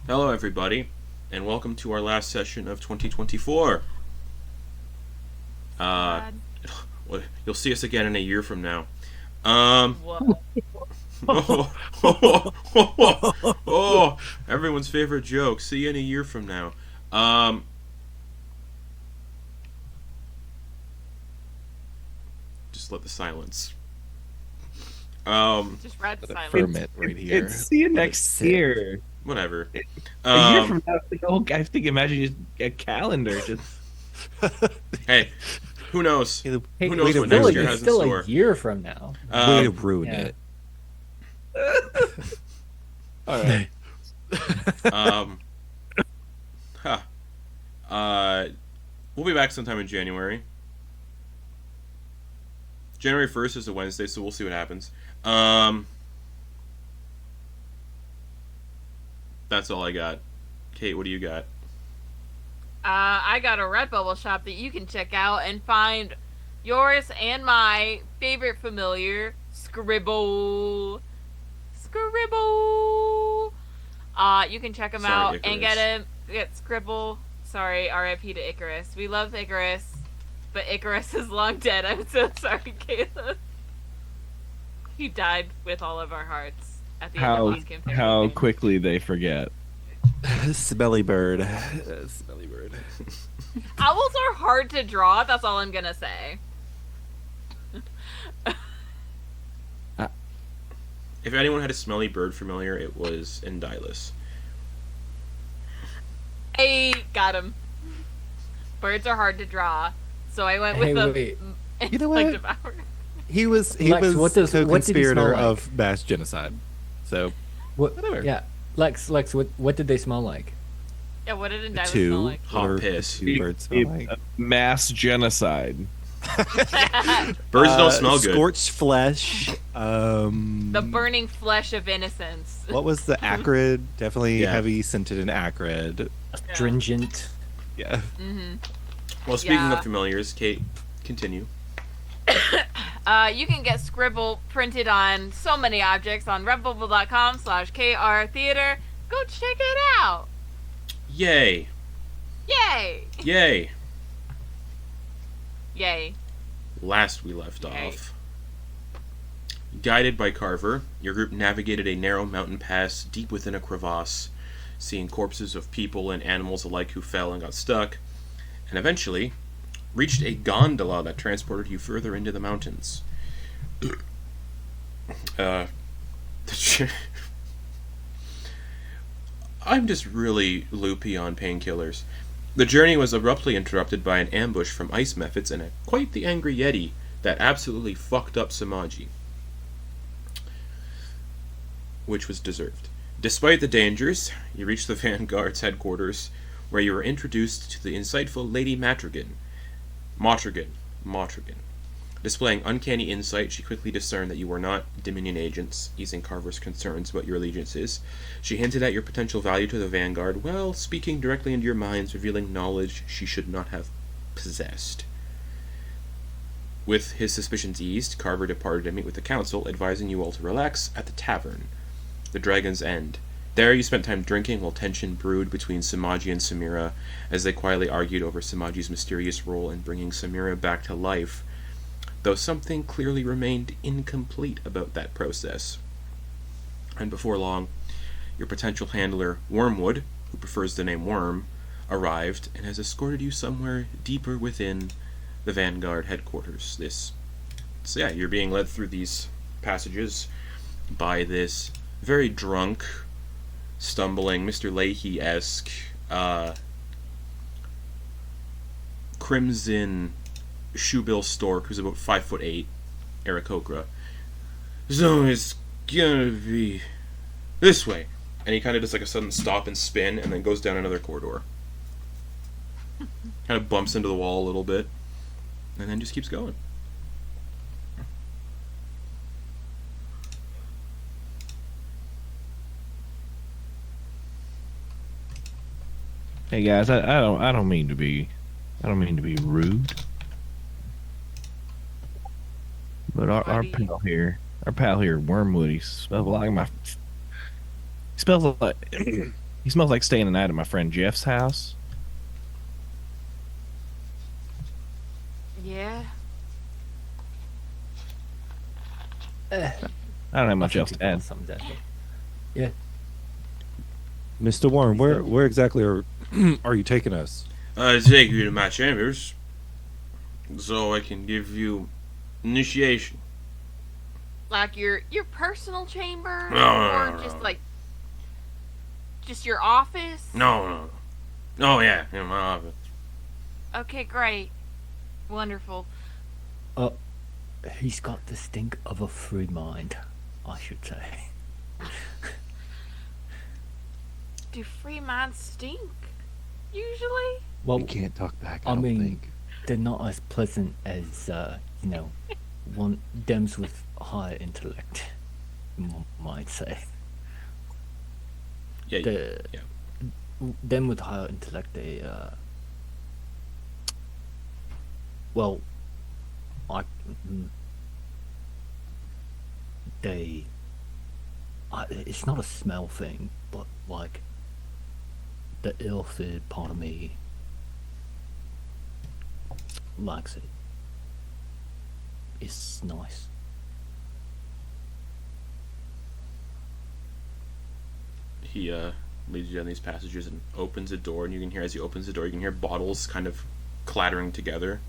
Hello, everybody, and welcome to our last session of 2024. God. You'll see us again in a year from now. Um, Whoa. oh, oh, oh, oh, oh, everyone's favorite joke. See you in a year from now. Um, just let the silence. Just red Let it silence. ferment right here. It's see you Let it next sit. year. Whatever. A year from now, I think imagine just a calendar. Just Hey, who knows? Hey, Who knows way to what ruin next year it. has It's in still store? a year from now. Way to Um, ruin yeah. it. all right. um, huh. We'll be back sometime in January. January 1st is a Wednesday, so we'll see what happens. That's all I got. Kate, what do you got? I got a Redbubble shop that you can check out and find yours and my favorite familiar, Scribble. Scribble. You can check them Sorry, out Icarus. and get Scribble. Sorry, R.I.P. to Icarus. We love Icarus, but Icarus is long dead. I'm so sorry, Kayla. He died with all of our hearts at the end of How last campaign. how quickly they forget. Smelly bird. Smelly bird. Owls are hard to draw. That's all I'm gonna say. If anyone had a smelly bird familiar, it was Endylus. Hey, got him. Birds are hard to draw, so I went with Hey, the. wait. You know like what? devour. He was Lex, what did he smell co-conspirator like? of mass genocide. So What? Whatever. Yeah, Lex. What did they smell like? Yeah, what did Indila smell two. like? Hot What are piss. two birds smell like? Mass genocide. Birds don't smell good. Scorched flesh. The burning flesh of innocence. What was the acrid? Definitely Yeah. heavy scented and acrid. Astringent. Yeah. Mm-hmm. Well, speaking Yeah. of familiars, Kate, continue. You can get Scribble printed on so many objects on redbubble.com/krtheater. Go check it out. Yay! Yay! Yay! Yay. Last we left Yay. off. Guided by Carver, your group navigated a narrow mountain pass deep within a crevasse, seeing corpses of people and animals alike who fell and got stuck, and eventually reached a gondola that transported you further into the mountains. I'm just really loopy on painkillers. The journey was abruptly interrupted by an ambush from ice methods and quite the angry Yeti that absolutely fucked up Sumaji. Which was deserved. Despite the dangers, you reached the Vanguard's headquarters, where you were introduced to the insightful Lady Matrigan. Motrigan. Displaying uncanny insight, she quickly discerned that you were not Dominion agents, easing Carver's concerns about your allegiances. She hinted at your potential value to the Vanguard, while speaking directly into your minds, revealing knowledge she should not have possessed. With his suspicions eased, Carver departed to meet with the Council, advising you all to relax at the tavern, the Dragon's End. There you spent time drinking while tension brewed between Sumaji and Samira, as they quietly argued over Sumaji's mysterious role in bringing Samira back to life, though something clearly remained incomplete about that process. And before long, your potential handler, Wormwood, who prefers the name Worm, arrived and has escorted you somewhere deeper within the Vanguard headquarters. So yeah, you're being led through these passages by this very drunk, stumbling, Mr. Leahy-esque, crimson shoebill stork who's about 5'8", Aarakocra. So it's gonna be this way. And he kind of does like a sudden stop and spin and then goes down another corridor. Kind of bumps into the wall a little bit and then just keeps going. Hey guys, I don't mean to be rude, but our pal here, Wormwood, he smells like He smells like staying the night at my friend Jeff's house. Yeah. I don't have much else to add. Something dead. Yeah. Mr. Warren, where exactly are you taking us? I take you to my chambers, so I can give you initiation. Like your personal chamber? No, or no, just no. like just your office? No. Oh yeah, in my office. Okay, great. Wonderful. He's got the stink of a free mind, I should say. Do free minds stink? Usually? Well, We can't talk back, I I don't mean, think. they're not as pleasant as, one dems with higher intellect, might say. Yeah, The, Them with higher intellect, they, well, I, they, it's not a smell thing, but like, the ill-fitted part of me likes it. It's nice. he leads you down these passages and opens a door, and you can hear, as he opens the door, you can hear bottles kind of clattering together.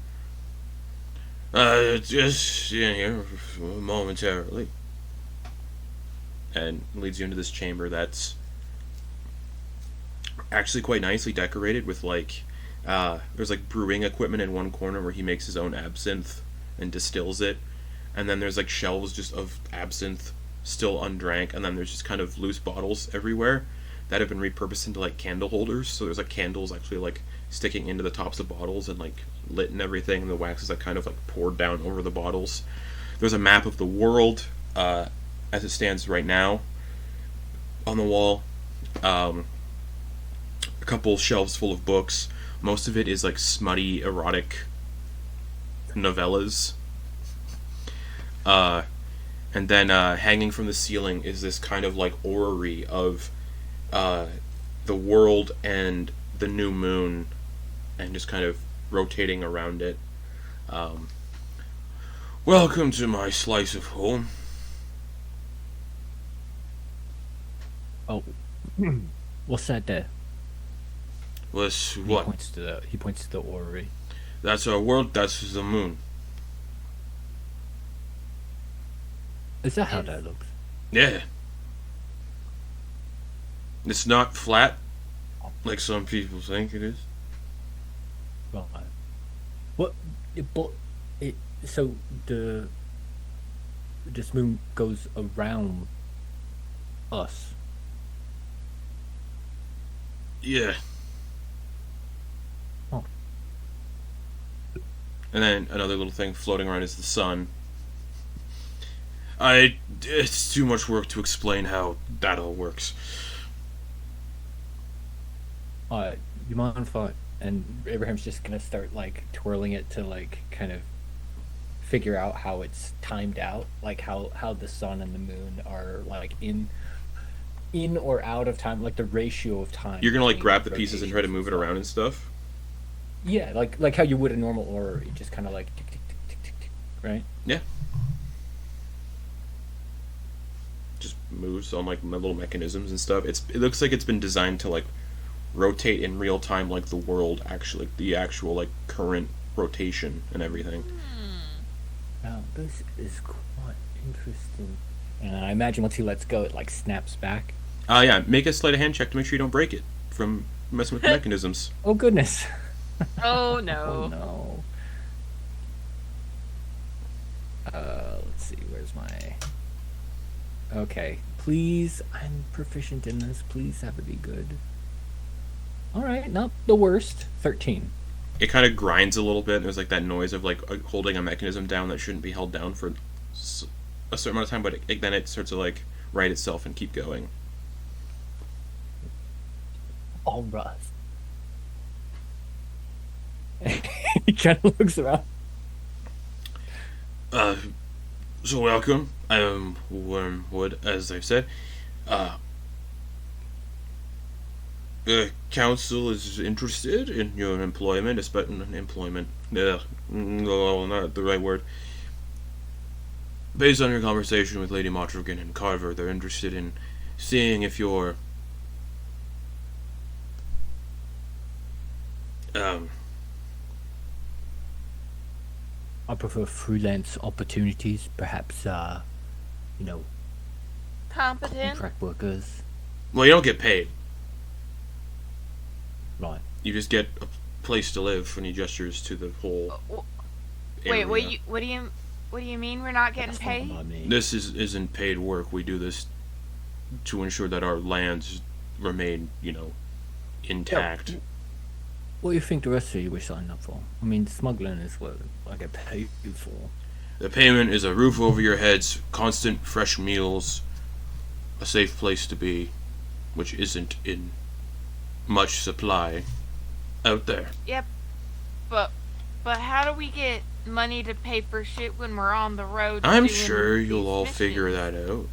Just in here momentarily. And leads you into this chamber that's actually quite nicely decorated with there's like brewing equipment in one corner where he makes his own absinthe and distills it, and then there's like shelves just of absinthe still undrank, and then there's just kind of loose bottles everywhere that have been repurposed into like candle holders. So there's like candles actually like sticking into the tops of bottles and like lit and everything, and the wax is like kind of like poured down over the bottles. There's a map of the world as it stands right now on the wall. A couple shelves full of books. Most of it is like smutty erotic novellas. And then hanging from the ceiling is this kind of like orrery of the world and the new moon, and just kind of rotating around it. Welcome to my slice of home. Oh, what's that there? What's He what? points to the orrery. That's our world. That's the moon. Is that how that looks? Yeah. It's not flat like some people think it is. Right. What? But it. So this moon goes around us. Yeah. Oh. And then another little thing floating around is the sun. It's too much work to explain how that all works. You mind if I? And Abraham's just gonna start like twirling it to like kind of figure out how it's timed out, like how the sun and the moon are like in or out of time, like the ratio of time. You're gonna like between grab the pieces and try to rotations move it stuff. around and stuff? Yeah, like how you would a normal orrery, just kind of like tick tick tick tick tick tick, right? Yeah. Just moves on like little mechanisms and stuff. It looks like it's been designed to like rotate in real time, like the world actually, the actual like current rotation and everything. Now this is quite interesting. And I imagine once he lets go, it like snaps back. Yeah, make a sleight of hand check to make sure you don't break it from messing with the mechanisms. Oh goodness! Oh Oh no. no. Let's see. Where's my? Okay, please. I'm proficient in this. Please have it be good. All right, not the worst. 13. It kind of grinds a little bit, and there's like that noise of like holding a mechanism down that shouldn't be held down for a certain amount of time, but then it starts to like right itself and keep going. All right. He kind of looks around. So welcome. I am Wormwood, as I've said. The council is interested in your employment, especially employment. No, not the right word. Based on your conversation with Lady Montrosian and Carver, they're interested in seeing if you're I prefer freelance opportunities, perhaps, Competent. contract workers. well, you don't get paid. Right. You just get a place to live, and he gestures to the whole area. Wait, what do you mean we're not getting That's paid? not by me. This isn't paid work. We do this to ensure that our lands remain, intact. What do you think the rest of you were signing up for? I mean, smuggling is what I get paid for. The payment is a roof over your heads, constant fresh meals, a safe place to be, which isn't in much supply out there. Yep. But how do we get money to pay for shit when we're on the road? I'm doing sure you'll these all missions? figure that out.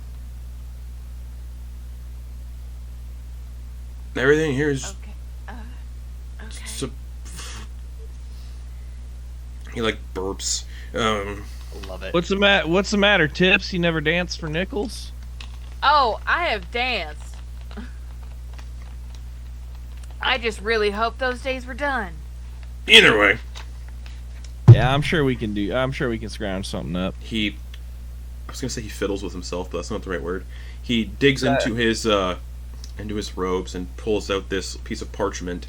Everything here is Okay. Okay. he burps. Love it. What's the matter, Tips? You never dance for nickels? Oh, I have danced. I just really hope those days were done. Either way, Yeah, I'm sure we can scrounge something up. I was gonna say he fiddles with himself, but that's not the right word. He digs into his robes and pulls out this piece of parchment.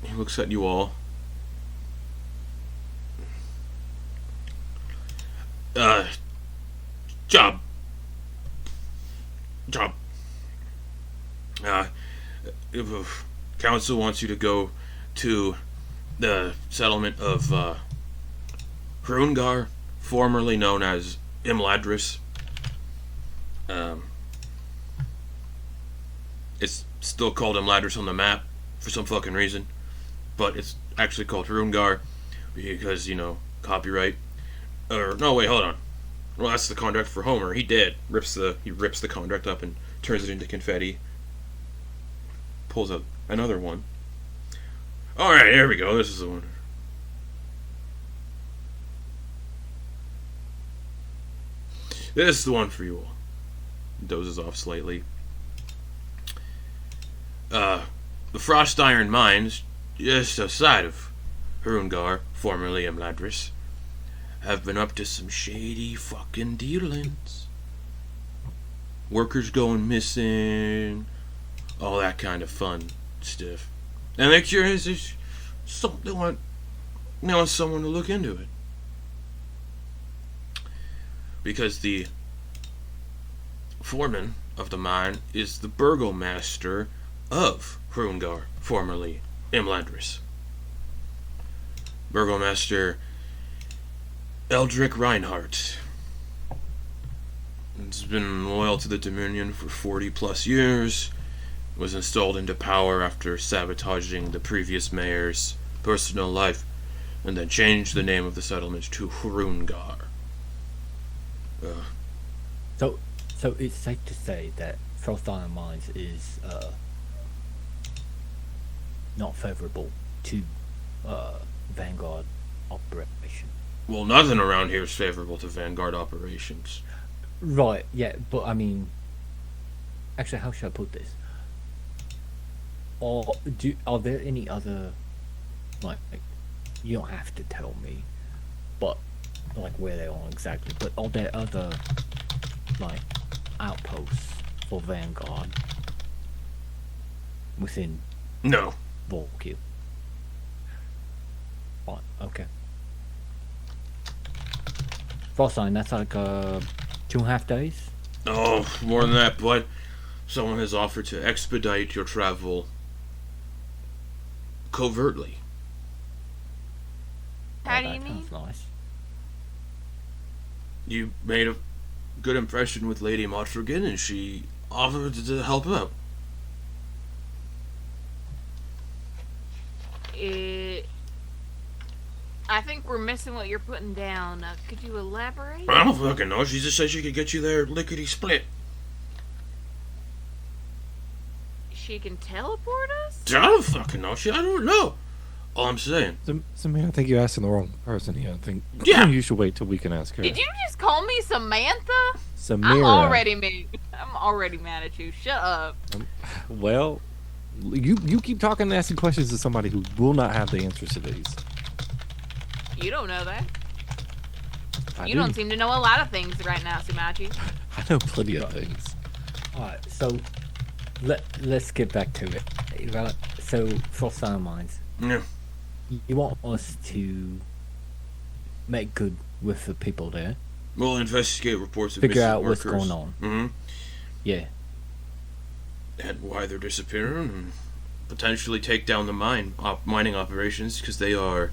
He looks at you all. Job. Council wants you to go to the settlement of Hrungar, formerly known as Imladris. It's still called Imladris on the map for some fucking reason, but it's actually called Hrungar because, copyright. Or no, wait, hold on. Well, that's the contract for Homer. He rips the contract up and turns it into confetti. Pulls out another one. All right, here we go. This is the one. This is the one for you all. Dozes off slightly. The Frost Iron Mines, just outside of Hrungar, formerly Imladris, have been up to some shady fucking dealings. Workers going missing, all that kind of fun stuff. And they're curious if they want someone to look into it. Because the foreman of the mine is the burgomaster of Hrungar, formerly Imladris. Burgomaster Eldrick Reinhardt. He's been loyal to the Dominion for 40 plus years. Was installed into power after sabotaging the previous mayor's personal life, and then changed the name of the settlement to Hrungar. So it's safe to say that Frost Iron Mines is not favourable to Vanguard operation. Well, nothing around here is favorable to Vanguard operations. Right, yeah, but I mean, actually, how should I put this? Are there any other, like, you don't have to tell me, but, like, where they are exactly, but are there other, like, outposts for Vanguard within No. Volcue? Right, okay. Frostline, that's like 2.5 days? Oh, more than that, but someone has offered to expedite your travel covertly. How Oh, do you that mean? sounds nice. You made a good impression with Lady Montrosian, and she offered to help out. I think we're missing what you're putting down. Could you elaborate? I don't fucking know. She just said she could get you there lickety split. she can teleport us? I don't fucking know. Shit, I don't know. All I'm saying. Samira, I think you're asking the wrong person here. I think Yeah. you should wait till we can ask her. Did you just call me Samantha? Samira. I'm already mad at you. Shut up. Well, you keep talking and asking questions to somebody who will not have the answers to these. You don't know that. You do. don't seem to know a lot of things right now, Sumaji. I know plenty of things. Alright, so let's get back to it. Right? So, Frost Iron Mines. Yeah. You want us to make good with the people there? We'll investigate reports of Figure missing out what's workers. going on. Mm-hmm. Yeah. And why they're disappearing, and potentially take down the mining operations, because they are,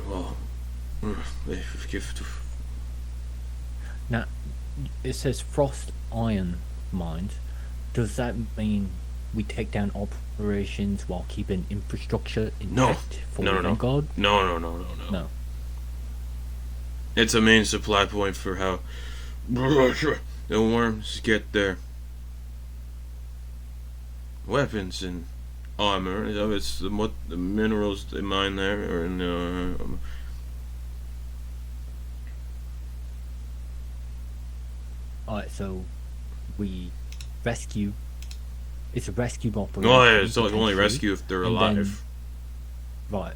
well, they give. Now, it says Frost Iron Mines. Does that mean we take down operations while keeping infrastructure intact for No. Vanguard? No. It's a main supply point for how the worms get their weapons and armor. It's what the minerals they mine there are in. Alright, so we rescue. It's a rescue operation. Oh yeah, it's only potentially, rescue if they're and alive. then- right.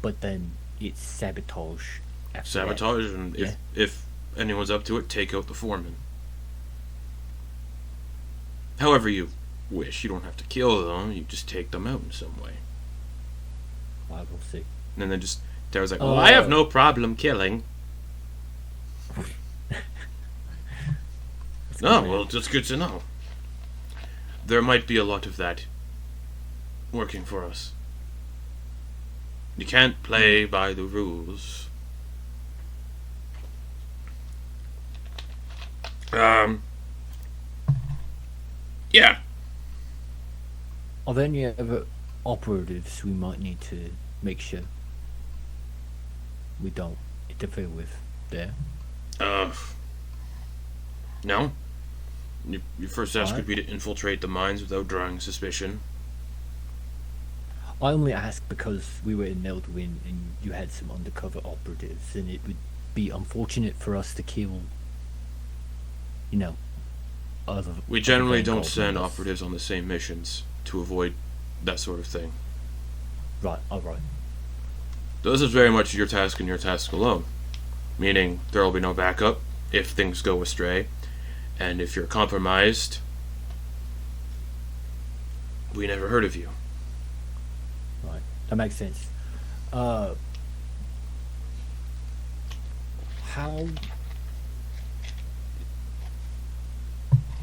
But then it's sabotage. After that. Sabotage, and Yeah. if anyone's up to it, take out the foreman. However you wish. You don't have to kill them. You just take them out in some way. I will see. And then just Tero's like, "Well, I have no problem killing." Oh, well, that's good to know. There might be a lot of that working for us. You can't play by the rules. Yeah. Are there any other operatives we might need to make sure we don't interfere with there? No. Your first task Alright. would be to infiltrate the mines without drawing suspicion. I only ask because we were in Meldwin and you had some undercover operatives, and it would be unfortunate for us to kill, other. We generally other don't Vanguard send members. operatives on the same missions to avoid that sort of thing. Right, alright. This is very much your task and your task alone. Meaning, there will be no backup if things go astray. And if you're compromised, we never heard of you. Right, that makes sense. How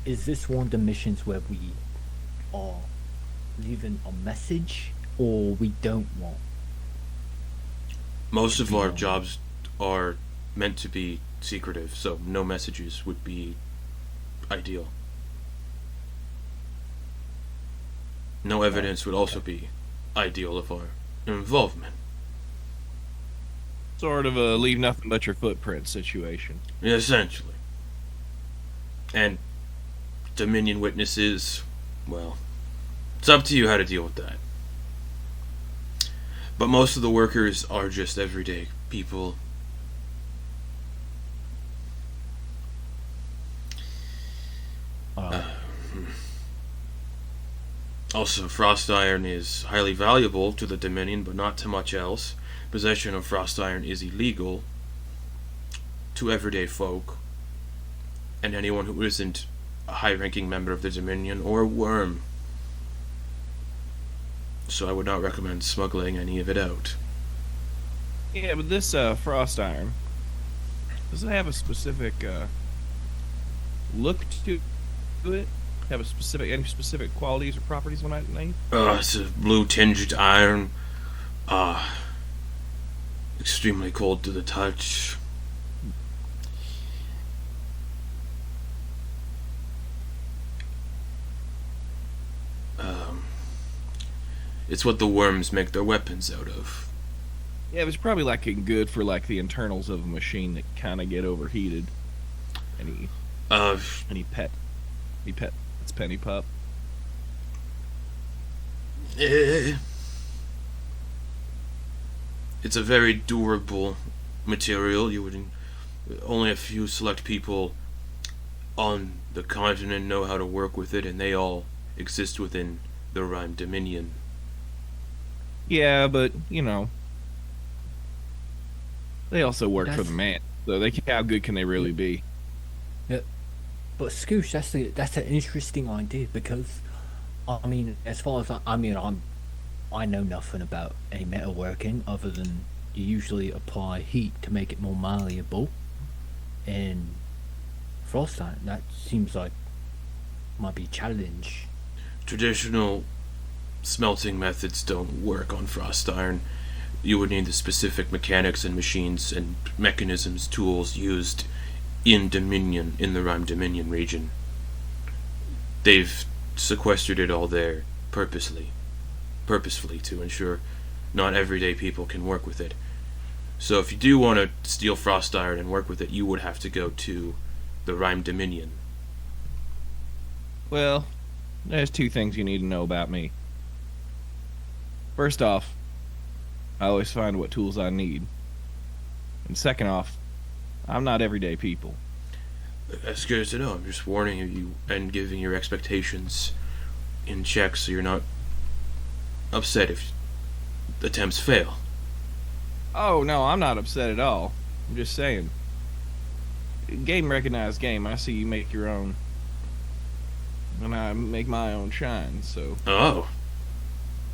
is this one of the missions where we are leaving a message, or we don't want? Most of our jobs are meant to be secretive, so no messages would be ideal. No evidence would also be ideal of our involvement. Sort of a leave nothing but your footprint situation. Essentially. And Dominion witnesses, well, it's up to you how to deal with that. But most of the workers are just everyday people. Also, frost iron is highly valuable to the Dominion, but not to much else. Possession of frost iron is illegal to everyday folk, and anyone who isn't a high-ranking member of the Dominion or worm. So I would not recommend smuggling any of it out. Yeah, but this frost iron, does it have a specific look to it? Have any specific qualities or properties when I name? It's a blue-tinged iron. Extremely cold to the touch. It's what the worms make their weapons out of. Yeah, it's probably like good for like the internals of a machine that kind of get overheated. Any pet, it's penny pup. Eh, it's a very durable material. You would only a few select people on the continent know how to work with it, and they all exist within the Rime Dominion. Yeah, but they also work for That's- the man, so how good can they really be? But Scooch, that's an interesting idea because, I mean, as far as I know nothing about any metalworking other than you usually apply heat to make it more malleable, and frost iron. That seems like might be a challenge. Traditional smelting methods don't work on frost iron. You would need the specific mechanics and machines and mechanisms, tools used in Dominion, in the Rime Dominion region. They've sequestered it all there purposefully to ensure not everyday people can work with it. So if you do want to steal frost iron and work with it, you would have to go to the Rime Dominion. Well, there's two things you need to know about me. First off, I always find what tools I need. And second off, I'm not everyday people. That's good to know. I'm just warning you and giving your expectations in check so you're not upset if attempts fail. Oh, no, I'm not upset at all. I'm just saying. Game recognized game. I see you make your own. And I make my own shine, so. Oh.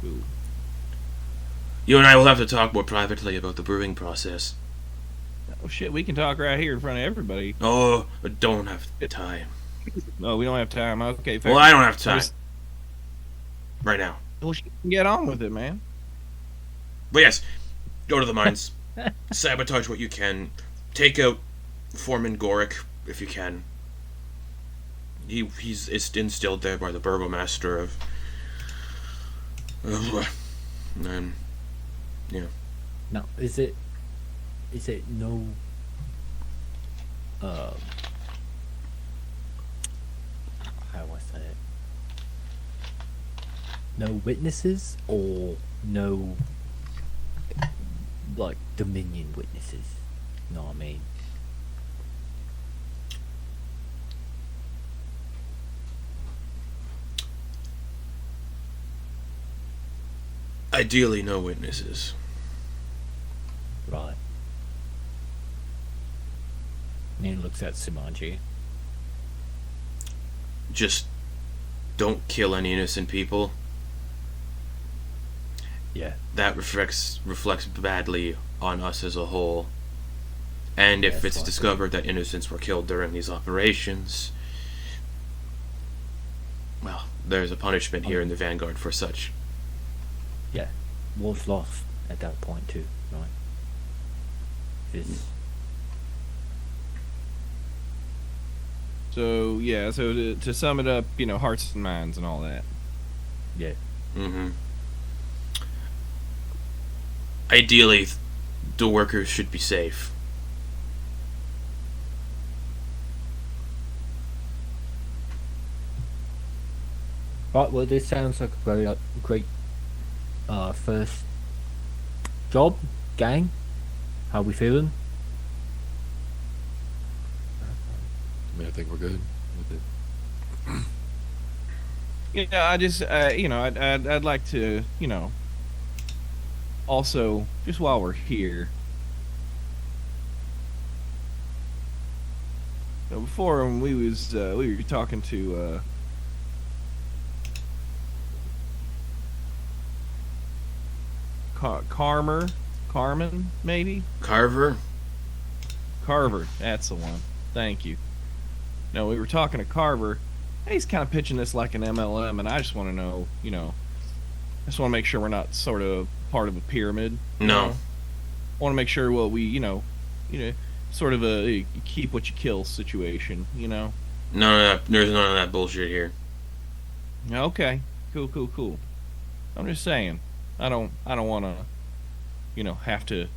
Ooh. You and I will have to talk more privately about the brewing process. Oh, shit, we can talk right here in front of everybody. Oh, I don't have time. Oh, we don't have time. Okay, fair. Well, I don't have time. Right now. Well, get on with it, man. But yes, go to the mines. Sabotage what you can. Take out Foreman Gorick if you can. He's instilled there by the burgomaster of. And yeah. Now, is it no how do I say it? No witnesses or no like Dominion witnesses? You know what I mean? Ideally, no witnesses. Right. And he looks at Sumaji. Just don't kill any innocent people. Yeah. That reflects badly on us as a whole. And if Yes, it's likely. discovered that innocents were killed during these operations, well, there's a punishment here in the Vanguard for such. Yeah. War's lost at that point too, right? It's So, yeah, so to sum it up, hearts and minds and all that. yeah. Mm-hmm. Ideally, the workers should be safe. Right, well this sounds like a very great first job, gang. How we feeling? I mean, I think we're good with it. Yeah, I just, I'd like to, also, just while we're here, before when we were talking to, Carmen, maybe? Carver? Carver, that's the one. Thank you. No, we were talking to Carver. He's kind of pitching this like an MLM, and I just want to know, I just want to make sure we're not sort of part of a pyramid. No. I want to make sure, well, we, sort of a keep what you kill situation, None of that. There's none of that bullshit here. Okay, cool. I'm just saying, I don't want to, have to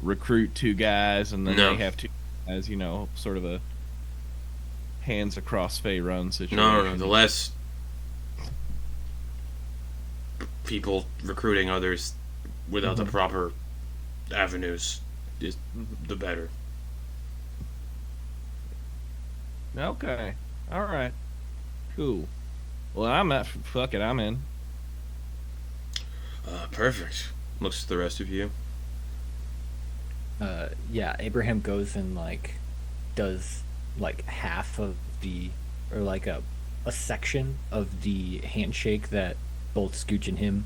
recruit two guys and then No. they have two guys, sort of a hands across Fey run situation. No. The less people recruiting others without the proper avenues, is the better. Okay. All right. Cool. Well, I'm at fuck it. I'm in. Perfect. Looks at the rest of you. Yeah, Abraham goes and like does like half of the, or like a section of the handshake that both Scooch and him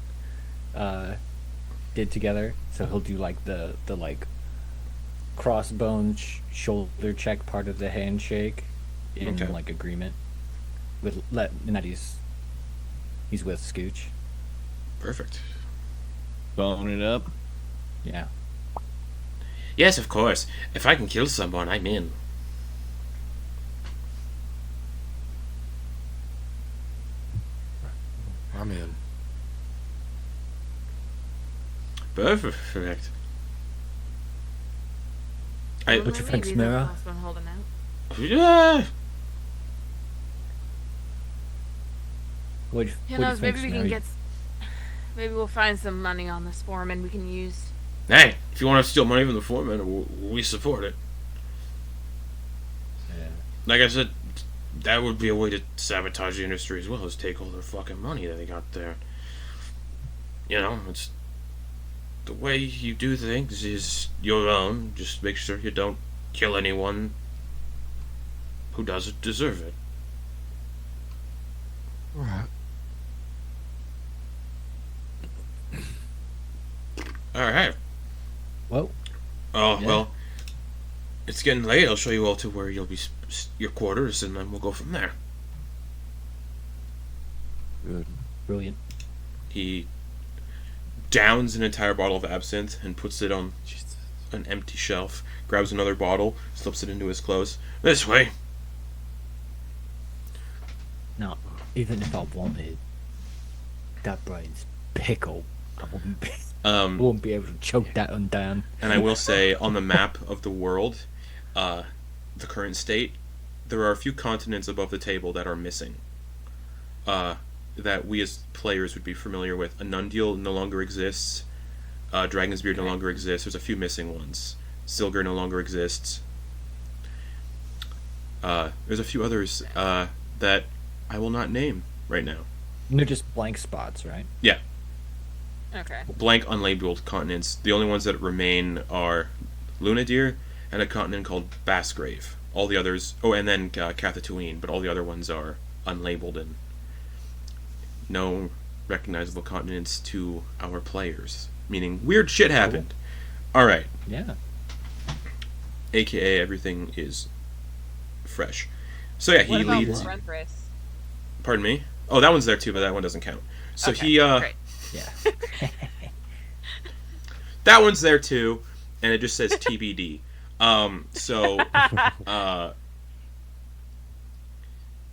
did together. So he'll do like the like crossbone shoulder check part of the handshake in Okay. like agreement with and that he's with Scooch. Perfect. Bone it up. Yeah. Yes, of course. If I can kill someone, I'm in. I'm in. Perfect. Well, What you think, maybe the Samira? last one holding out. Yeah. Who Who do you knows? think, Maybe we can Samira? get. Maybe we'll find some money on this foreman we can use. Hey, if you want to steal money from the foreman, we support it. Yeah. Like I said, that would be a way to sabotage the industry as well, as take all their fucking money that they got there. You know, it's the way you do things is your own. Just make sure you don't kill anyone who doesn't deserve it. Right. All right. Well, Oh, Yeah. well, it's getting late. I'll show you all to where you'll be, your quarters, and then we'll go from there. Good. brilliant. He downs an entire bottle of absinthe and puts it on an empty shelf, grabs another bottle, slips it into his clothes. This way. Now, even if I wanted, that brain's pickle. I won't be able to choke that one down. And I will say, on the map of the world, the current state, there are a few continents above the table that are missing. That we as players would be familiar with. Anundial no longer exists. Dragon's Beard no longer exists. There's a few missing ones. Silger no longer exists. There's a few others that I will not name right now. They're just blank spots, right? Yeah. Okay. Blank, unlabeled continents. The only ones that remain are Lunadeer and a continent called Bassgrave. All the others... Oh, and then Cathatooine, but all the other ones are unlabeled and no recognizable continents to our players. Meaning, weird shit happened. Alright. Yeah. AKA, everything is fresh. So yeah, What he about leads... Renthris? Pardon me? Oh, that one's there too, but that one doesn't count. So Okay, he... great. Yeah. That one's there too, and it just says TBD. So,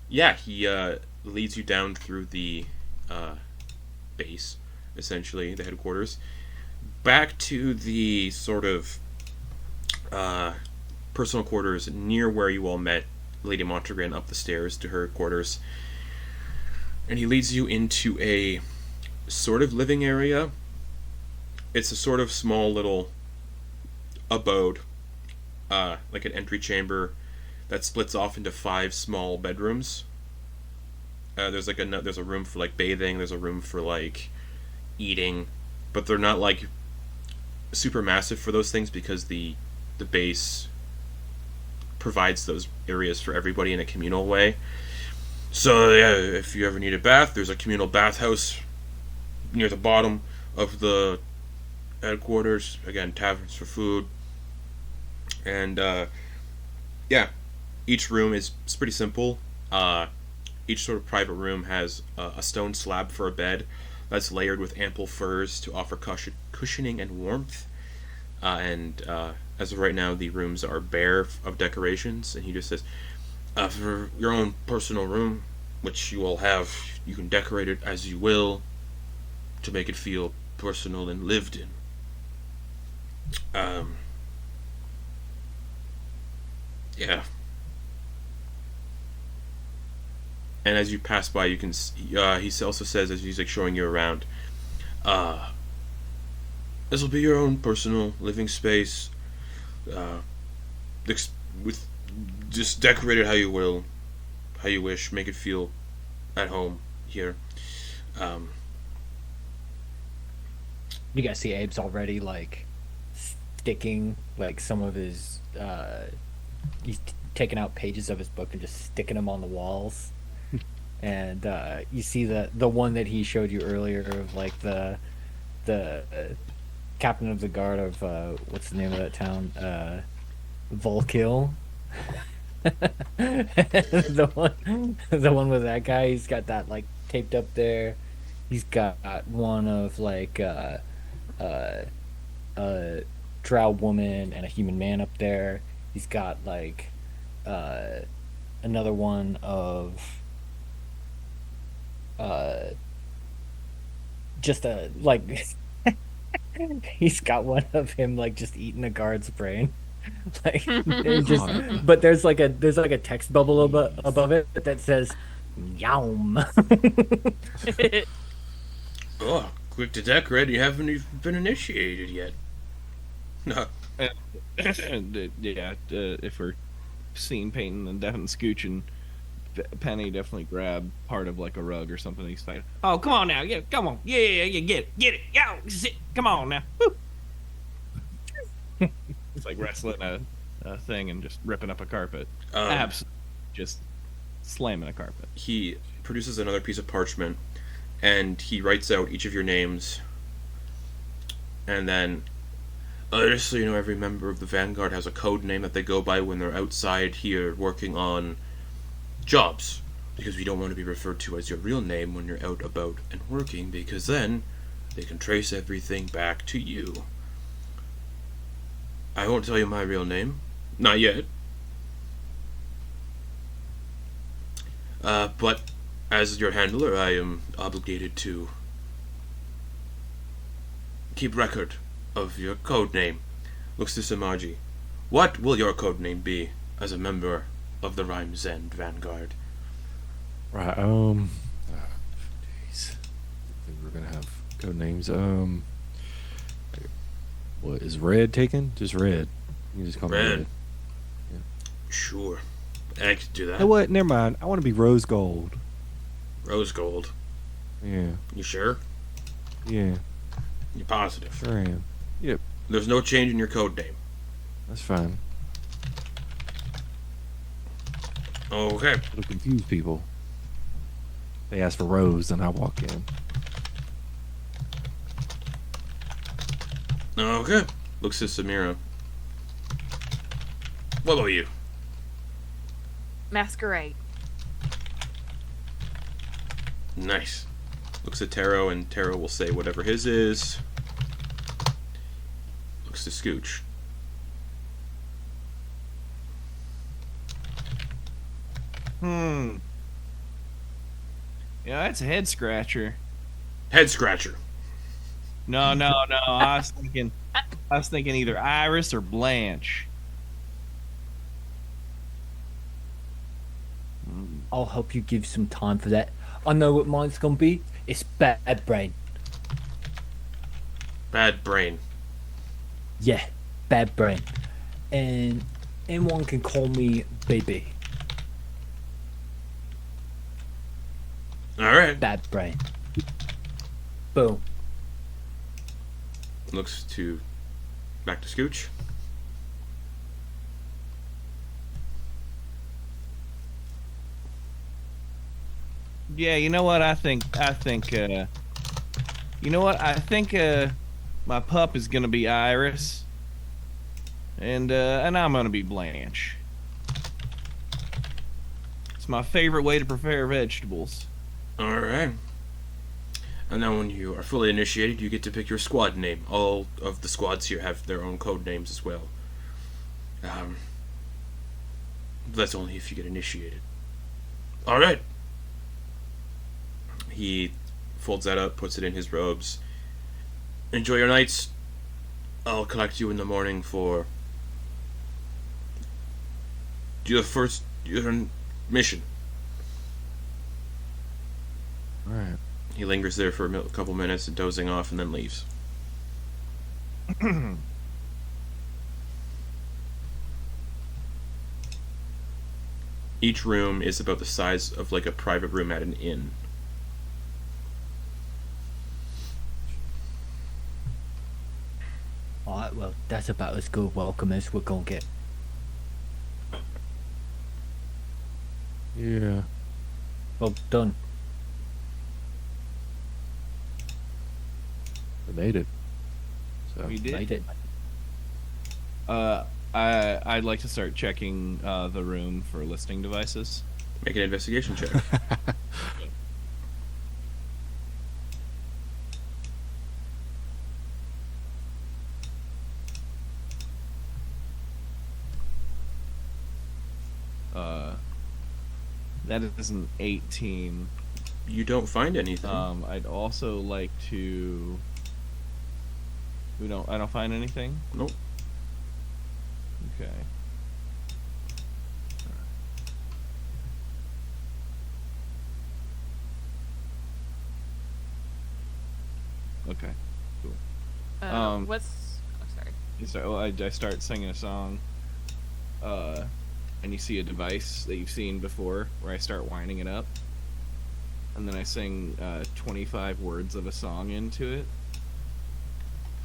yeah, he leads you down through the base, essentially, the headquarters, back to the sort of personal quarters near where you all met Lady Montegrin up the stairs to her quarters. And he leads you into a sort of living area. It's a sort of small little abode, like an entry chamber that splits off into 5 small bedrooms. There's like there's a room for like bathing. There's a room for like eating, but they're not like super massive for those things because the base provides those areas for everybody in a communal way. So yeah, if you ever need a bath, there's a communal bathhouse near the bottom of the headquarters. Again, taverns for food. And yeah, each room is pretty simple. Each sort of private room has a stone slab for a bed that's layered with ample furs to offer cushioning and warmth. And as of right now, the rooms are bare of decorations. And he just says, for your own personal room, which you all have, you can decorate it as you will to make it feel personal and lived in. Yeah. And as you pass by, you can. He also says, as he's like showing you around, This will be your own personal living space. Uh, with just decorate it how you will, how you wish. Make it feel at home here. You guys see Abe's already like sticking like some of his he's taking out pages of his book and just sticking them on the walls. And you see the one that he showed you earlier of like the captain of the guard of what's the name of that town? Volkill. the one with that guy, he's got that like taped up there. He's got one of like a drow woman and a human man up there. He's got like another one of just a like he's got one of him like just eating a guard's brain. Like just, but there's like a text bubble above it that says "Yum." Oh, quick to decorate. You haven't even been initiated yet. No. If we're seeing Peyton and definitely Scooch and Penny definitely grab part of like a rug or something. He's like, "Oh, come on now, yeah, come on, yeah, get it, yo, sit, come on now." Woo. It's like wrestling a thing and just ripping up a carpet. Absolutely, just slamming a carpet. He produces another piece of parchment, and he writes out each of your names, and then, just so you know, every member of the Vanguard has a code name that they go by when they're outside here working on jobs, because we don't want to be referred to as your real name when you're out about and working, because then they can trace everything back to you. I won't tell you my real name, not yet, but as your handler I am obligated to keep record of your code name. Looks to Sumaji. What will your code name be as a member of the Rime's End Vanguard? Right, jeez. I think we're gonna have code names. What is Red taken? Just Red. You can just call me Red. Red. Yeah. Sure, I could do that. You know what? Never mind. I want to be Rose Gold. Rose gold. Yeah. You sure? Yeah. You positive? Sure am. Yep. There's no change in your code name. That's fine. Okay. It'll confuse people. They ask for Rose, and I walk in. Okay. Looks to Samira. What about you? Masquerade. Nice. Looks at Tero, and Tero will say whatever his is. Looks to Scooch. Yeah, that's a head scratcher. Head scratcher. No. I was thinking either Iris or Blanche. I'll help you give some time for that. I know what mine's gonna be. It's Bad Brain. Bad brain. Yeah, Bad Brain. And anyone can call me Baby. Alright. Bad Brain. Boom. Looks to back to Scooch. Yeah, you know what? I think my pup is gonna be Iris, and I'm gonna be Blanche. It's my favorite way to prepare vegetables. Alright. And then when you are fully initiated, you get to pick your squad name. All of the squads here have their own code names as well. That's only if you get initiated. Alright. He folds that up, puts it in his robes. Enjoy your nights. I'll collect you in the morning for your mission. Alright. He lingers there for a couple minutes, dozing off, and then leaves. Each room is about the size of like a private room at an inn. Alright, well, that's about as good welcome as we're gonna get. Yeah. Well done. We made it. So We did. Made it. I'd like to start checking the room for listening devices. Make an investigation check. That is an 18. You don't find anything. I'd also like to. I don't find anything. Nope. Okay. Okay. Cool. What's? Oh, sorry. So I start singing a song. And you see a device that you've seen before, where I start winding it up, and then I sing 25 words of a song into it.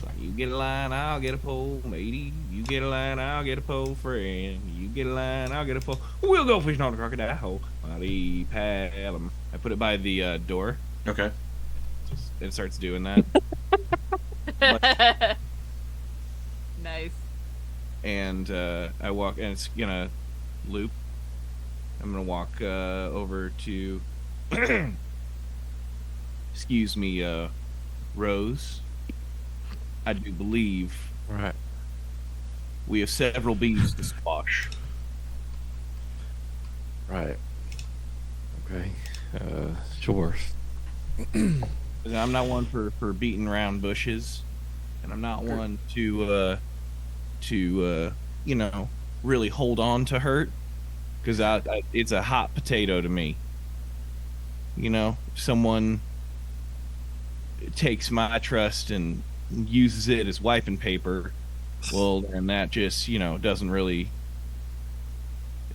Like, you get a line, I'll get a pole, matey. You get a line, I'll get a pole, friend. You get a line, I'll get a pole. We'll go fishing on the crocodile hole. I put it by the door. Okay. It starts doing that. Nice. And I walk, and it's gonna loop. I'm gonna walk over to excuse me, Rose. I do believe right. we have several bees to squash. Right. Okay. Sure. I'm not one for beating around bushes, and I'm not one to really hold on to hurt, because it's a hot potato to me. Someone takes my trust and uses it as wiping paper, well, and that just doesn't really.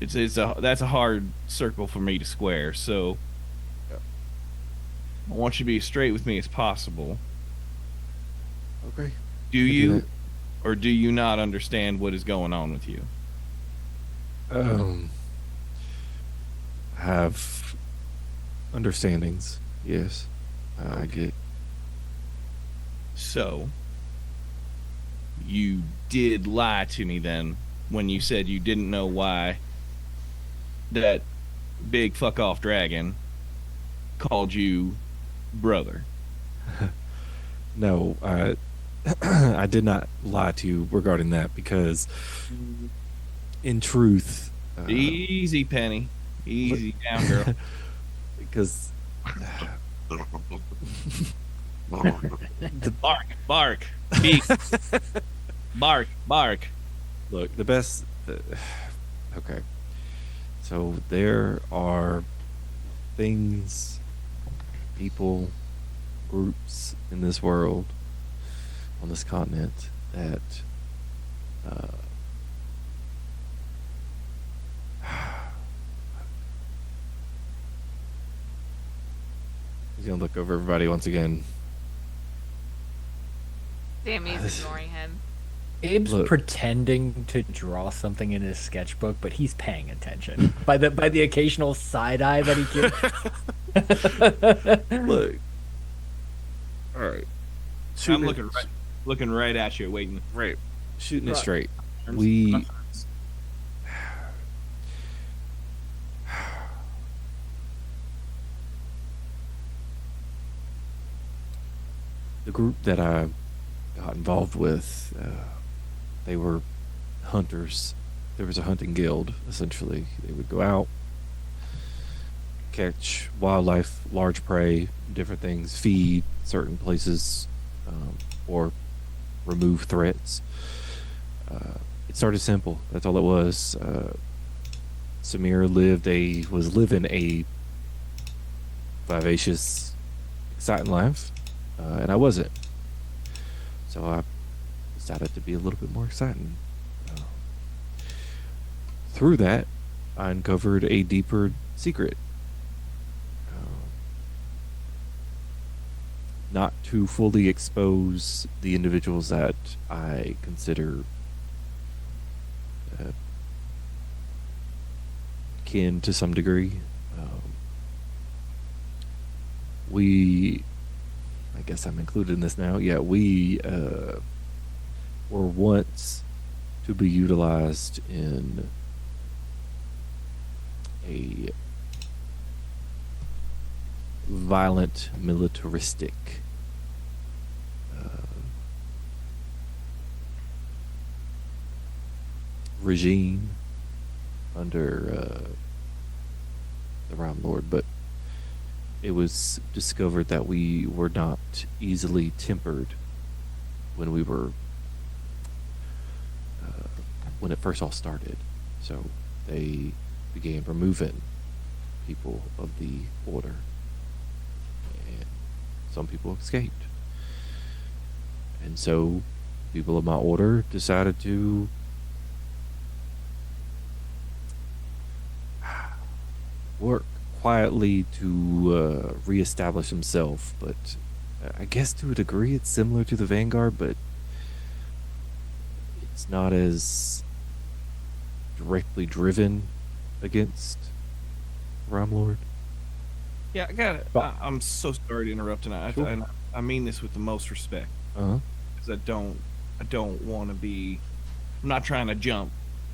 That's a hard circle for me to square. So I want you to be as straight with me as possible. Okay. Do you, or do you not understand what is going on with you? Have understandings. Yes. I get. So, you did lie to me then when you said you didn't know why that big fuck off dragon called you brother. No, I did not lie to you regarding that, because in truth, Easy, Penny. Easy down, girl. because Bark. Beak. Bark. look, the best. Okay, so there are things, people, groups in this world, on this continent, that he's gonna look over everybody once again. Sammy's ignoring him. Abe's Look. pretending to draw something in his sketchbook, but he's paying attention by the occasional side eye that he gives. Look, all right, I'm looking right at you, waiting. right, shooting it Right. straight. We the group that I got involved with, they were hunters. There was a hunting guild, essentially. They would go out, catch wildlife, large prey, different things, feed certain places, or remove threats. It started simple. That's all it was. Samira was living a vivacious, exciting life, and I wasn't. So I decided to be a little bit more exciting. Through that, I uncovered a deeper secret. Not to fully expose the individuals that I consider kin to some degree. I guess I'm included in this now. Yeah, we were once to be utilized in a violent militaristic regime under the Rime Lord, but it was discovered that we were not easily tempered when we were when it first all started. So they began removing people of the order, and some people escaped. And so people of my order decided to work quietly to reestablish himself, but I guess to a degree it's similar to the Vanguard, but it's not as directly driven against Rime Lord. Yeah, I got it. I'm so sorry to interrupt tonight. Sure. I mean this with the most respect, because I don't want to be. I'm not trying to jump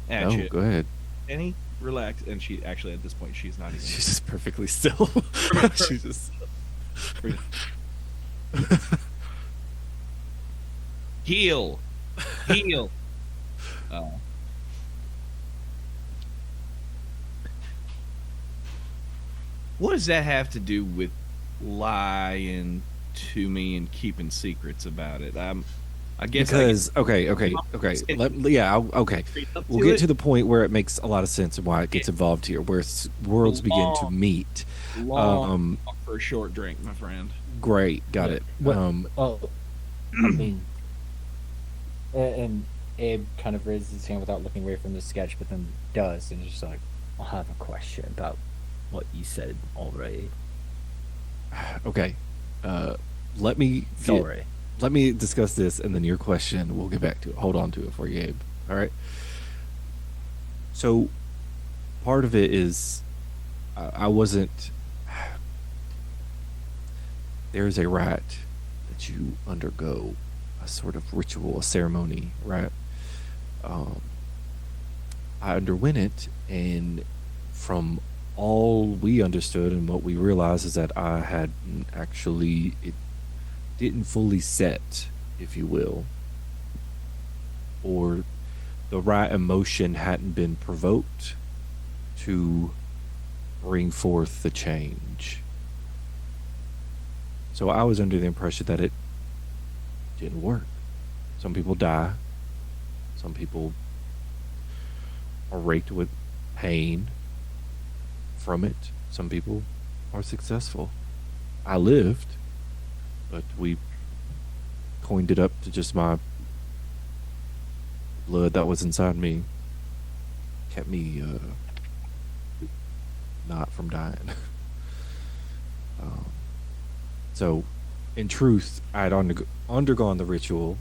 at you. Go ahead. Any relax, and she actually at this point she's not even. She's just perfectly still. She's just heal. What does that have to do with lying to me and keeping secrets about it? I guess because okay. Okay. We'll get to the point where it makes a lot of sense and why it gets involved here, where worlds begin to meet. Long for a short drink, my friend. Great, got it. Well, I mean, and Abe kind of raises his hand without looking away from the sketch, but then does, and is just like, "I have a question about what you said already." Okay, let me discuss this, and then your question, we'll get back to it. Hold on to it for you, Abe. All right. So, part of it is, I wasn't. There's a rite that you undergo, a sort of ritual, a ceremony, right? I underwent it, and from all we understood and what we realized is that I had actually, it didn't fully set, if you will, or the right emotion hadn't been provoked to bring forth the change. So I was under the impression that it didn't work. Some people die. Some people are raked with pain from it. Some people are successful. I lived, but we coined it up to just my blood that was inside me. Kept me not from dying. So, in truth, I had undergone the ritual.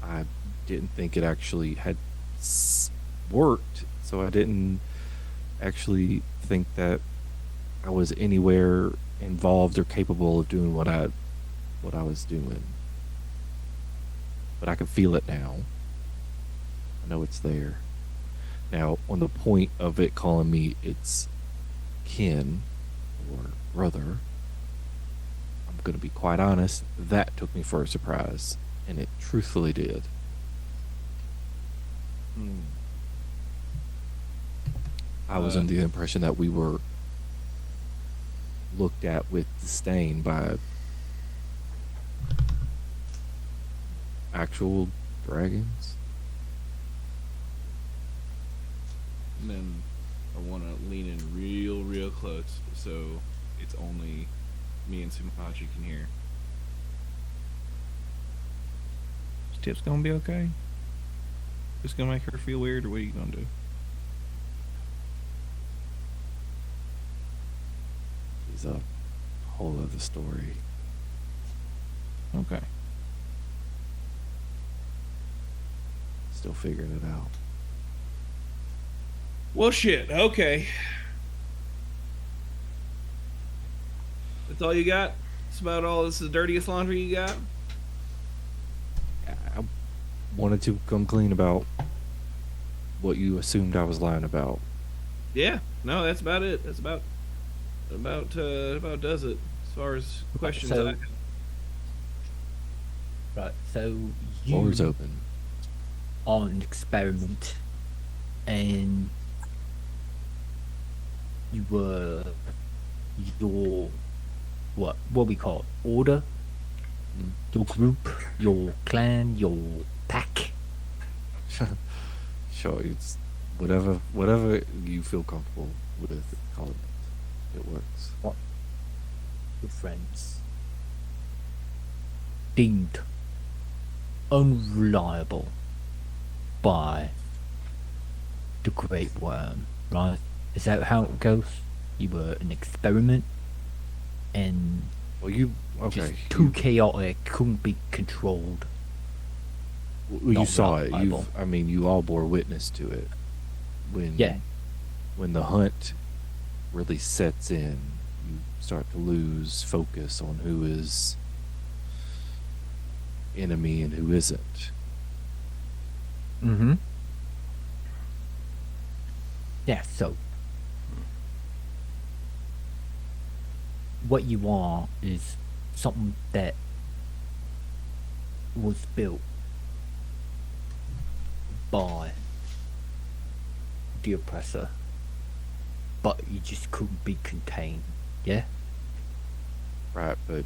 I didn't think it actually had worked, so I didn't actually think that I was anywhere involved or capable of doing what I was doing. But I can feel it now. I know it's there. Now, on the point of it calling me its kin or brother, I'm going to be quite honest, that took me for a surprise, and it truthfully did. I was under the impression that we were looked at with disdain by actual dragons. And then I want to lean in real close so it's only me and Sumaji can hear. Tip's gonna be okay? Just gonna make her feel weird, or what are you gonna do? It's a whole other story. Okay. Still figuring it out. Well, shit. Okay. That's all you got? That's about all. This is the dirtiest laundry you got? I wanted to come clean about what you assumed I was lying about. Yeah. No, that's about it. That's about does it as far as questions. So- I have. Right, so Floor's you open. are an experiment, and you were your what we call it, order, your group, your clan, your pack. Sure, it's whatever you feel comfortable with. Call it. It works. Your friends deemed unreliable by the Great Worm, right? Is that how it goes? You were an experiment and Well, you just okay? too chaotic, couldn't be controlled. You not saw it. reliable. You all bore witness to it. Yeah. When the hunt really sets in, you start to lose focus on who is enemy and who isn't. Mm-hmm. Yeah, so what you are is something that was built by the oppressor, but you just couldn't be contained, yeah? Right, but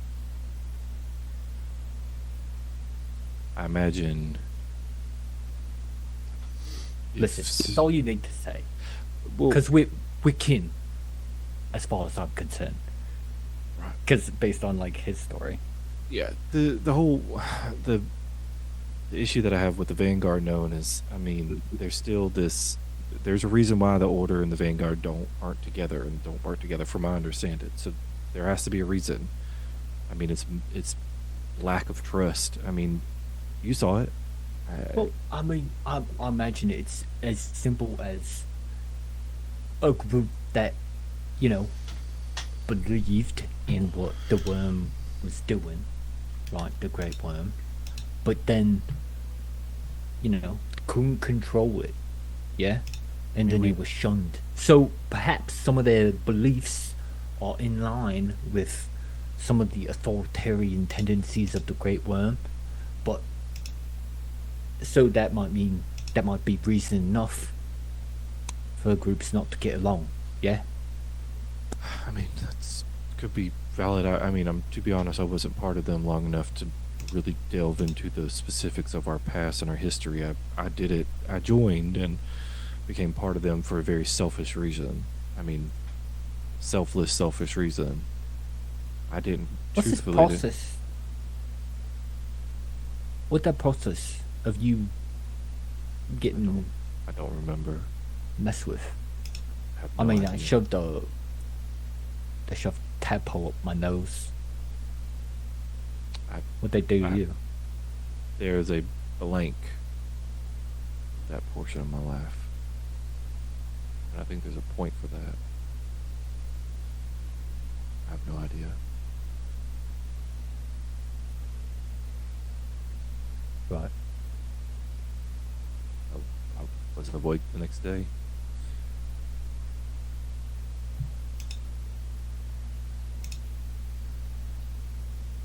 I imagine. Listen, it's all you need to say. Well, Because we're kin, as far as I'm concerned. Right. Because based on, like, his story. yeah, the whole the issue that I have with the Vanguard known is, I mean, there's still this. There's a reason why the Order and the Vanguard aren't together and don't work together, from I understand it. So there has to be a reason. I mean, it's lack of trust. I mean, you saw it. Well, I mean, I imagine it's as simple as a group that, you know, believed in what the worm was doing, like the Great Worm, but then, you know, couldn't control it, yeah? And then it was shunned. So perhaps some of their beliefs are in line with some of the authoritarian tendencies of the Great Worm, but so that might be reason enough for groups not to get along, yeah? I mean, could be valid. I mean, to be honest, I wasn't part of them long enough to really delve into the specifics of our past and our history. I did it. I joined and became part of them for a very selfish reason. I mean, selfish reason. I didn't. What's this truthfully, process? What's that process of you getting I don't remember. messed with? Have I no mean, I idea. shoved tadpole up my nose. What'd they do to you? There's a blank. That portion of my life. And I think there's a point for that. I have no idea. Right. I wasn't awake the next day.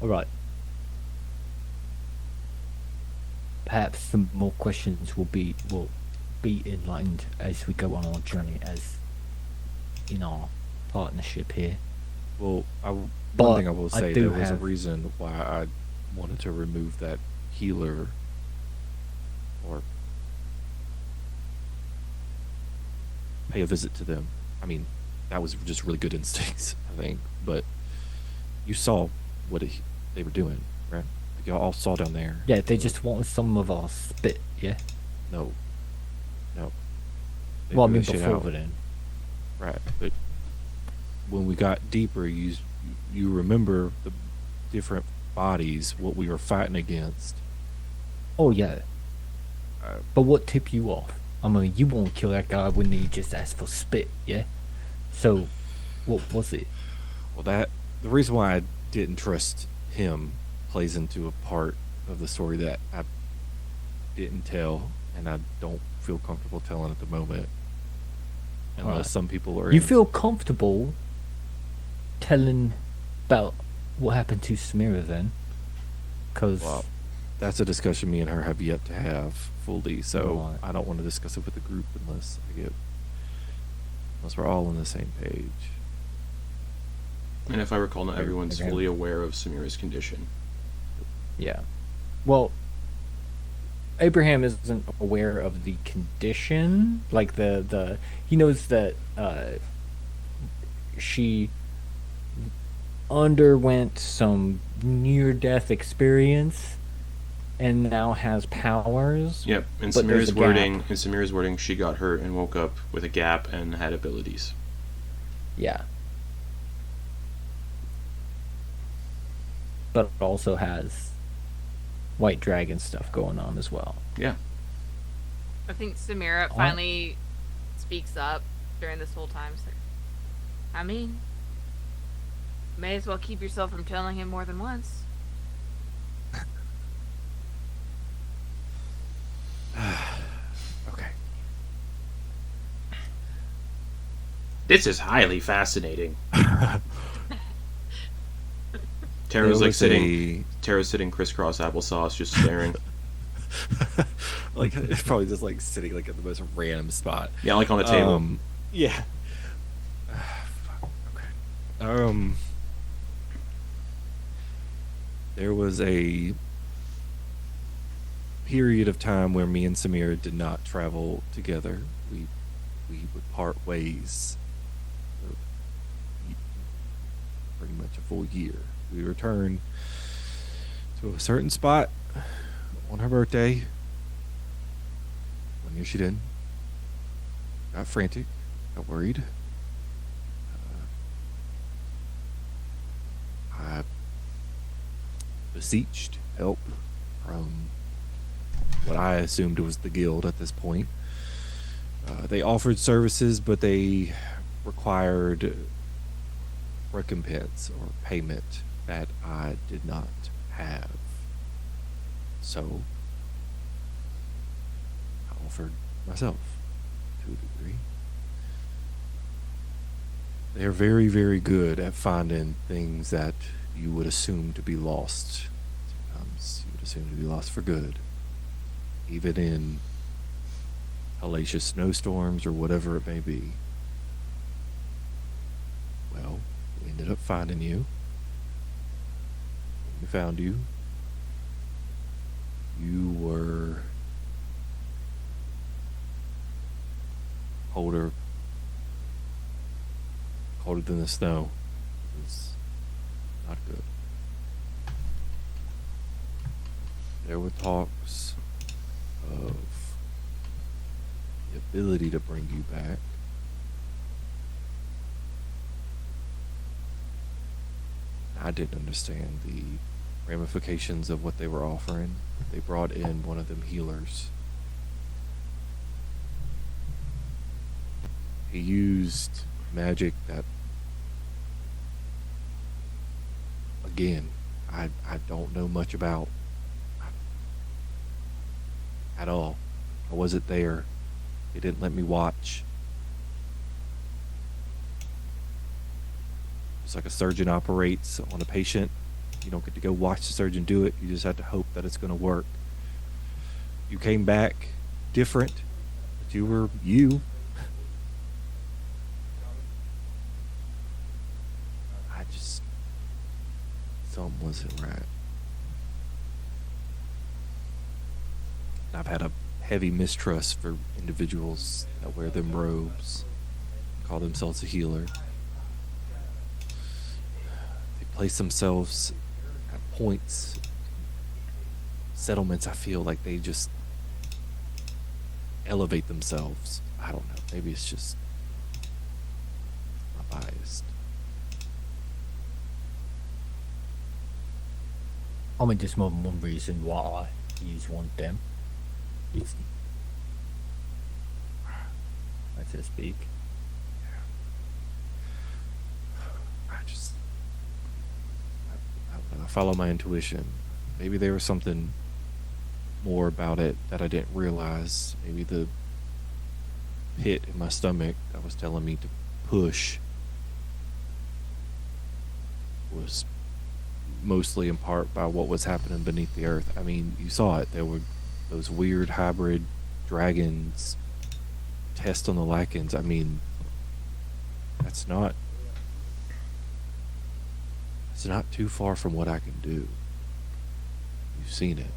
All right. Perhaps some more questions will be enlightened as we go on our journey as in our partnership here. Well, But one thing I will I say, do there was a have- reason why I wanted to remove that healer, or pay a visit to them. I mean, that was just really good instincts, I think. But you saw what they were doing, right? y'all all saw down there. Yeah, they just want some of our spit, yeah? No. They Well, I threw mean, that shit before out. then. Right, but when we got deeper, you remember the different bodies, what we were fighting against. Oh, yeah. But what tipped you off? I mean, you won't kill that guy when he just asked for spit, yeah? So, what was it? Well, the reason why I didn't trust him plays into a part of the story that I didn't tell, and I don't feel comfortable telling at the moment. Unless Alright. some people are. You feel comfortable telling about what happened to Samira then? Because Well, that's a discussion me and her have yet to have fully, so Right. I don't want to discuss it with the group unless we're all on the same page. And if I recall, not everyone's Okay. fully aware of Samira's condition. yeah. Well, Abraham isn't aware of the condition. Like he knows that she underwent some near-death experience and now has powers. Yep, in But there's Samira's wording, she got hurt and woke up with a gap and had abilities. Yeah. But also has white dragon stuff going on as well. Yeah. I think Samira finally speaks up during this whole time. So, I mean, may as well keep yourself from telling him more than once. Okay. This is highly fascinating. Tero's There like was sitting. Tero's sitting crisscross applesauce, just staring. like it's probably just like sitting like at the most random spot. Yeah, like on a table. Yeah. Okay. There was a period of time where me and Samira did not travel together. We would part ways. for Pretty much a full year. We returned to a certain spot on her birthday. One year she didn't. Got frantic. Got worried. I beseeched help from what I assumed was the guild at this point. They offered services, but they required recompense or payment that I did not have. So I offered myself to a degree. They're very, very good at finding things that you would assume to be lost. Sometimes you would assume to be lost for good. Even in hellacious snowstorms or whatever it may be. Well, we ended up finding you. We found you. You were colder than the snow. It was not good. There were talks of the ability to bring you back. I didn't understand the ramifications of what they were offering. They brought in one of them healers. He used magic that, again, I don't know much about at all. I wasn't there. They didn't let me watch. It's like a surgeon operates on a patient. You don't get to go watch the surgeon do it. You just have to hope that it's going to work. You came back different, but you were you. Something wasn't right. I've had a heavy mistrust for individuals that wear them robes, call themselves a healer. They place themselves at points settlements, I feel like they just elevate themselves. I don't know. Maybe it's just I'm biased. I mean, there's more than one reason why you want them. It's, so to speak. I follow my intuition. Maybe there was something more about it that I didn't realize. Maybe the pit in my stomach that was telling me to push was mostly in part by what was happening beneath the earth. I mean, you saw it. There were those weird hybrid dragons test on the Lycans. I mean, it's not too far from what I can do. You've seen it.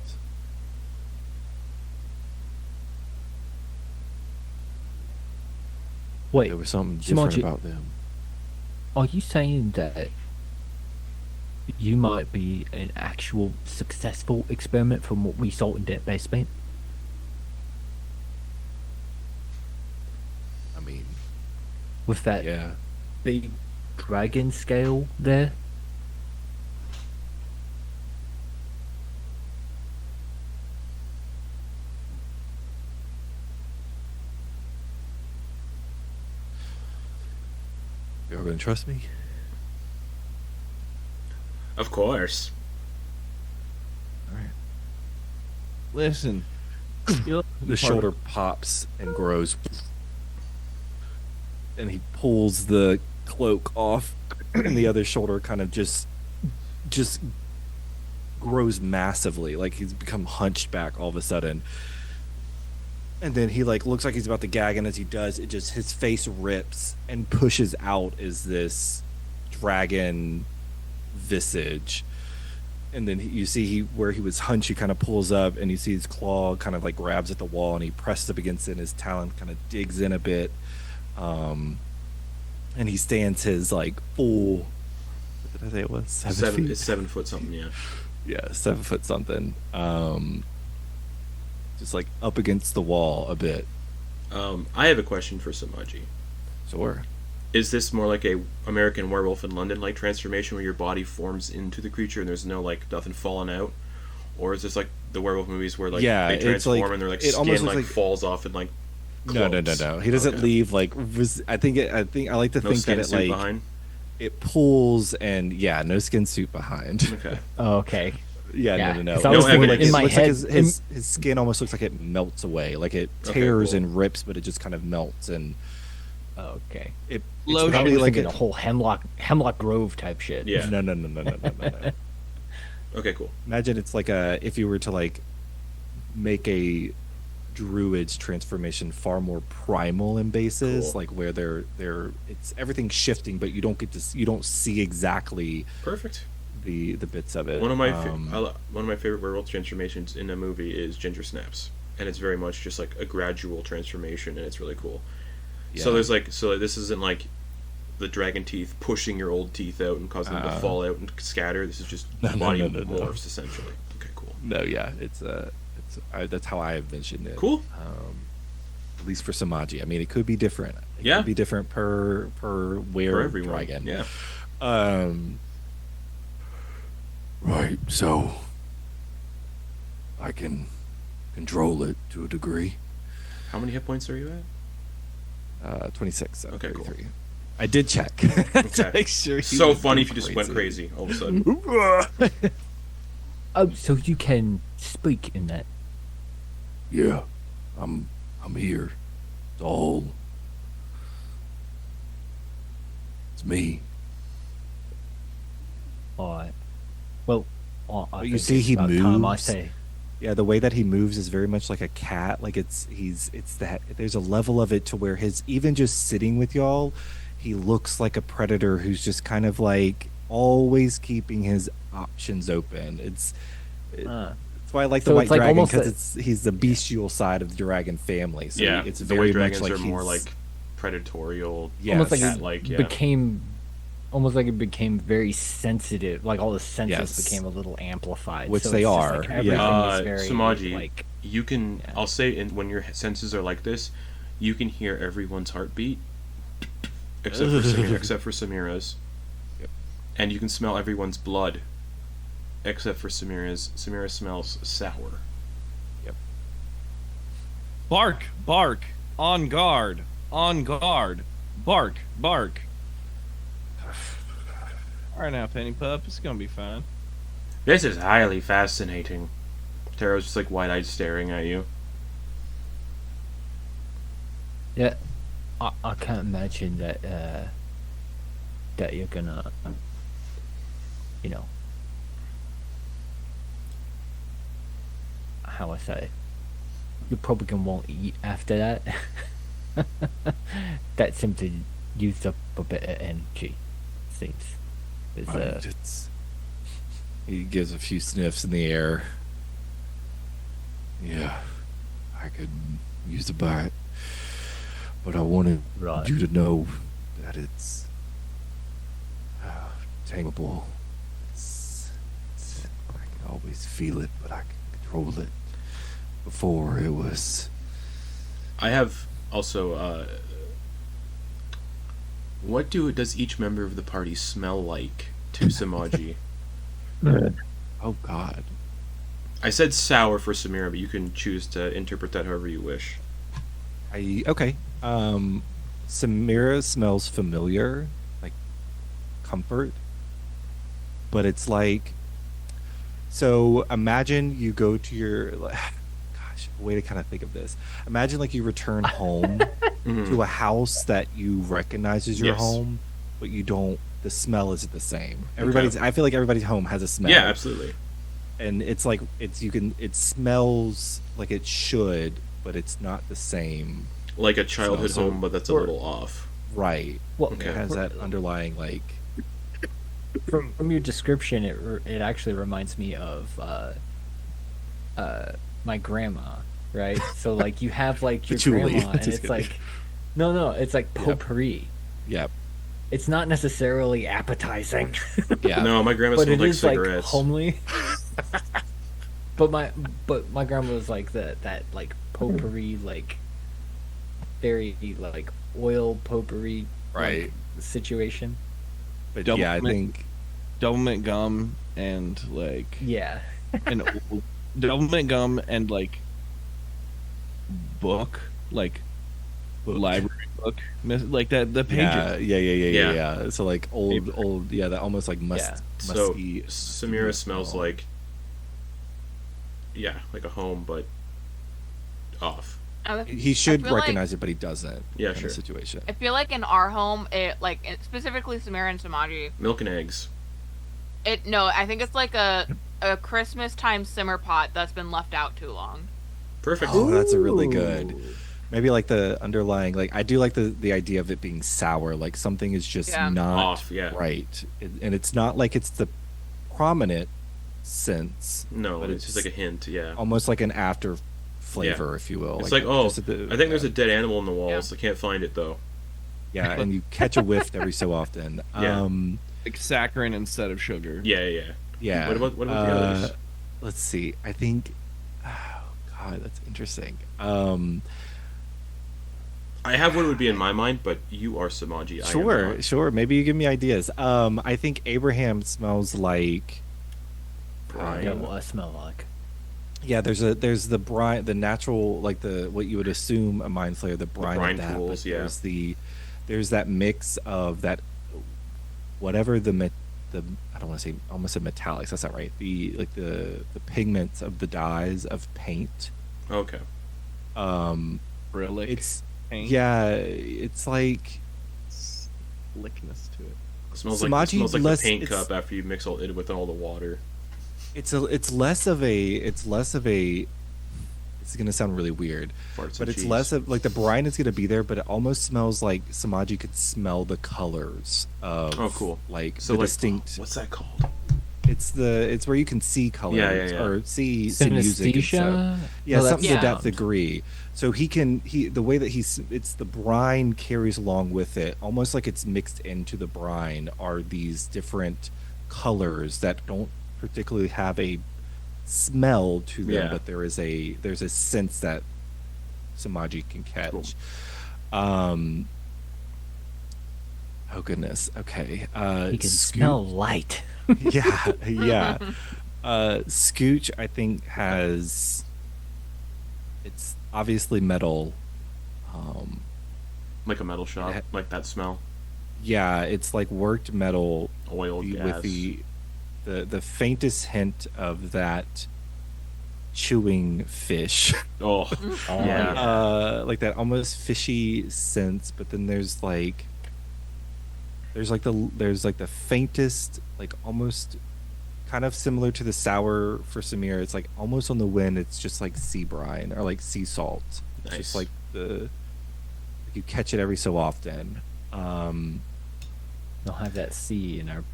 Wait, there was something different Sumaji, about them. are you saying that you might be an actual successful experiment from what we saw in that basement? I mean, With that yeah. big dragon scale there? You're gonna trust me? Of course. All right. Listen. The shoulder pops and grows, and he pulls the cloak off, and the other shoulder kind of just grows massively, like he's become hunched back all of a sudden. And then he like looks like he's about to gag, and as he does, it just his face rips and pushes out is this dragon visage. And then you see where he was hunched, he kind of pulls up, and you see his claw kind of like grabs at the wall, and he presses up against it, and his talon kind of digs in a bit. And he stands his like full. What did I say it was? 7 feet? It's 7 foot something, yeah. Yeah, 7 foot something. Just like up against the wall a bit. I have a question for Sumaji. Sure. Is this more like a American Werewolf in London like transformation where your body forms into the creature and there's no like nothing falling out, or is this like the werewolf movies where like they transform and their like skin like falls off and like clumps? No. He doesn't leave like. I think I like to No think skin that it suit like behind? it pulls and no skin suit behind. Okay. Oh, okay. Yeah. No. If I was No thinking evidence. in It my looks head, like his skin almost looks like it melts away, like it Okay, tears cool. and rips, but it just kind of melts and okay. it's Lotion. probably Probably like like a whole hemlock grove type shit. Yeah. No. Okay, cool. Imagine it's like if you were to like make a druid's transformation far more primal in basis, Cool. like where it's everything's shifting, but you don't see exactly Perfect. the bits of it. One of my favorite werewolf transformations in a movie is Ginger Snaps, and it's very much just like a gradual transformation, and it's really cool. So Yeah. this isn't like the dragon teeth pushing your old teeth out and causing them to fall out and scatter. This is just body morphs essentially. Okay, cool. No, yeah, that's how I envisioned it. Cool. At least for Sumaji. I mean, it could be different. It Yeah. could be different per For everyone. dragon. Yeah. Right. So I can control it to a degree. How many hit points are you at? 26. So Okay, cool. 33. I did check to Okay. make sure. So funny if you just went crazy all of a sudden. Oh, so you can speak in that. Yeah, I'm here. It's me. Alright. Well, I You think see it's he about time I moves? say. Yeah, the way that he moves is very much like a cat. Like it's that there's a level of it to where his even just sitting with y'all, he looks like a predator who's just kind of like always keeping his options open. That's why I like the So white it's like dragon almost because he's the bestial side of the dragon family. So Yeah, it's the very white much dragons like are more he's- like predatorial, Yeah, Almost like cat-like. he Yeah. became almost like it became very sensitive. Like all the senses Yes. became a little amplified. Which so they it's just, are, like, yeah. everything is very Sumaji, like you can. Yeah. I'll say, when your senses are like this, you can hear everyone's heartbeat, except for Samira's. Yep. And you can smell everyone's blood, except for Samira's. Samira smells sour. Bark, bark, on guard, bark, bark. All right now, Penny Pup, it's gonna be fine. This is highly fascinating. Tero's just like wide-eyed staring at you. yeah. I can't imagine that that you're gonna you know how I say you probably gonna won't eat after that. That simply used up a bit of energy. Seems. It's, It's, he gives a few sniffs in the air. Yeah, I could use a bite, but I wanted Right. you to know that it's tameable. I can always feel it, but I can control it. Before it was I have also. What does each member of the party smell like to Sumaji? oh god. I said sour for Samira, but you can choose to interpret that however you wish. Okay. Samira smells familiar, like comfort, but it's like, so imagine you go to your, gosh, a way to kind of think of this. Imagine like you return home to a house that you recognize as your Yes. home, but you don't. The smell isn't the same. I feel like everybody's home has a smell. Yeah, absolutely. And it's like it smells like it should, but it's not the same. Like a childhood So- home, but that's a or- little off. Right. Well, Okay. It has that underlying like. from your description, it actually reminds me of my grandma, right? So like you have like your Patchouli. grandma, and Just it's kidding. like no, it's like potpourri. Yeah. It's not necessarily appetizing, Yeah. No, my grandma but smelled it like is like cigarettes. homely. but my grandma was like that like potpourri, like very like oil potpourri Right. like, situation. But Double yeah, I mint. think Double mint gum and like Yeah. an double mint gum and like book, like library book, like that the pages. yeah. So like old, yeah, that almost like Yeah. So musky. Samira smells smell. like, yeah, like a home, but off. He should I feel recognize it, but he doesn't. Yeah, in sure. the situation. I feel like in our home, specifically Samira and Sumaji, Milk and eggs. I think it's like a Christmas time simmer pot that's been left out too long. Perfect. Oh, that's a really good. Maybe like the underlying, like I do like the idea of it being sour, like something is just Yeah. not Off, yeah. right, and it's not like it's the prominent sense. No, but it's just like a hint, yeah. almost like an after flavor, if you will. It's like, oh, just a bit- I think there's a dead animal in the Yeah. walls. I can't find it, though. yeah, and you catch a whiff every so often. Yeah. Like saccharin instead of sugar. Yeah. Yeah. What about the others? Let's see. I think. Oh God, that's interesting. I have what would be in my mind, but you are Sumaji. I am not. Sure. Maybe you give me ideas. I think Abraham smells like. Brine. Yeah, what I smell like. Yeah, there's the brine, the natural, like the what you would assume a mind flayer, the brine, brine of that. pools, But yeah. there's that mix of that, whatever the I don't want to say almost said metallics. That's not right. The pigments of the dyes of paint. Okay. Acrylic It's paint. yeah, it's like Slickness to it. It smells Sumaji like the less- paint it's- cup after you mix it with all the water. it's less of a it's gonna sound really weird, Farts but and it's cheese. less of like the brine is gonna be there, but it almost smells like Sumaji could smell the colors of Oh, cool. like So the like, distinct what's that called? it's where you can see colors Yeah. or see music and stuff. Synesthesia? Yeah, No, that's something to that sound. degree. So the way that it's the brine carries along with it, almost like it's mixed into the brine, are these different colors that don't particularly have a smell to them, Yeah. but there's a sense that Sumaji can catch. Cool. Oh goodness. Okay. He can Scooch- smell light. yeah. Scooch, I think, it's obviously metal. Like a metal shop, Yeah. like that smell. Yeah, it's like worked metal Oil, with gas. the faintest hint of that chewing fish. Oh, Oh, yeah. Like that almost fishy sense, but then there's the faintest, like almost kind of similar to the sour for Samira. It's like almost on the wind. It's just like sea brine or like sea salt. It's Nice. just like you catch it every so often. They'll have that C in our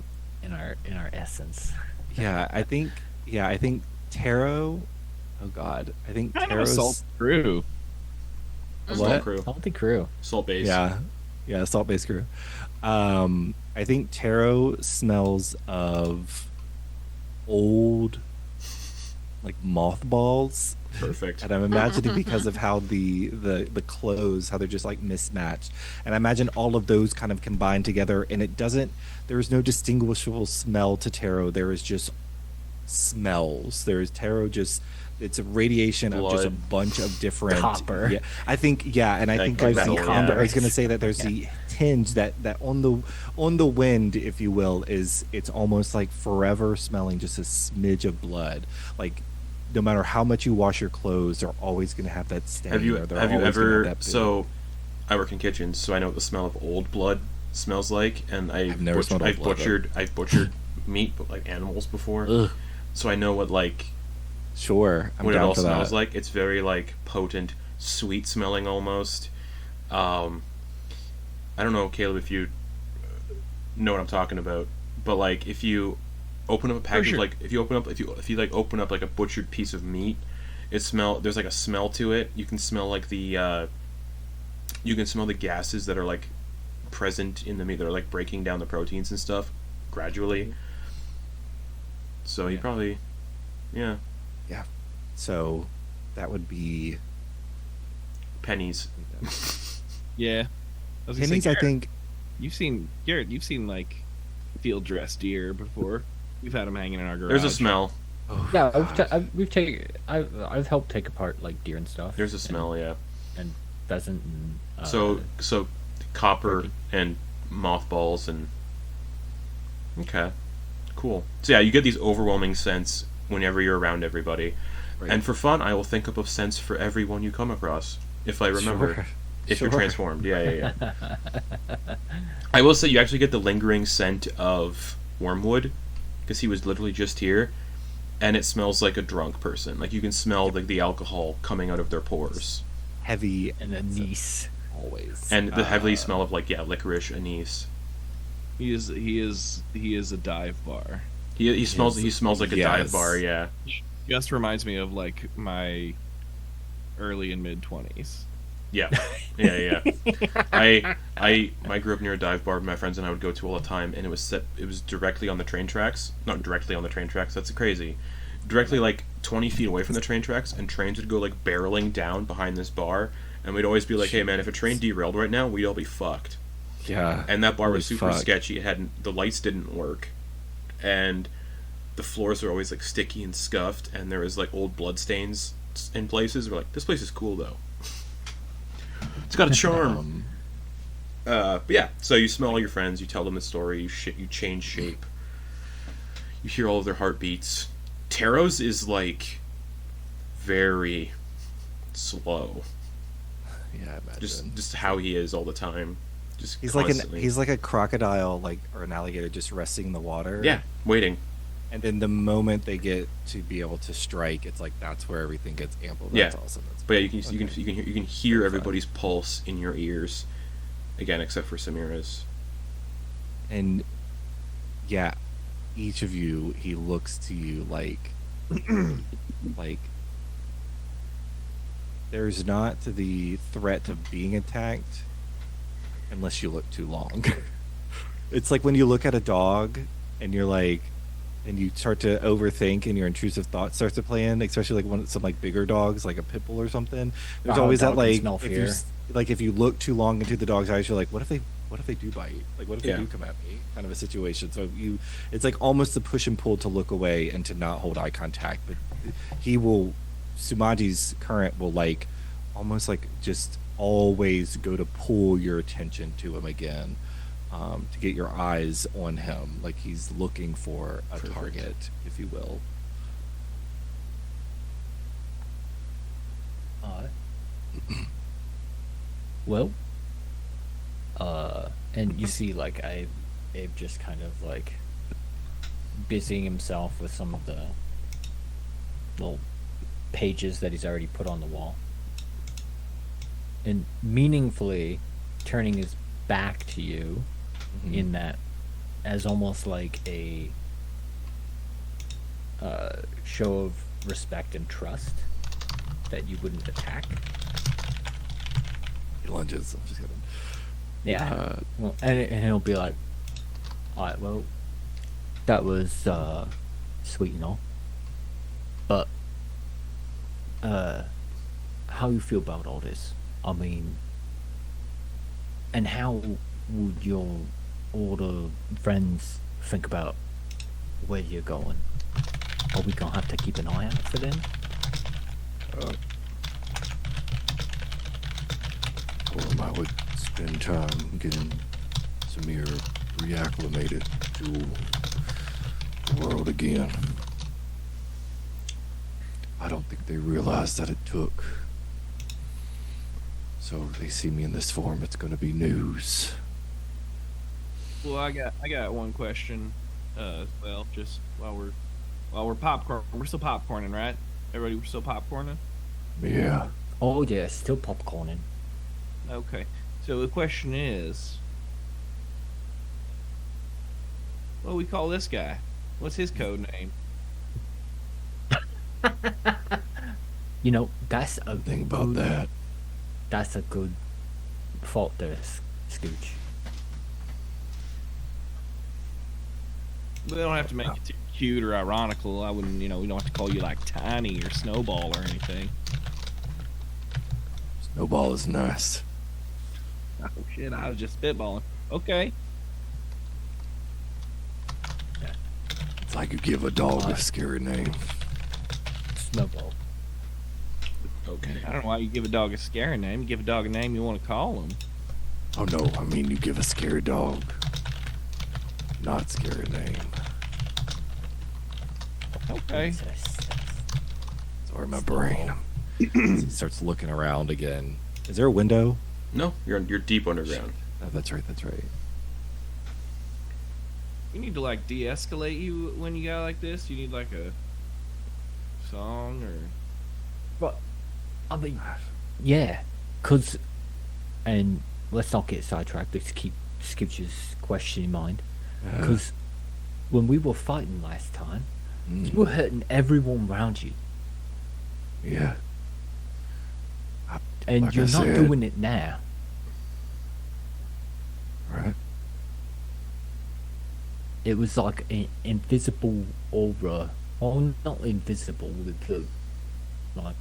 essence. I think Tero. Oh God, I think Kind of a Tero's salt crew. What? Salt crew. Salty crew. Salt base. Yeah, salt based crew. I think Tero smells of old, like mothballs, Perfect. and I'm imagining because of how the clothes, how they're just like mismatched, and I imagine all of those kind of combined together, and there is no distinguishable smell to Tero. There is just smells. There is Tero just. It's a radiation of just a Blood. bunch of different Copper. Yeah, I think and I Like think there's metal, the yeah. I was gonna say that there's the tinge that on the wind, if you will, it's almost like forever smelling just a smidge of blood. Like no matter how much you wash your clothes, they're always gonna have that stain. Have you or they're have you always gonna have ever? that bit. So, I work in kitchens, so I know what the smell of old blood smells like, and I've never smelled old blood, I've butchered meat, but like animals before, Ugh. so I know what like Sure, I'm what it down all for smells that. like. It's very like potent, sweet smelling almost. I don't know, Caleb, if you know what I'm talking about, but like if you open up a package, sure. like if you like open up like a butchered piece of meat, there's like a smell to it. You can smell like the gases that are like present in the meat that are like breaking down the proteins and stuff gradually. So you Yeah. probably, yeah, Yeah, so that would be pennies. Yeah. I was gonna say, pennies. I Garrett, think Garrett, you've seen like field dress deer before. We've had them hanging in our garage. There's a smell. oh, Yeah, God. I've helped take apart like deer and stuff. There's a smell, yeah. and pheasant and So copper turkey. and mothballs and okay, cool. So yeah, you get these overwhelming scents whenever you're around everybody. Right. And for fun, I will think up of scents for everyone you come across if I remember. Sure. If you're Sure. transformed, yeah. I will say you actually get the lingering scent of Wormwood because he was literally just here, and it smells like a drunk person. Like you can smell like the alcohol coming out of their pores, Heavy and anise. always, and the heavy smell of like licorice, anise. He is a dive bar. He smells Yes. like a dive Yes. bar, yeah. Just reminds me of like my early and mid 20s. Yeah. I grew up near a dive bar my friends and I would go to all the time, and it was directly on the train tracks. Not directly on the train tracks, that's crazy. Directly like 20 feet away from the train tracks, and trains would go like barreling down behind this bar, and we'd always be like, hey man, if a train derailed right now, we'd all be fucked. yeah. And that bar was Holy super fuck. sketchy. The lights didn't work, and the floors were always like sticky and scuffed, and there was like old blood stains in places. We're like, this place is cool though. It's got a charm. But yeah, so you smell all your friends, you tell them the story, you change shape, you hear all of their heartbeats. Tero's is like very slow, Yeah, I imagine. just how he is all the time. Just he's constantly. like a crocodile, like, or an alligator, just resting in the water. Yeah, waiting. And then the moment they get to be able to strike, it's like that's where everything gets ample. That's Yeah. awesome. That's But yeah, you can hear Very everybody's pulse in your ears. Again, except for Samira's. And yeah, each of you, he looks to you like, like there's not the threat of being attacked unless you look too long. It's like when you look at a dog and you're like, and you start to overthink and your intrusive thoughts start to play in, especially like when some like bigger dogs, like a pit bull or something. There's always that like, if you look too long into the dog's eyes, you're like, what if they do bite? Like, what if they do come at me? Kind of a situation. So it's like almost the push and pull to look away and to not hold eye contact. But Sumaji's current will like, almost like just always go to pull your attention to him again, to get your eyes on him, like he's looking for a target, if you will. Well, and you see, like, Abe just kind of like busying himself with some of the little pages that he's already put on the wall, and meaningfully turning his back to you, in that, as almost like a show of respect and trust that you wouldn't attack. He lunges. I'm just kidding. Yeah. Well, and he'll be like, all right, well, that was sweet and all, but how you feel about all this? I mean, and how would your older friends think about where you're going? Are we gonna have to keep an eye out for them? I would spend time getting Samira reacclimated to the world again. I don't think they realize that it took. So if they see me in this form, it's going to be news. Well, I got one question as well. Just while we're popcorn, we're still popcorning, right? Everybody, we're still popcorning. Yeah. Oh yeah, still popcorning. Okay. So the question is, what do we call this guy? What's his code name? You know, that's a Think about that. That's a good thought there, Scooch. We don't have to make it too cute or ironical. I wouldn't, we don't have to call you like Tiny or Snowball or anything. Snowball is nice. Oh shit, I was just spitballing. Okay. It's like you give a dog a scary name. Snowball. Okay. I don't know why you give a dog a scary name. You give a dog a name you want to call him. Oh no, I mean you give a scary dog not scary name. Okay. Sorry, my brain. He starts looking around again. Is there a window? No, you're deep underground. Oh, that's right. That's right. We need to like de-escalate you when you got like this. You need like a song or. But I mean, yeah, cause, and let's not get sidetracked. Let's keep Scooch's question in mind, because when we were fighting last time, you were hurting everyone around you. Yeah. And Like you're I not said. doing it now. Right. It was like an invisible aura. Well, not invisible, like,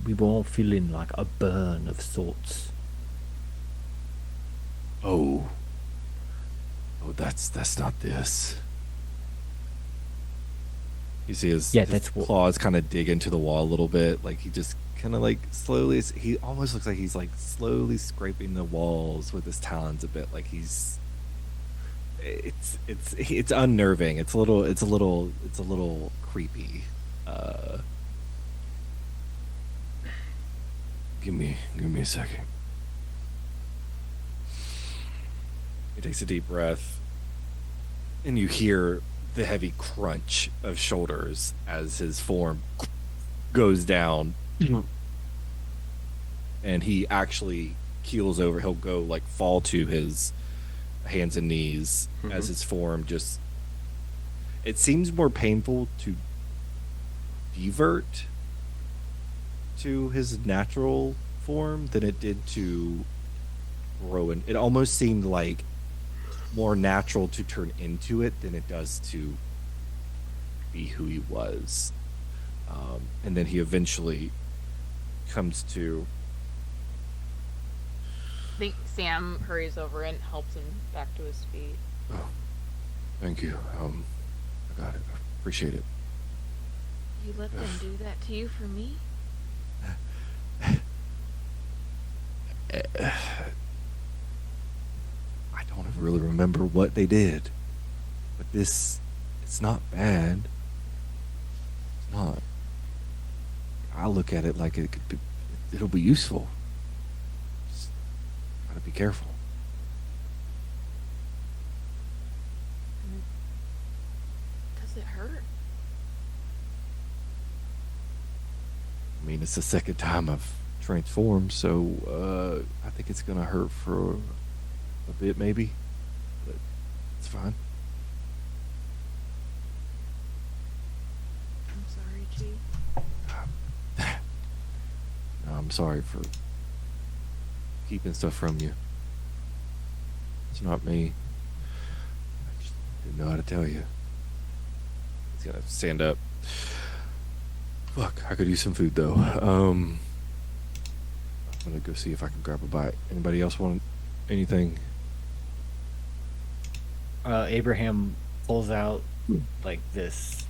we were all feeling like a burn of sorts. Oh, that's not this. You see his that's what- claws kind of dig into the wall a little bit. Like he just kind of like slowly. He almost looks like he's like slowly scraping the walls with his talons a bit. Like he's. It's unnerving. It's a little creepy. Give me a second. He takes a deep breath, and you hear the heavy crunch of shoulders as his form goes down, and he actually keels over. He'll go like fall to his hands and knees as Mhm. his form just. It seems more painful to divert to his natural form than it did to grow in. It almost seemed like more natural to turn into it than it does to be who he was. And then he eventually comes to. I think Sam hurries over and helps him back to his feet. Oh, thank you. I got it. I appreciate it. You let them do that to you for me? I don't really remember what they did, but it's not bad. It's not. I look at it like it'll be useful. Just gotta be careful. Does it hurt? I mean, it's the second time I've transformed, so I think it's gonna hurt for a bit, maybe, but it's fine. I'm sorry, Chief. No, I'm sorry for keeping stuff from you. It's not me. I just didn't know how to tell you. He's gonna stand up. Fuck, I could use some food though. I'm gonna go see if I can grab a bite. Anybody else want anything? Abraham pulls out like this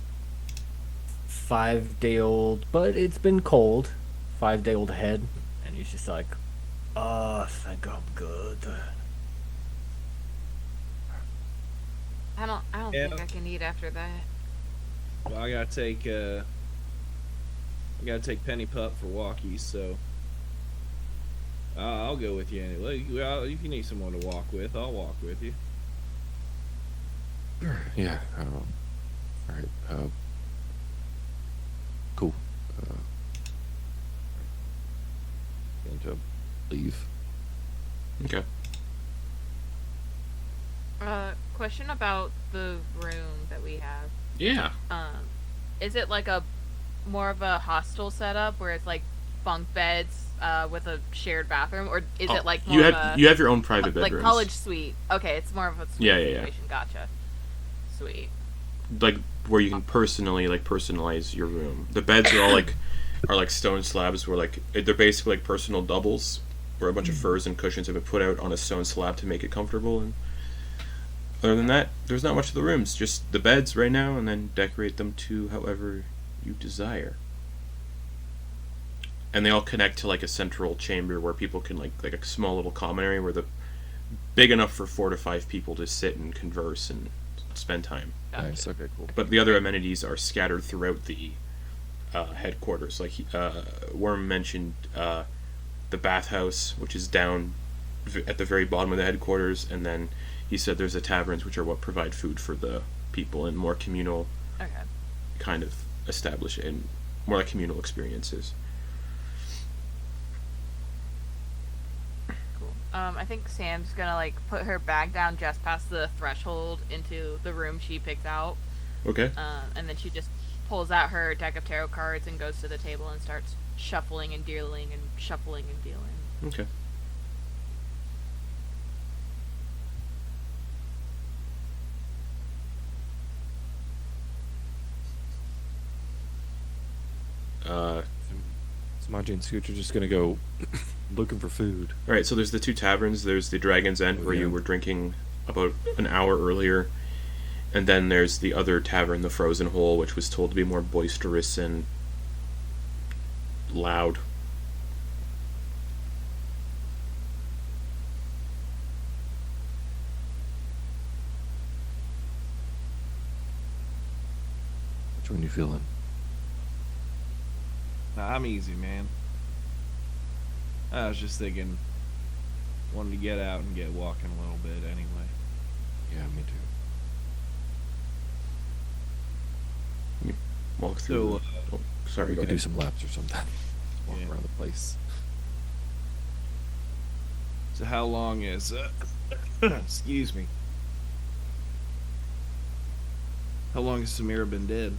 5-day-old, but it's been cold, 5-day-old head, and he's just like, "Oh, I think I'm good." I don't Yeah. think I can eat after that. Well, I gotta take Penny Pup for walkies, so I'll go with you anyway. Well, if you need someone to walk with, I'll walk with you. Yeah, I don't know. All right, cool. Going to leave. Okay. Question about the room that we have. Yeah. Is it like a more of a hostel setup where it's like bunk beds with a shared bathroom, or is it like more you of have a you have your own private like bedrooms? college suite? Okay, it's more of a suite Yeah. situation. Gotcha. Sweet. Like where you can personalize your room. The beds are all like stone slabs where like they're basically like personal doubles where a bunch of furs and cushions have been put out on a stone slab to make it comfortable. And other than that, there's not much of the rooms. Just the beds right now, and then decorate them to however you desire. And they all connect to like a central chamber where people can like a small little common area where the big enough for 4 to 5 people to sit and converse and spend time. Gotcha. Nice. Okay, cool. But the other amenities are scattered throughout the headquarters. Like Worm mentioned, the bathhouse, which is down at the very bottom of the headquarters, and then he said there's the taverns, which are what provide food for the people and more communal Okay. kind of establish and more like communal experiences. Cool. I think Sam's gonna like put her bag down just past the threshold into the room she picked out, Okay. and then she just pulls out her deck of tarot cards and goes to the table and starts shuffling and dealing and shuffling and dealing. Okay. Sumaji and Scooch are just gonna go looking for food. All right. So there's the 2 taverns. There's the Dragon's End, where yeah. you were drinking about an hour earlier, and then there's the other tavern, the Frozen Hole, which was told to be more boisterous and loud. Which one you feeling? Nah, I'm easy, man. I was just thinking, wanted to get out and get walking a little bit anyway. Yeah, me too. Walk through. So, Sorry. We Go could do ahead. some laps or something. Walk Yeah. around the place. So how long is excuse me. How long has Samira been dead?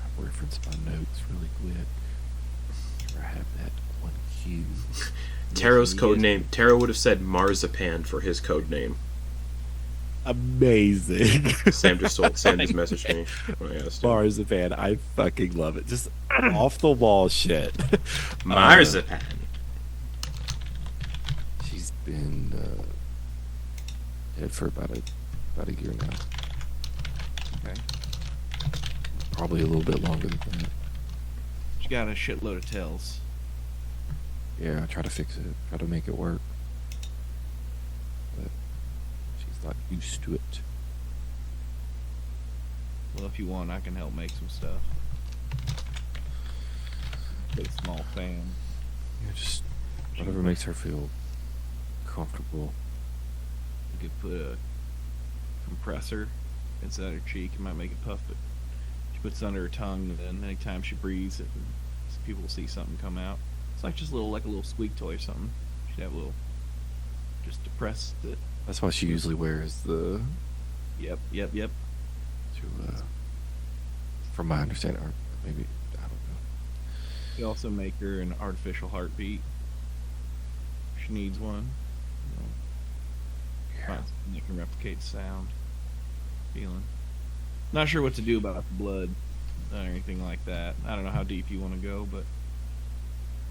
I referenced my notes really quick. Sure, I have that on cue. Tero's code name. Tero would have said Marzipan for his code name. Amazing. Sam just messaged me when I asked him. Marzipan, I fucking love it. Just off the wall shit. Marzipan. She's been dead for about a year now. Okay. Probably a little bit longer than that. She got a shitload of tells. Yeah, I try to fix it. Try to make it work. But she's not used to it. Well, if you want, I can help make some stuff. Get a small fan. Yeah, just whatever makes her feel comfortable. You could put a compressor inside her cheek. It might make it puff, but she puts it under her tongue, and then anytime she breathes, people will see something come out. It's like just a little squeak toy or something. She'd have a little, just depress it. That's why she usually wears the. Yep. To, from my understanding, or maybe I don't know. You also make her an artificial heartbeat. She needs one. Find something that can replicate the sound, feeling. Not sure what to do about the blood or anything like that. I don't know how deep you want to go, but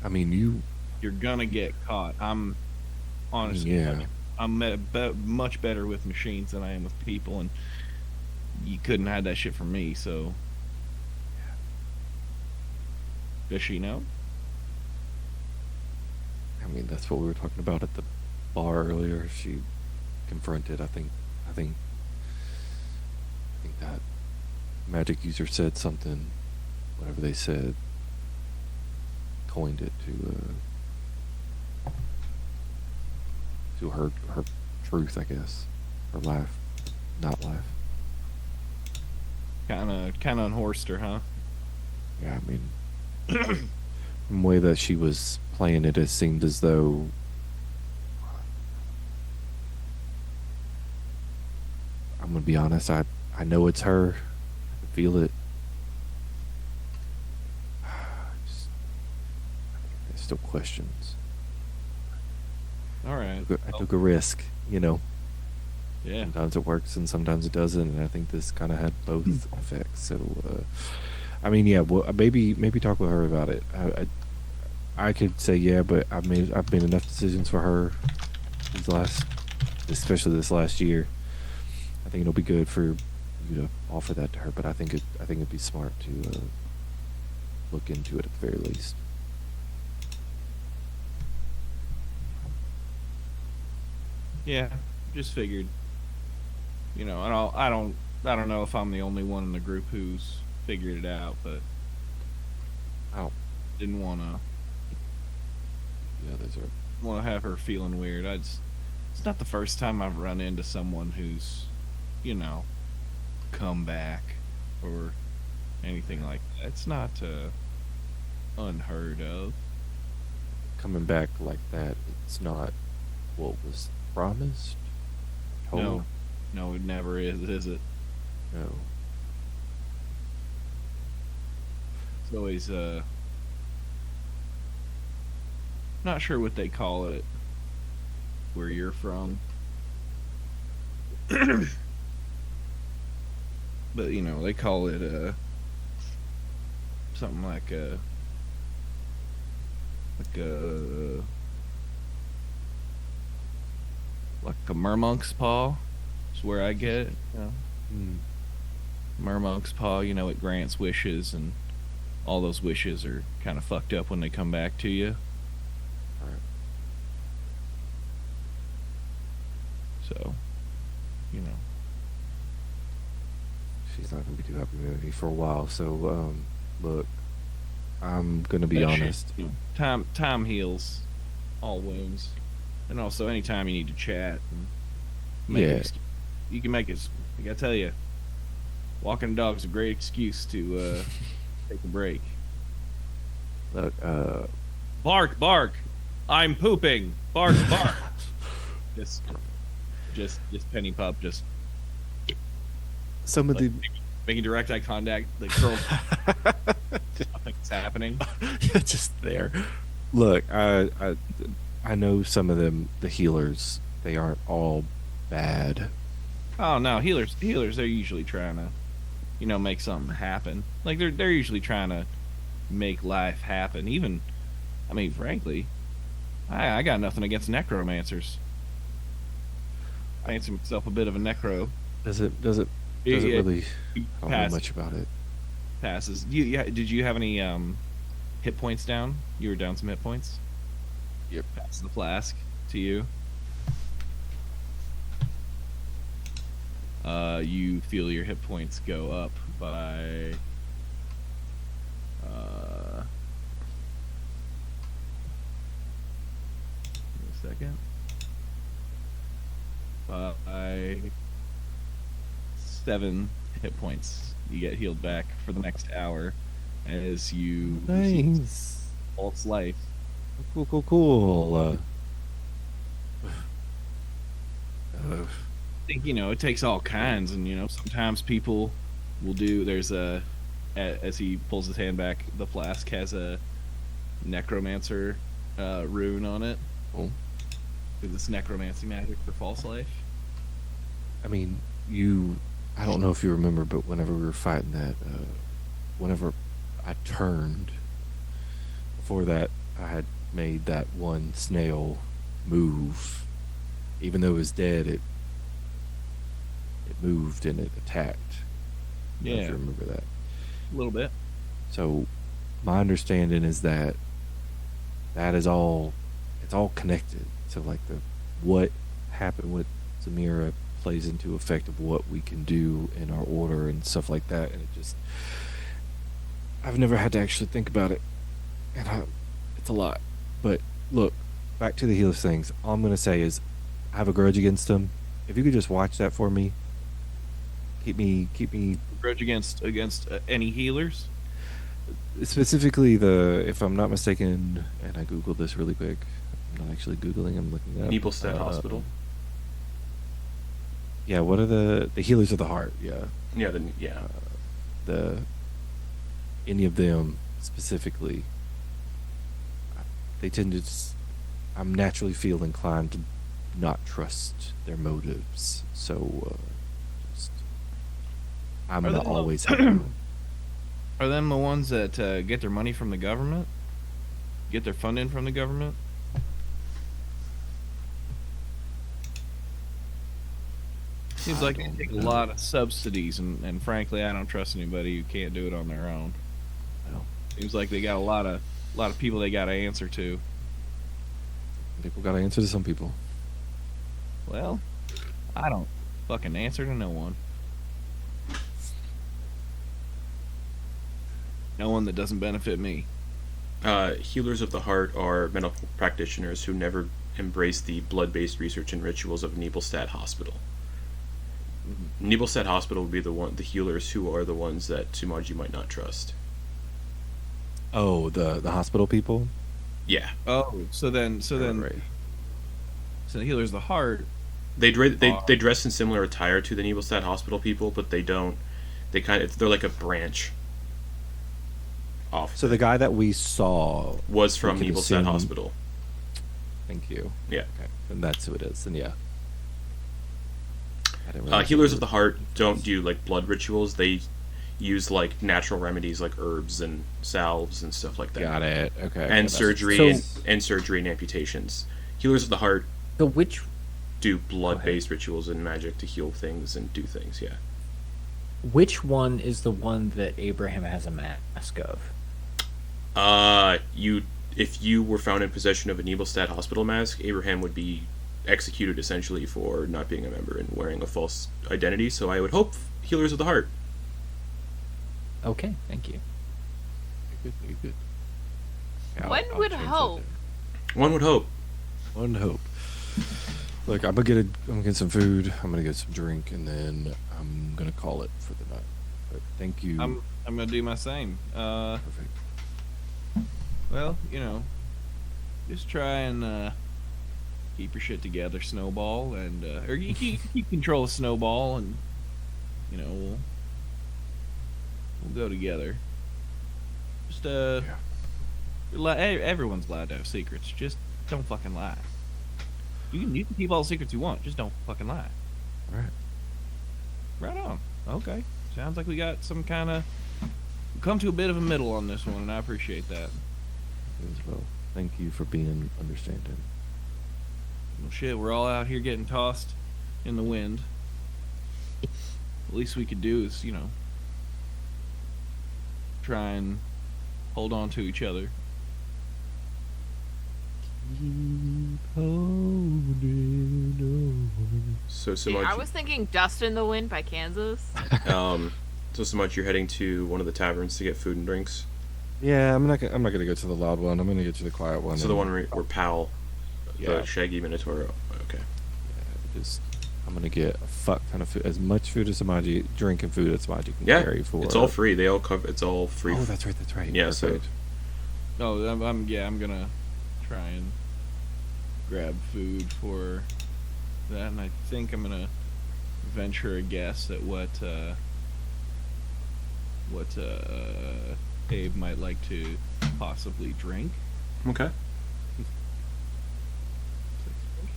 I mean, you're gonna get caught. I'm honestly, yeah. I'm much better with machines than I am with people, and you couldn't hide that shit from me. So, does she know? I mean, that's what we were talking about at the bar earlier. She confronted. I think that magic user said something. Whatever they said, coined it to her truth, I guess, her life, not life. Kind of unhorsed her, huh? Yeah, I mean, from the way that she was playing it, it seemed as though I'm gonna be honest. I know it's her. I can feel it. There's still questions. All right. I took a risk, you know. Yeah. Sometimes it works and sometimes it doesn't, and I think this kind of had both effects. So, I mean, yeah, well, maybe talk with her about it. I could say yeah, but I've made enough decisions for her especially this last year. I think it'll be good for you to offer that to her, but I think it'd be smart to look into it at the very least. Yeah, just figured. You know, and I don't know if I'm the only one in the group who's figured it out, but I didn't want to. Yeah, those are. Want to have her feeling weird. It's not the first time I've run into someone who's, you know, come back or anything like that. It's not unheard of. Coming back like that, it's not what was promised. Told. No, it never is it? No. It's always not sure what they call it where you're from. But you know, they call it something like a mermonk's paw. Is where I get it. You know? Mermonk's paw, you know, it grants wishes, and all those wishes are kind of fucked up when they come back to you. Right. So, you know, she's not gonna be too happy with me for a while. So, look, I'm gonna be honest. Time heals all wounds, and also anytime you need to chat, you can make it. I gotta tell you, walking a dog's a great excuse to take a break. Look, Bark, bark. I'm pooping. Bark, bark. just penny pup. Just some of the making direct eye contact. The girl. Nothing's happening. just there. Look, I know some of them. The healers, they aren't all bad. Oh no, healers. They're usually trying to, make something happen. Like they're usually trying to make life happen. Even, I mean, frankly, I got nothing against necromancers. I fancy myself a bit of a necro. Does it really? I don't know much about it. Passes. Did you have any hit points down? You were down some hit points. Yep. Pass the flask to you. You feel your hit points go up by give me a second. By 7 hit points. You get healed back for the next hour as you Nice. false life. Cool. I think it takes all kinds, and sometimes people will do. There's as he pulls his hand back, the flask has a necromancer rune on it. Oh. This necromancy magic for false life. I mean, I don't know if you remember, but whenever we were fighting that, whenever I turned, before that, I had made that one snail move. Even though it was dead, it moved and it attacked. I don't know if you remember that. A little bit. So, my understanding is that is all. It's all connected. So, like what happened with Samira plays into effect of what we can do in our order and stuff like that, and I've never had to actually think about it, and it's a lot. But look, back to the healers things. All I'm gonna say is, I have a grudge against them. If you could just watch that for me, keep me. Grudge against any healers. Specifically, if I'm not mistaken, and I googled this really quick. I'm not actually googling. I'm looking up. Nebelstead Hospital. Yeah, what are the healers of the heart? Yeah. Yeah. Any of them specifically, they tend to. I'm naturally feel inclined to not trust their motives, so I'm gonna always have. Are them the ones that get their money from the government? Get their funding from the government? Seems like they take a lot of subsidies, and frankly, I don't trust anybody who can't do it on their own. Well, Seems like they got a lot of people they got to answer to. people gotta answer to some people. Well, I don't fucking answer to no one. No one that doesn't benefit me. Healers of the heart are medical practitioners who never embrace the blood-based research and rituals of Nebelstead Hospital. Nebelstead Hospital would be the healers who are the ones that Sumaji might not trust. Oh, the hospital people. Yeah. Oh, so then, Right. so the healers of the heart. They dress in similar attire to the Nebelstead Hospital people, but they don't. They're like a branch off. So the guy that we saw Was from we could Nebelstead assume- Hospital. Thank you. Yeah. Okay, and that's who it is. And yeah. I didn't realize Healers they of the heart don't do like blood rituals. They use like natural remedies like herbs and salves and stuff like that. Got it. Okay. And that's- surgery So- and surgery and amputations. Healers of the heart So which do blood-based rituals and magic to heal things and do things. Yeah. one is the one that Abraham has a mask of? If you were found in possession of a Nebelstead Hospital mask, Abraham would be executed essentially for not being a member and wearing a false identity. So I would hope Healers of the Heart. Okay, thank you. You're good. Yeah, One would change that hope. then. One would hope. One would hope. Look, I'm gonna get some food. I'm gonna get some drink, and then I'm gonna call it for the night. But thank you. I'm gonna do my same. Perfect. Well, just try and keep your shit together, Snowball, and or you keep control of Snowball, and we'll go together. Just everyone's allowed to have secrets. Just don't fucking lie. You can keep all the secrets you want. Just don't fucking lie. Right on. Okay. Sounds like we got some kind of come to a bit of a middle on this one, and I appreciate that. As well. Thank you for being understanding. Well, shit, we're all out here getting tossed in the wind. The least we could do is, try and hold on to each other. So See, much. I was thinking "Dust in the Wind" by Kansas. So much. You're heading to one of the taverns to get food and drinks. Yeah, I'm not gonna go to the loud one. I'm gonna go to the quiet one. So the one where Pal, Yeah. the Shaggy Minotaur. Okay. Just I'm gonna get a fuck ton of food, as much food as Sumaji, drinking food as Sumaji can Yeah, carry for. it's all free. They all cover. It's all free. Oh, that's right. Yeah, Perfect. Oh, I'm gonna try and grab food for that, and I think I'm gonna venture a guess at what Abe might like to possibly drink. Okay.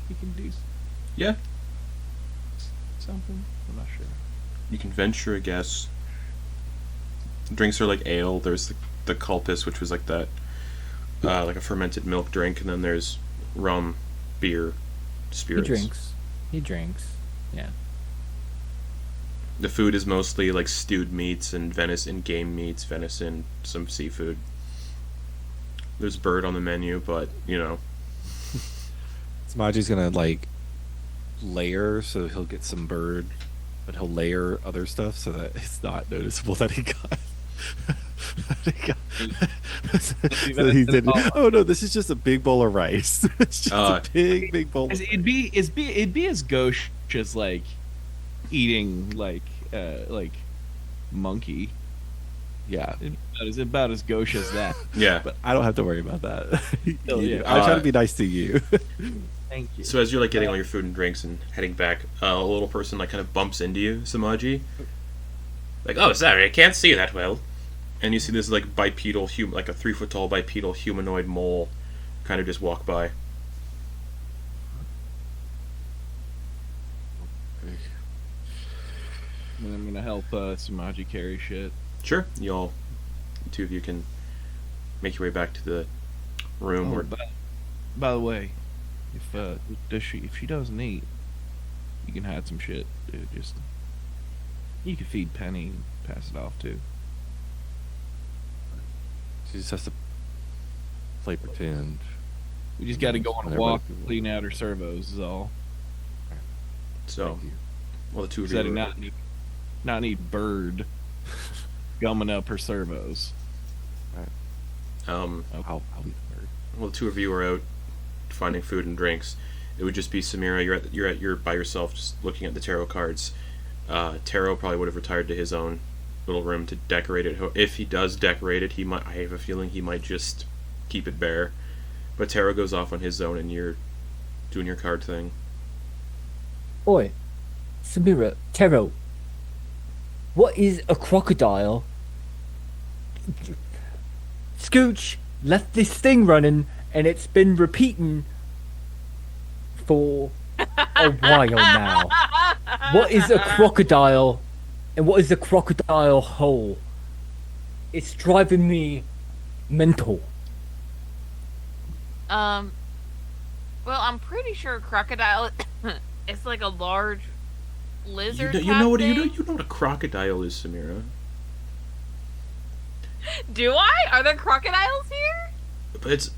He can do Yeah. something. I'm not sure. You can venture a guess. Drinks are like ale. There's the culpus, which was like that, like a fermented milk drink, and then there's rum, beer, spirits. He drinks. Yeah. The food is mostly like stewed meats and venison, game meats, venison, some seafood. There's bird on the menu, but Sumaji's gonna like layer, so he'll get some bird, but he'll layer other stuff so that it's not noticeable that he got. So he said, "Oh no, this is just a big bowl of rice. It's just a big bowl." It'd be as gauche as like eating like monkey. Yeah, It's about as gauche as that. yeah. but I don't have to worry about that. Oh, You yeah. do. I try to be nice to you. Thank you. So as you're like getting all your food and drinks and heading back, a little person like kind of bumps into you, Sumaji. Like, oh, sorry, I can't see that well. And you see this like bipedal like a 3 foot tall bipedal humanoid mole, kind of just walk by. And I'm gonna help Sumaji carry shit. Sure, the two of you can make your way back to the room where. By the way, if she doesn't eat, you can hide some shit, dude. Just you can feed Penny and pass it off too. She just has to play pretend. We just got to go on a Whenever walk, people- clean out her servos is all. So, Thank you. well, the two of Said you. not need bird gumming up her servos. I'll eat the bird. Well, the two of you are out finding food and drinks. It would just be Samira. You're by yourself, just looking at the tarot cards. Tero probably would have retired to his own little room to decorate it. If he does decorate it, I have a feeling he might just keep it bare. But Tero goes off on his own, and you're doing your card thing. Oi, Samira, Tero. What is a crocodile? Scooch left this thing running, and it's been repeating for a while now. What is a crocodile, and what is a crocodile hole? It's driving me mental. Well, I'm pretty sure crocodile is like a large lizard. You know what a crocodile is, Samira. Do I? Are there crocodiles here? But it's.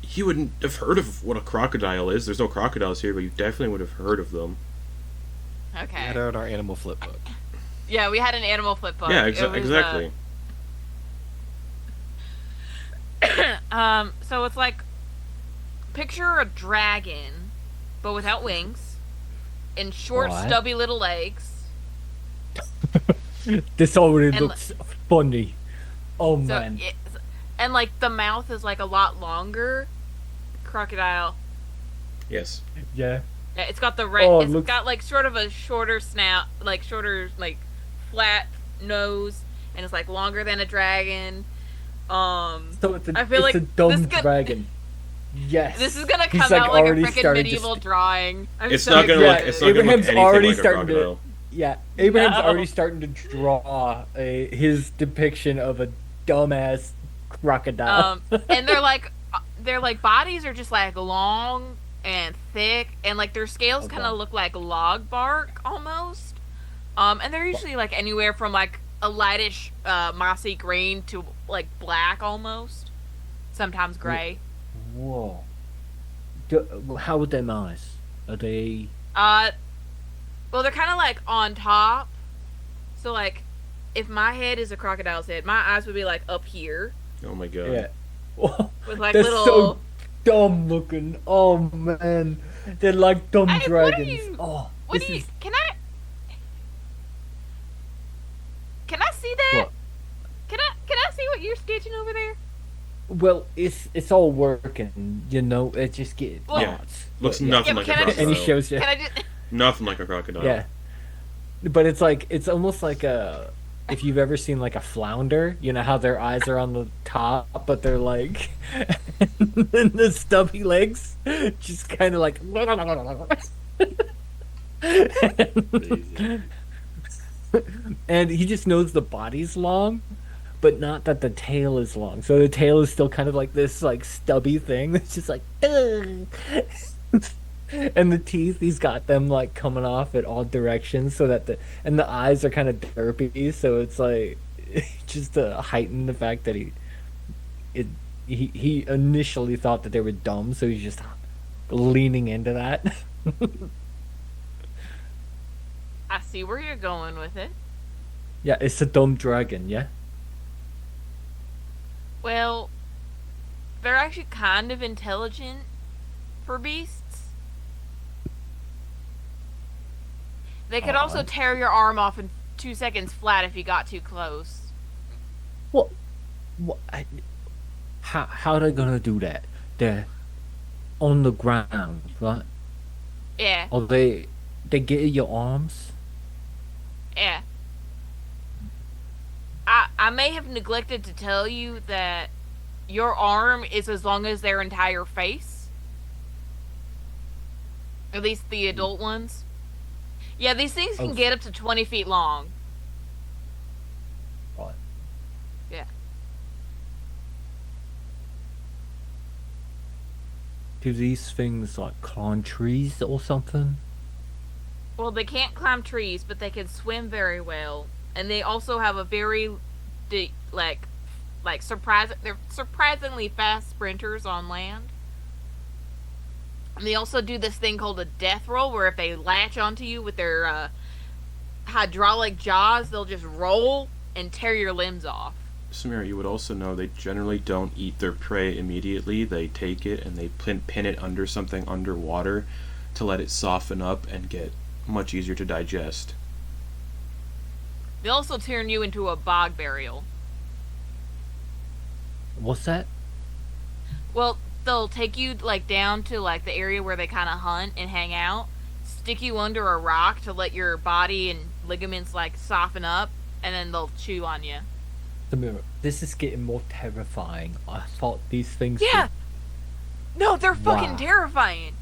You wouldn't have heard of what a crocodile is. There's no crocodiles here, but you definitely would have heard of them. We Okay. had out our animal flip book. Yeah, we had an animal flip book. Yeah, It was, exactly. So it's like, picture a dragon, but without wings, and short, What? stubby little legs. This already And looks funny. Oh So man. And like the mouth is like a lot longer. Crocodile. Yes. Yeah. Yeah, it's got the got like sort of a shorter snout, like shorter, like flat nose, and it's like longer than a dragon. So it's I feel like a dumb dragon. Yes. This is gonna He's, come out like a already freaking started medieval just- drawing. It's not gonna look. It's not gonna look Abraham's anything already like a starting crocodile. Yeah, Abraham's No. already starting to draw his depiction of a dumbass crocodile. And their bodies are just like long and thick, and like their scales kind of look like log bark almost. And they're usually like anywhere from like a lightish mossy green to like black almost, sometimes gray. Whoa. How are them eyes? Are they? Well, they're kind of like on top. So like, if my head is a crocodile's head, my eyes would be like up here Oh my god. Yeah. with like They're little. so dumb looking. Oh man, they're like dumb Hey, dragons. what are you? Oh, What this do you? is Can I? Can I see that? What? Can I see what you're sketching over there? well, it's all working. You know, it just get Well- Yeah. parts. Looks But, yeah. nothing Yeah, like but a can I just- crocodile. And he shows you. Can I just? Nothing like a crocodile. Yeah. But it's like it's almost like a if you've ever seen like a flounder, you know how their eyes are on the top, but they're like and the stubby legs just kind of like and he just knows the body's long, but not that the tail is long. So the tail is still kind of like this like stubby thing that's just like and the teeth, he's got them like coming off at all directions so that the eyes are kind of derpy, so it's like just to heighten the fact that he initially thought that they were dumb, so he's just leaning into that. I see where you're going with it. Yeah, it's a dumb dragon, yeah. Well, they're actually kind of intelligent for beasts. They could also tear your arm off in 2 seconds flat if you got too close. What? How they gonna do that? They're on the ground, right? Yeah, Or they get in your arms? yeah. I may have neglected to tell you that your arm is as long as their entire face. At least the adult ones. Yeah, these things can get up to 20 feet long. Right. Yeah. Do these things like climb trees or something? Well, they can't climb trees, but they can swim very well, and they also have a very, they're surprisingly fast sprinters on land. And they also do this thing called a death roll, where if they latch onto you with their hydraulic jaws, they'll just roll and tear your limbs off. Samira, you would also know they generally don't eat their prey immediately. They take it and they pin it under something underwater to let it soften up and get much easier to digest. They also turn you into a bog burial. What's that? Well, they'll take you down to the area where they kind of hunt and hang out, stick you under a rock to let your body and ligaments soften up, and then they'll chew on you. Samira, this is getting more terrifying. I thought these things. Yeah. No, they're fucking Wow. terrifying.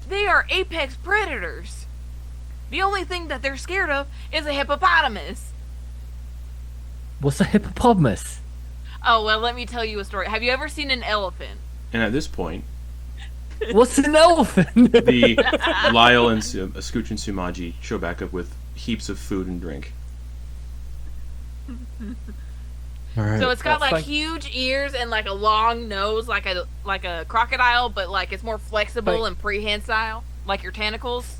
They are apex predators. The only thing that they're scared of is a hippopotamus. What's a hippopotamus? Oh, well, let me tell you a story. Have you ever seen an elephant? And at this point, What's an elephant? the Lyle and Scooch and Sumaji show back up with heaps of food and drink. All right. So it's got Thank- huge ears and a long nose, like a crocodile, but it's more flexible Right. and prehensile, like your tentacles.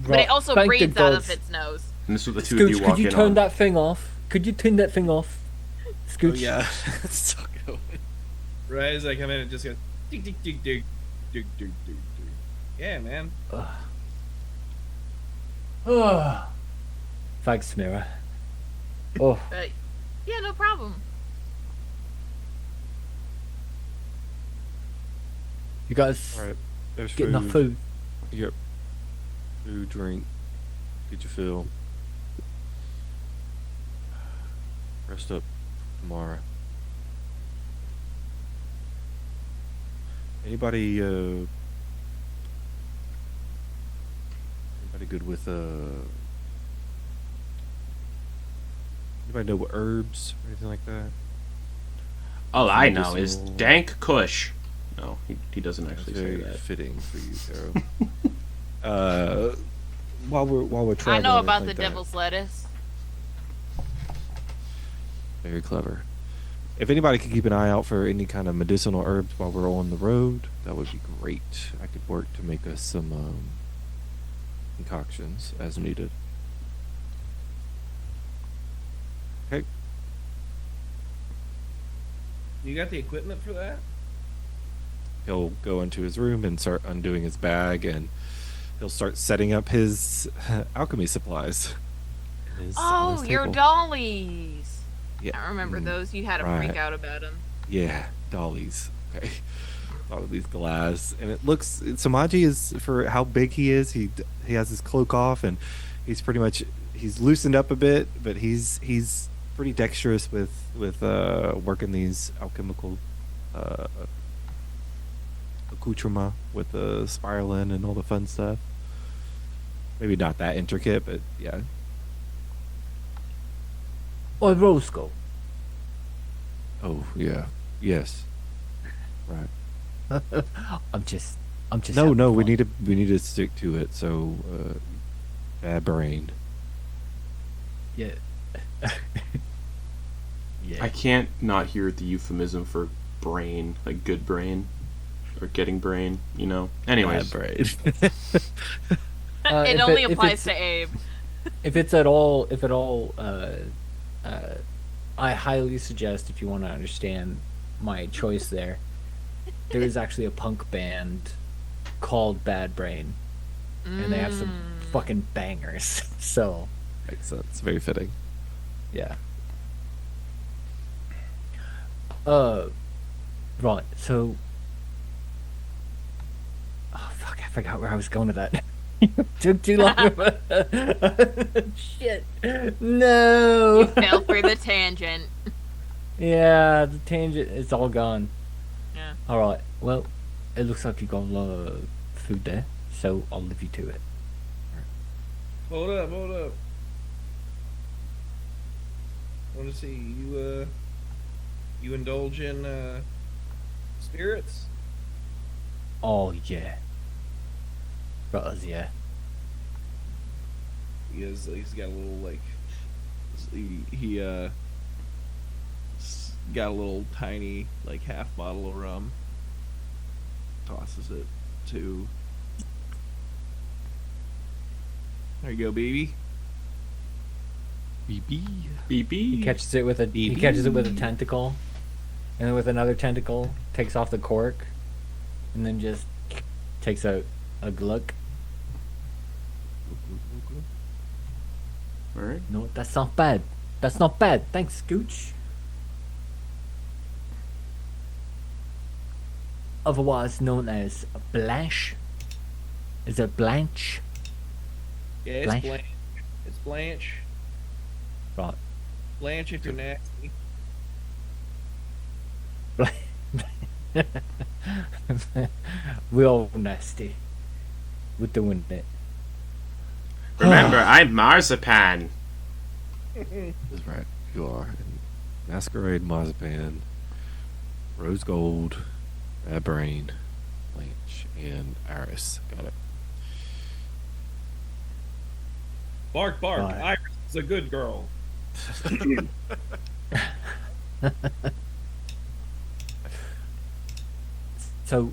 But Right, it also thank the breathes out gods. of its nose. And this is what the two of Scooch, you walk could you in turn on. that thing off? Could you turn that thing off? Scooch. Oh, yeah. Let's talk about it. Right as I come in, it just goes dig dig dig dig dig dig dig dig. Yeah, man. Thanks, Samira. Oh, Yeah, no problem. You guys All right. There's get enough food? Yep. Food, drink. Get your fill. Rest up tomorrow. Anybody good with anybody know what herbs or anything like that? All I know is Medicinal- dank Kush. No, he doesn't That's actually say very that. fitting for you, Tero. While we're I traveling, know and about everything the like that. devil's lettuce. Very clever. If anybody could keep an eye out for any kind of medicinal herbs while we're on the road, that would be great. I could work to make us some concoctions as needed. Okay. You got the equipment for that? He'll go into his room and start undoing his bag, and he'll start setting up his alchemy supplies. On Oh, his your table. dollies. Yeah. I remember those. You had a right. freak out about them. Yeah, dollies. Okay. All of these glass, and it looks. Sumaji is, for how big he is. He has his cloak off, and he's pretty much loosened up a bit, but he's pretty dexterous with working these alchemical accoutrement with the spiraling and all the fun stuff. Maybe not that intricate, but yeah. Or Roscoe? Oh yeah, yes, right. I'm just. No, having we fun. need to stick to it. So, bad brain. Yeah. Yeah. I can't not hear the euphemism for brain, like good brain, or getting brain. You know. Anyways, Bad brain. It If only if applies it's- to Abe. If at all, I highly suggest, if you want to understand my choice there is actually a punk band called Bad Brain, and they have some fucking bangers. So Makes sense. Very fitting. yeah. Right. So, oh fuck, I forgot where I was going with that. Took too long. Shit. No. Fell for the tangent. Yeah, the tangent, it's all gone. Yeah. Alright, well, it looks like you got a lot of food there, so I'll leave you to it. Hold up. Want to see you indulge in spirits? Oh, yeah. Brothers, yeah. He's got a little like he got a little tiny like half bottle of rum. Tosses it to. There you go, baby. BB. BB. He catches it with a tentacle, and then with another tentacle, takes off the cork, and then just takes a gluck. All right. No, that's not bad. That's not bad. Thanks, Scooch. Otherwise known as Blanche. Is it Blanche? Yeah, it's Blanche? Blanche. It's Blanche. Right. Blanche, if you're nasty. We're all nasty. We're doing it. Remember, I'm Marzipan. That's right. You are. And Masquerade, Marzipan, Rose Gold, Bad Brain, Blanche, and Iris. Got it. Bark, bark. Right. Iris is a good girl. So,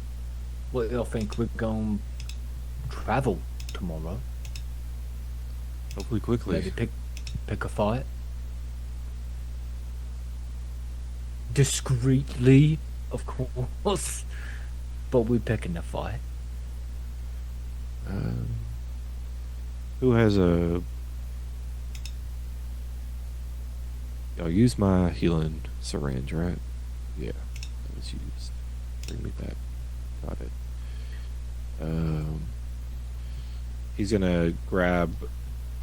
what do you think? We're going to travel tomorrow? Hopefully quickly. Maybe pick a fight? Discreetly, of course. But we're picking a fight. Who has a... Y'all use my healing syringe, right? Yeah, that was used. Bring me back. Got it. he's gonna grab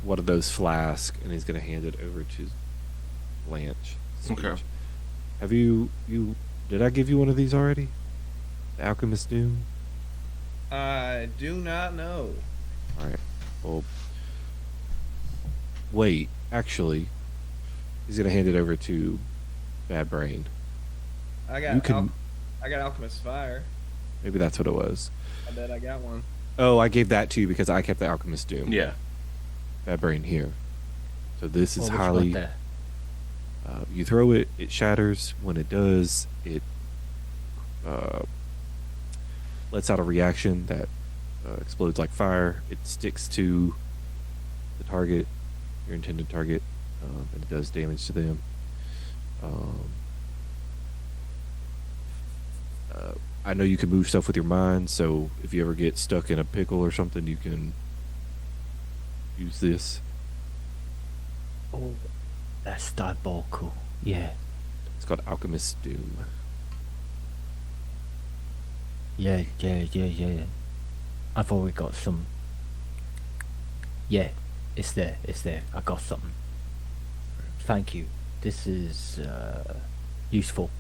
one of those flasks and he's gonna hand it over to Blanche. Okay. Have you did I give you one of these already? The Alchemist Doom? I do not know. Alright. Well, wait, actually, he's gonna hand it over to Bad Brain. I You got can- I got Alchemist Fire. Maybe that's what it was. I bet I got one. Oh, I gave that to you because I kept the Alchemist Doom. Yeah. Bad Brain here. So this is What was highly. there? You throw it, it shatters. When it does, it lets out a reaction that explodes like fire. It sticks to the target, your intended target, and it does damage to them. I know you can move stuff with your mind, so if you ever get stuck in a pickle or something, you can use this. Oh, that's diabolical. Yeah. It's called Alchemist Doom. Yeah. I've already got some. Yeah, it's there. I got something. Thank you. This is useful.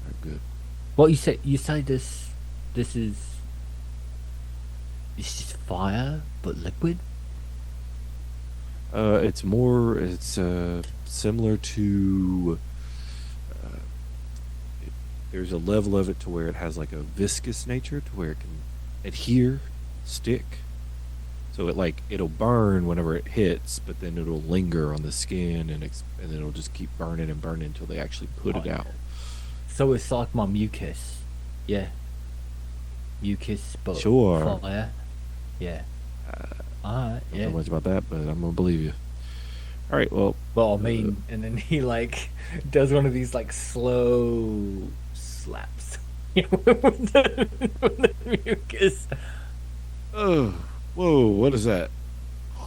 Very good. What you say? You say this is. It's just fire, but liquid. It's similar to. There's a level of it to where it has like a viscous nature, to where it can adhere, stick. So it'll burn whenever it hits, but then it'll linger on the skin and then it'll just keep burning and burning until they actually put it out. So it's like my mucus. Yeah. Mucus, but Sure. fire. Yeah. Alright, I don't yeah. know much about that, but I'm gonna believe you. All right, well. Well, I mean, and then he like does one of these like slow slaps with the mucus. Oh, whoa! What is that?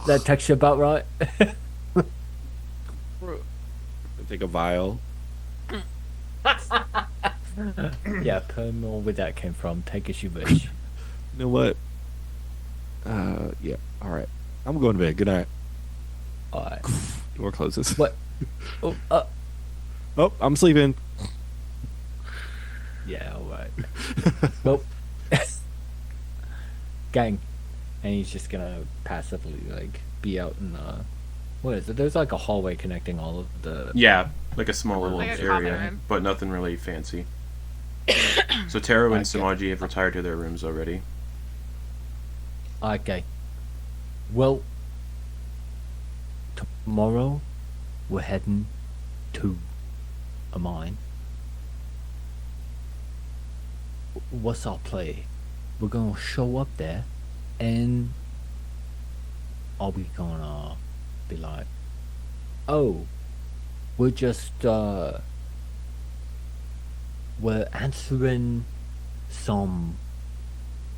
That texture about right? Take a vial. Yeah, per more where that came from. Take as you wish. You know what? Yeah. All right. I'm going to bed. Good night. Alright. Door closes. What? Oh, Oh, I'm sleeping. yeah, alright. Nope. Gang. And he's just gonna passively like be out in what is it? There's like a hallway connecting all of the Yeah, like a small little Like a common area, room. but nothing really fancy. So Tero and Okay. Sumaji have retired to their rooms already. Okay. Well, tomorrow we're heading to a mine. What's our play? We're gonna show up there, and are we gonna be like, oh, we're just we're answering some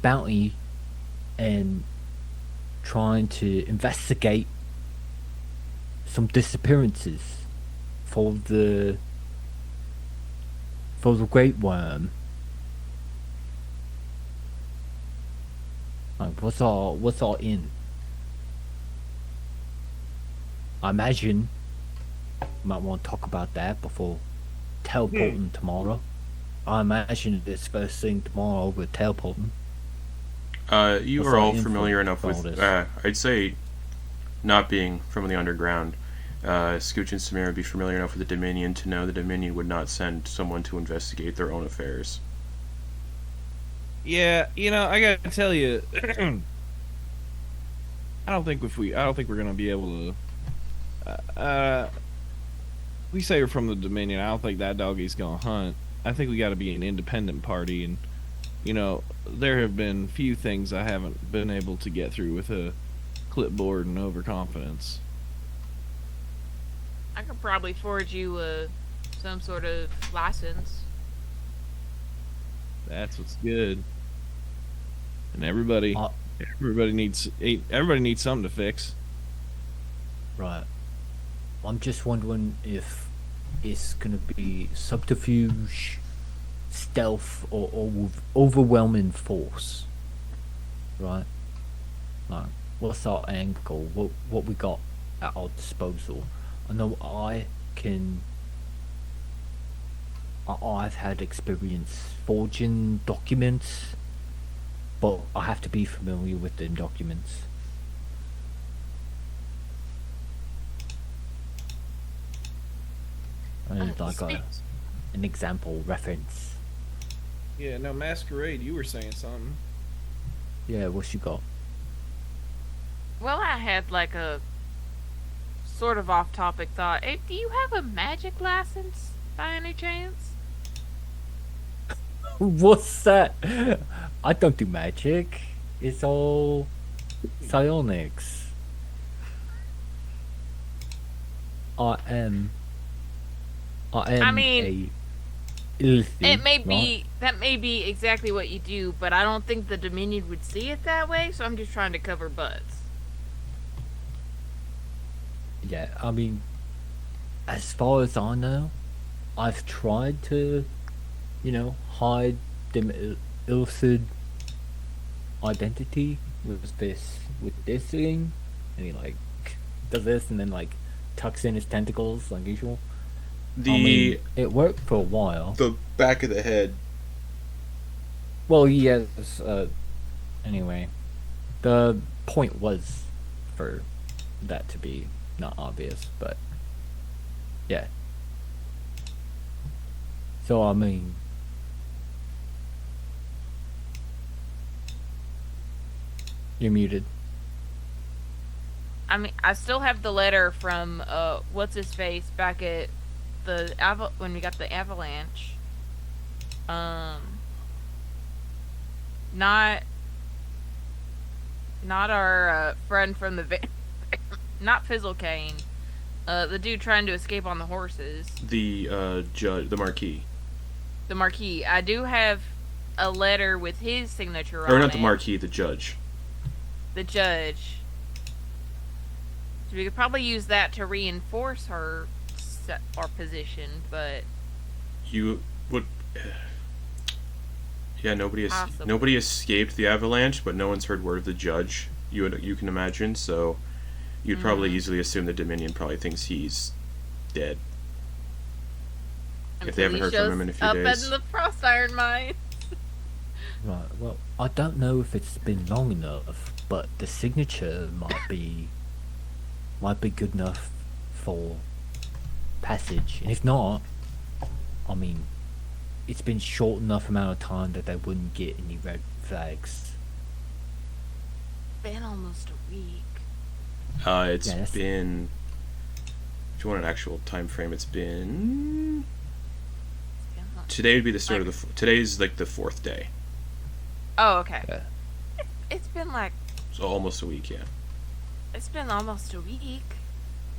bounty and trying to investigate some disappearances for the Great Worm. Like, what's all in? I imagine you might want to talk about that before teleporting tomorrow. I imagine it's first thing tomorrow with teleporting. You What's are all the info familiar enough for all with, this? I'd say, not being from the underground, Scooch and Samira would be familiar enough with the Dominion to know the Dominion would not send someone to investigate their own affairs. Yeah, I gotta tell you, I don't think we're gonna be able to. We say we're from the Dominion. I don't think that doggy's gonna hunt. I think we got to be an independent party, and there have been few things I haven't been able to get through with a clipboard and overconfidence. I could probably forge you some sort of license. That's what's good. And everybody needs something to fix. Right. I'm just wondering if it's gonna be subterfuge, stealth, or with overwhelming force. right? Like, what's our angle? What we got at our disposal? I know I've had experience forging documents, but I have to be familiar with the documents. And like an example reference. Yeah, no, Masquerade, you were saying something. Yeah, what you got? Well, I had like a sort of off-topic thought. Hey, do you have a magic license by any chance? What's that? I don't do magic. It's all psionics. I mean, Ilthi, that may be exactly what you do, but I don't think the Dominion would see it that way, so I'm just trying to cover butts. Yeah, I mean, as far as I know, I've tried to, hide the Ilthid identity with this thing, and he like does this and then like tucks in his tentacles like usual. It worked for a while. The back of the head. Well, yes. Anyway, the point was for that to be not obvious, but yeah. So I mean, you're muted. I mean, I still have the letter from what's his face back at the when we got the avalanche. Not our friend from the not Fizzlecane. The dude trying to escape on the horses. The judge, the Marquis. The Marquis. I do have a letter with his signature on it. Or not the Marquis, the judge. The judge. So we could probably use that to reinforce our position, but you would. Yeah, nobody escaped the avalanche, but no one's heard word of the judge. You can imagine, so you'd probably easily assume the Dominion probably thinks he's dead. If they haven't heard from him in a few days. Up in the Frost Iron mine. Right. Well, I don't know if it's been long enough, but the signature might be good enough for passage. And if not, I mean, it's been short enough amount of time that they wouldn't get any red flags. Been almost a week. It's been. If you want an actual time frame, it's been. Today would be the start of the. Today's like the 4th day. Oh, okay. Yeah. It's been like. So almost a week, yeah. It's been almost a week.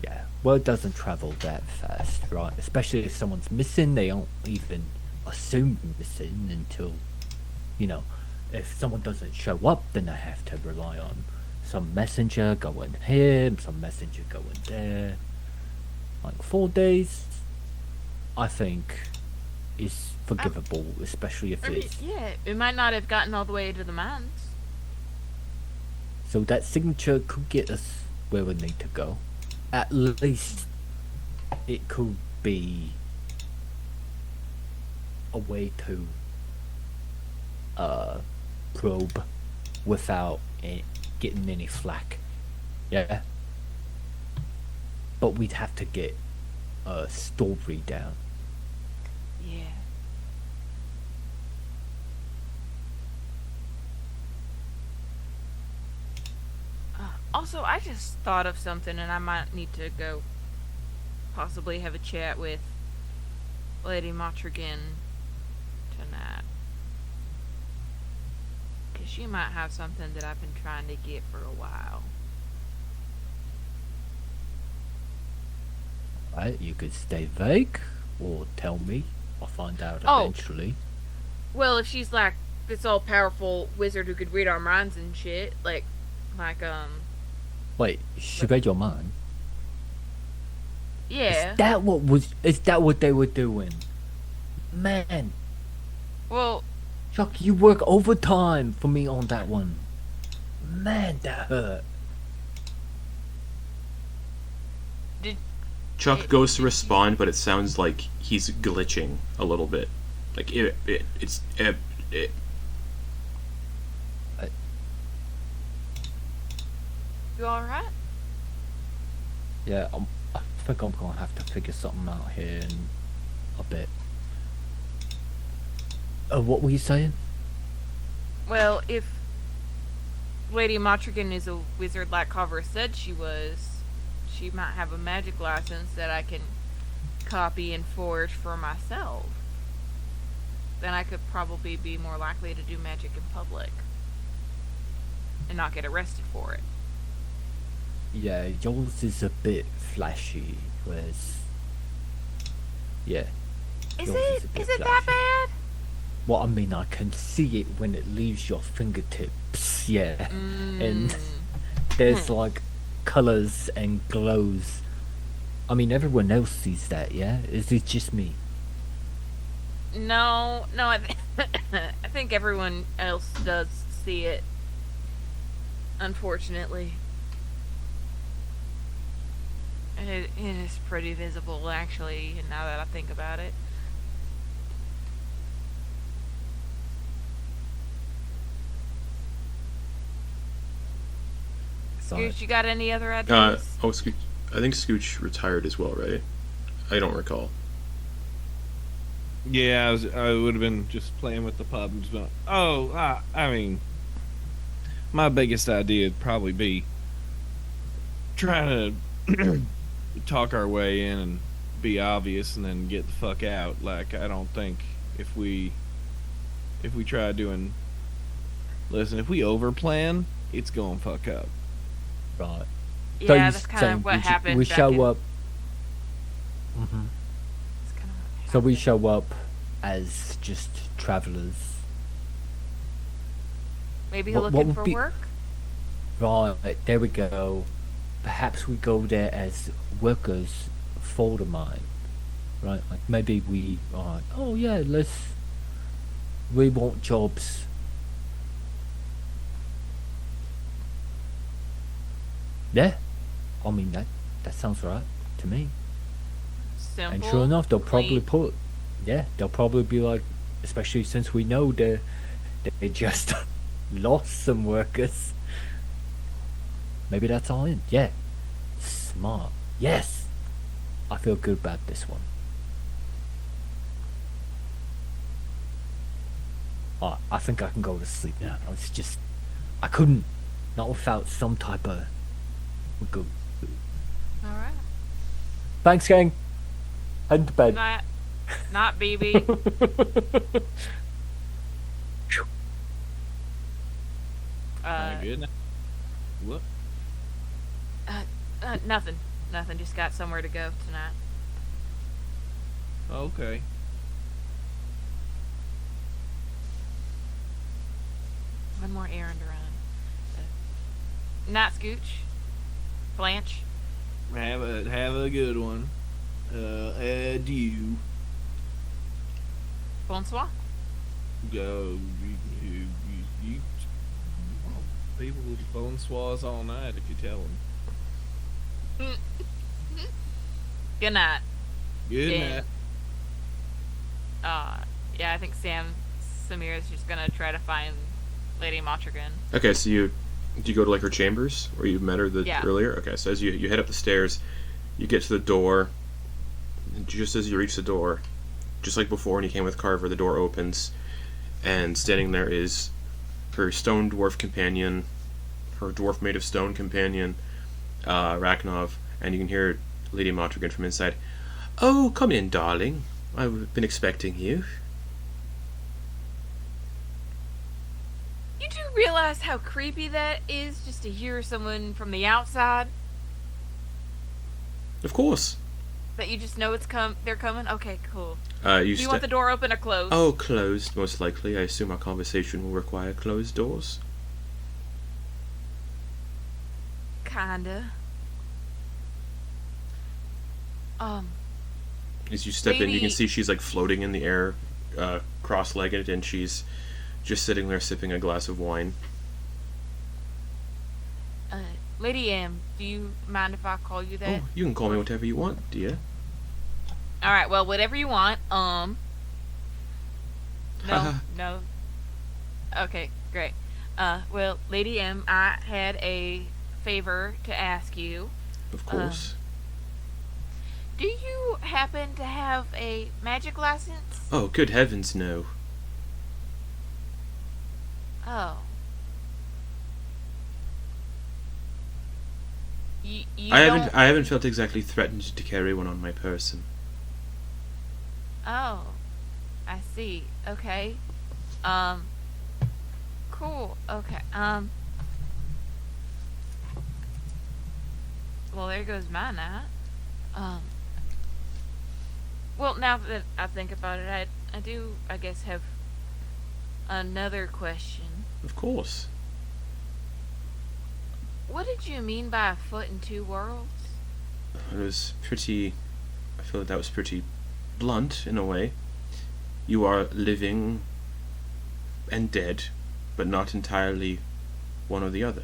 Yeah. Well, it doesn't travel that fast, right? Especially if someone's missing, they don't even assume missing until, if someone doesn't show up, then they have to rely on some messenger going here, some messenger going there. Like 4 days, I think, is forgivable, especially if it's... Yeah, it might not have gotten all the way to the mines. So that signature could get us where we need to go. At least it could be a way to probe without getting any flack. Yeah. But we'd have to get a story down. Yeah. Also, I just thought of something, and I might need to go possibly have a chat with Lady Motrigan tonight. Because she might have something that I've been trying to get for a while. Right, you could stay vague, or tell me. I'll find out eventually. Well, if she's like this all-powerful wizard who could read our minds and shit, Wait, she read your mind? Yeah. Is that what they were doing? Man. Well, Chuck, you work overtime for me on that one. man, that hurt. Chuck goes to respond, but it sounds like he's glitching a little bit. Like it's. You alright? Yeah, I think I'm gonna have to figure something out here in a bit. What were you saying? Well, if Lady Motrigan is a wizard like Carver said she was, she might have a magic license that I can copy and forge for myself. Then I could probably be more likely to do magic in public and not get arrested for it. Yeah, yours is a bit flashy, whereas... Yeah. Is yours it? a bit Is it that flashy. bad? Well, I mean, I can see it when it leaves your fingertips, yeah. And there's like colours and glows. I mean, everyone else sees that, yeah? Is it just me? No, I think everyone else does see it. Unfortunately. It is pretty visible, actually, now that I think about it. Scooch, you got any other ideas? Scooch. I think Scooch retired as well, right? I don't recall. Yeah, I would have been just playing with the pub and just been, I mean, my biggest idea would probably be trying to talk our way in and be obvious and then get the fuck out. Like, I don't think if we try doing... Listen, if we overplan, it's going fuck up. Right. Yeah, So you're that's kind saying of what we happened. We back show in- up... That's kinda what So we happened. show up as just travellers. Maybe what looking would for be- work? Right, there we go. Perhaps we go there as workers for the mine. Right? Like maybe we are, oh yeah, we want jobs. Yeah. I mean that sounds right to me. Simple. And sure enough, they'll probably clean. they'll probably be like, especially since we know they just lost some workers. Maybe that's all in. Yeah. Smart. Yes. I feel good about this one. I think I can go to sleep now. I couldn't. Not without some type of... Good. Alright. Thanks, gang. Head to bed. Not BB. Good night. What? Nothing. Nothing. Just got somewhere to go tonight. Okay. One more errand around. Not Scooch. Blanche. Have a good one. Adieu. Bonsoir. Go. You people with bonsoirs all night if you tell them. Good night. Good Yeah. night. Yeah, I think Samira's just gonna try to find Lady Motrigan. Okay, so do you go to like her chambers where you met her Yeah. earlier? Okay, so as you head up the stairs, you get to the door. And just as you reach the door, just like before when you came with Carver, the door opens, and standing there is her stone dwarf companion, her dwarf made of stone companion, Raknov, and you can hear Lady Motrigan from inside. Oh, come in, darling. I've been expecting you. You do realize how creepy that is just to hear someone from the outside? Of course. That you just know they're coming? Okay, cool. You Do you want the door open or closed? Oh, closed, most likely. I assume our conversation will require closed doors. Kinda. As you step in, you can Maybe- see she's like floating in the air, cross-legged, and she's just sitting there sipping a glass of wine. Lady M, do you mind if I call you that? Oh, you can call me whatever you want, dear. All right. Well, whatever you want. No, no. Okay, great. Well, Lady M, I had a favor to ask you. Of course. Do you happen to have a magic license? Oh, good heavens, no. Oh. You I haven't felt exactly threatened to carry one on my person. Oh, I see. Okay. Cool. Okay. Well, there goes mine now. Well, now that I think about it, I do, I guess, have another question. Of course. What did you mean by a foot in two worlds? It was pretty... I feel that was pretty blunt, in a way. You are living and dead, but not entirely one or the other.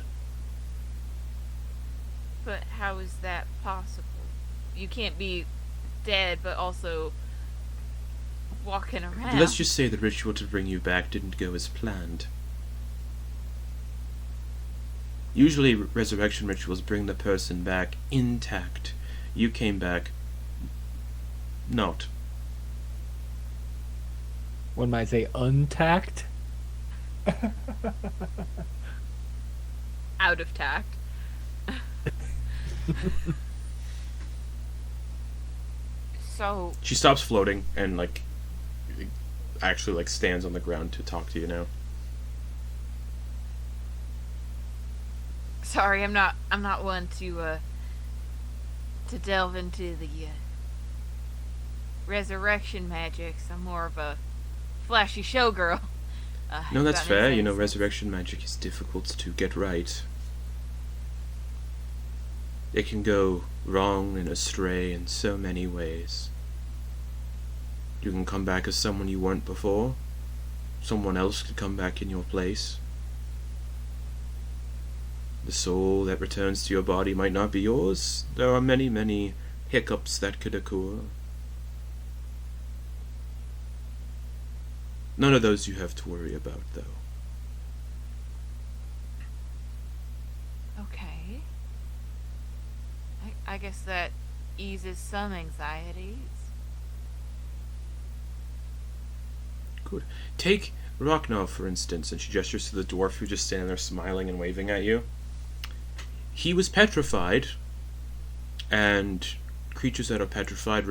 But how is that possible? You can't be dead, but also walking around. Let's just say the ritual to bring you back didn't go as planned. Usually resurrection rituals bring the person back intact. You came back not. One might say untact. Out of tact. So She stops floating and actually stands on the ground to talk to you now. sorry, I'm not one to delve into the resurrection magics. I'm more of a flashy showgirl. No, that's if that fair. makes You know, sense. resurrection magic is difficult to get right. It can go wrong and astray in so many ways. You can come back as someone you weren't before. Someone else could come back in your place. The soul that returns to your body might not be yours. There are many, many hiccups that could occur. None of those you have to worry about, though. Okay. I guess that eases some anxieties. Good. Take Rochnov, for instance, and she gestures to the dwarf who's just standing there smiling and waving at you. He was petrified, and creatures that are petrified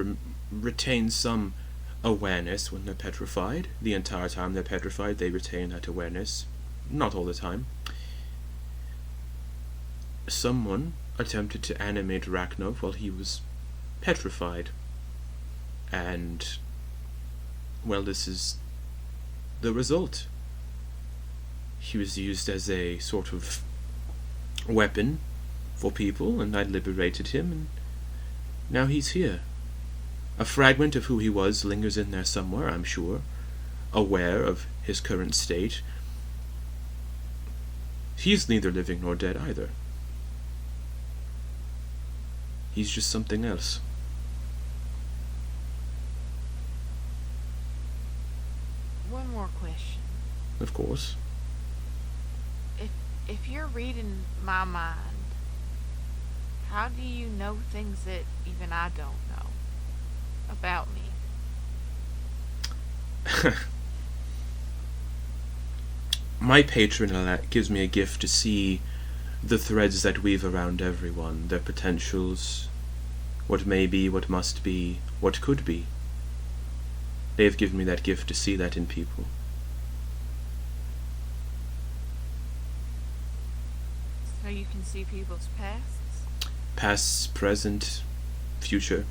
retain some awareness when they're petrified. The entire time they're petrified, they retain that awareness. Not all the time. Someone attempted to animate Rachnov while he was petrified. And, well, this is the result. He was used as a sort of weapon for people, and I liberated him, and now he's here. A fragment of who he was lingers in there somewhere, I'm sure, aware of his current state. He's neither living nor dead either. He's just something else. One more question. Of course. If you're reading my mind, how do you know things that even I don't know about me? My patron gives me a gift to see the threads that weave around everyone, their potentials, what may be, what must be, what could be. They have given me that gift to see that in people. So you can see people's pasts? Past, present, future.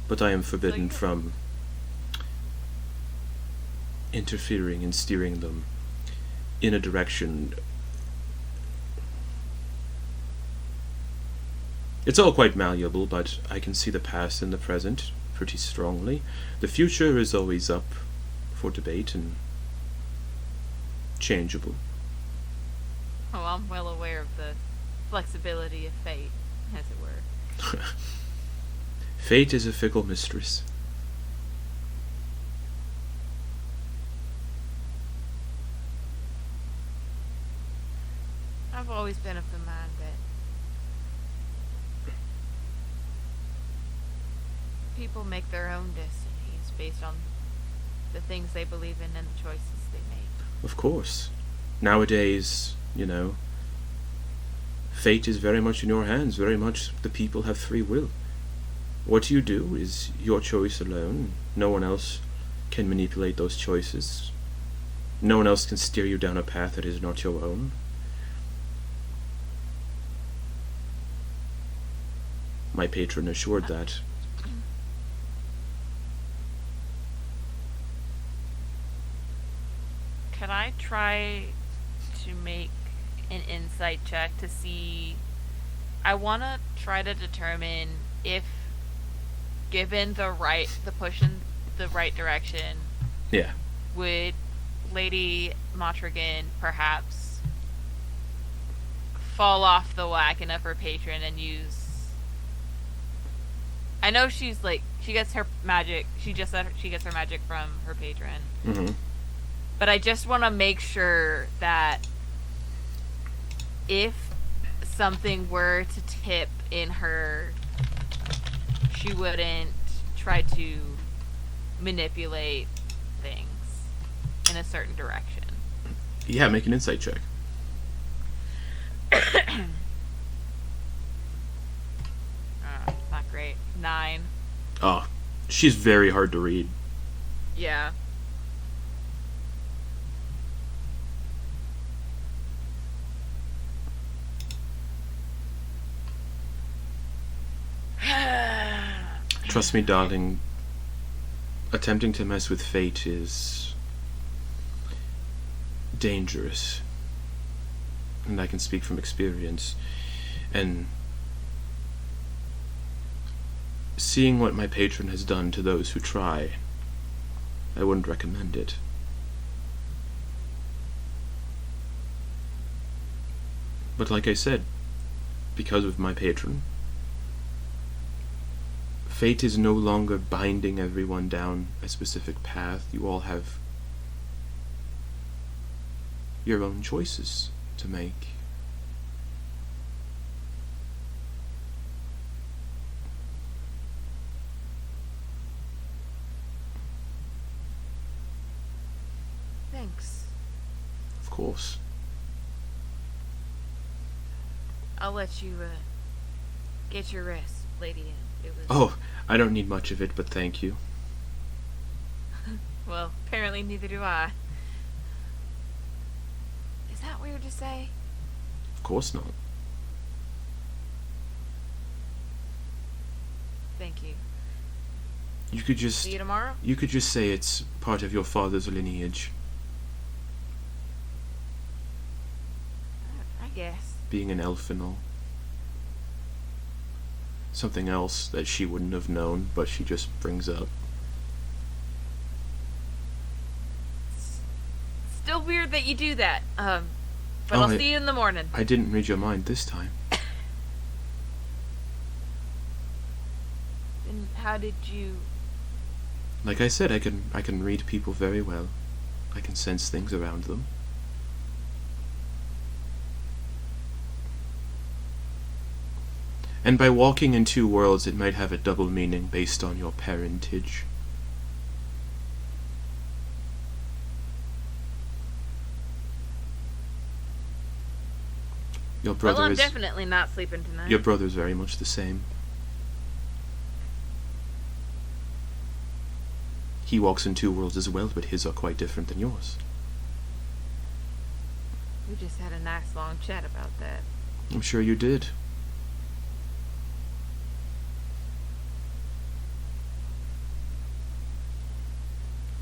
But I am forbidden from interfering and steering them in a direction. It's all quite malleable, but I can see the past and the present pretty strongly. The future is always up for debate, and changeable. Oh, I'm well aware of the flexibility of fate, as it were. Fate is a fickle mistress. I've always been of the mind that people make their own destinies based on the things they believe in and the choices they make. Of course. Nowadays, fate is very much in your hands. Very much the people have free will. What you do is your choice alone. No one else can manipulate those choices. No one else can steer you down a path that is not your own. My patron assured that. Can I try to make an insight check to see... I want to try to determine if, given the push in the right direction, Yeah. would Lady Montrosian perhaps fall off the wagon of her patron and use... I know she's like, she gets her magic, she gets her magic from her patron. Mm-hmm. But I just want to make sure that if something were to tip in her, she wouldn't try to manipulate things in a certain direction. Yeah, make an insight check. Not great. 9. Oh, she's very hard to read. Yeah. Trust me, darling, attempting to mess with fate is dangerous. And I can speak from experience. And seeing what my patron has done to those who try, I wouldn't recommend it. But like I said, because of my patron, fate is no longer binding everyone down a specific path. You all have your own choices to make. Thanks. Of course. I'll let you get your rest, Lady Anne. It was... Oh, I don't need much of it, but thank you. Well, apparently neither do I. Is that weird to say? Of course not. Thank you. You could just See you tomorrow? You could just say it's part of your father's lineage, I guess. being an elf and all. Something else that she wouldn't have known, but she just brings up. Still weird that you do that. But Oh, I'll see you in the morning. I didn't read your mind this time. And how did you... Like I said, I can read people very well. I can sense things around them. And by walking in two worlds, it might have a double meaning based on your parentage. Your brother Well, I'm is definitely not sleeping tonight. your brother's very much the same. He walks in two worlds as well, but his are quite different than yours. We just had a nice long chat about that. I'm sure you did.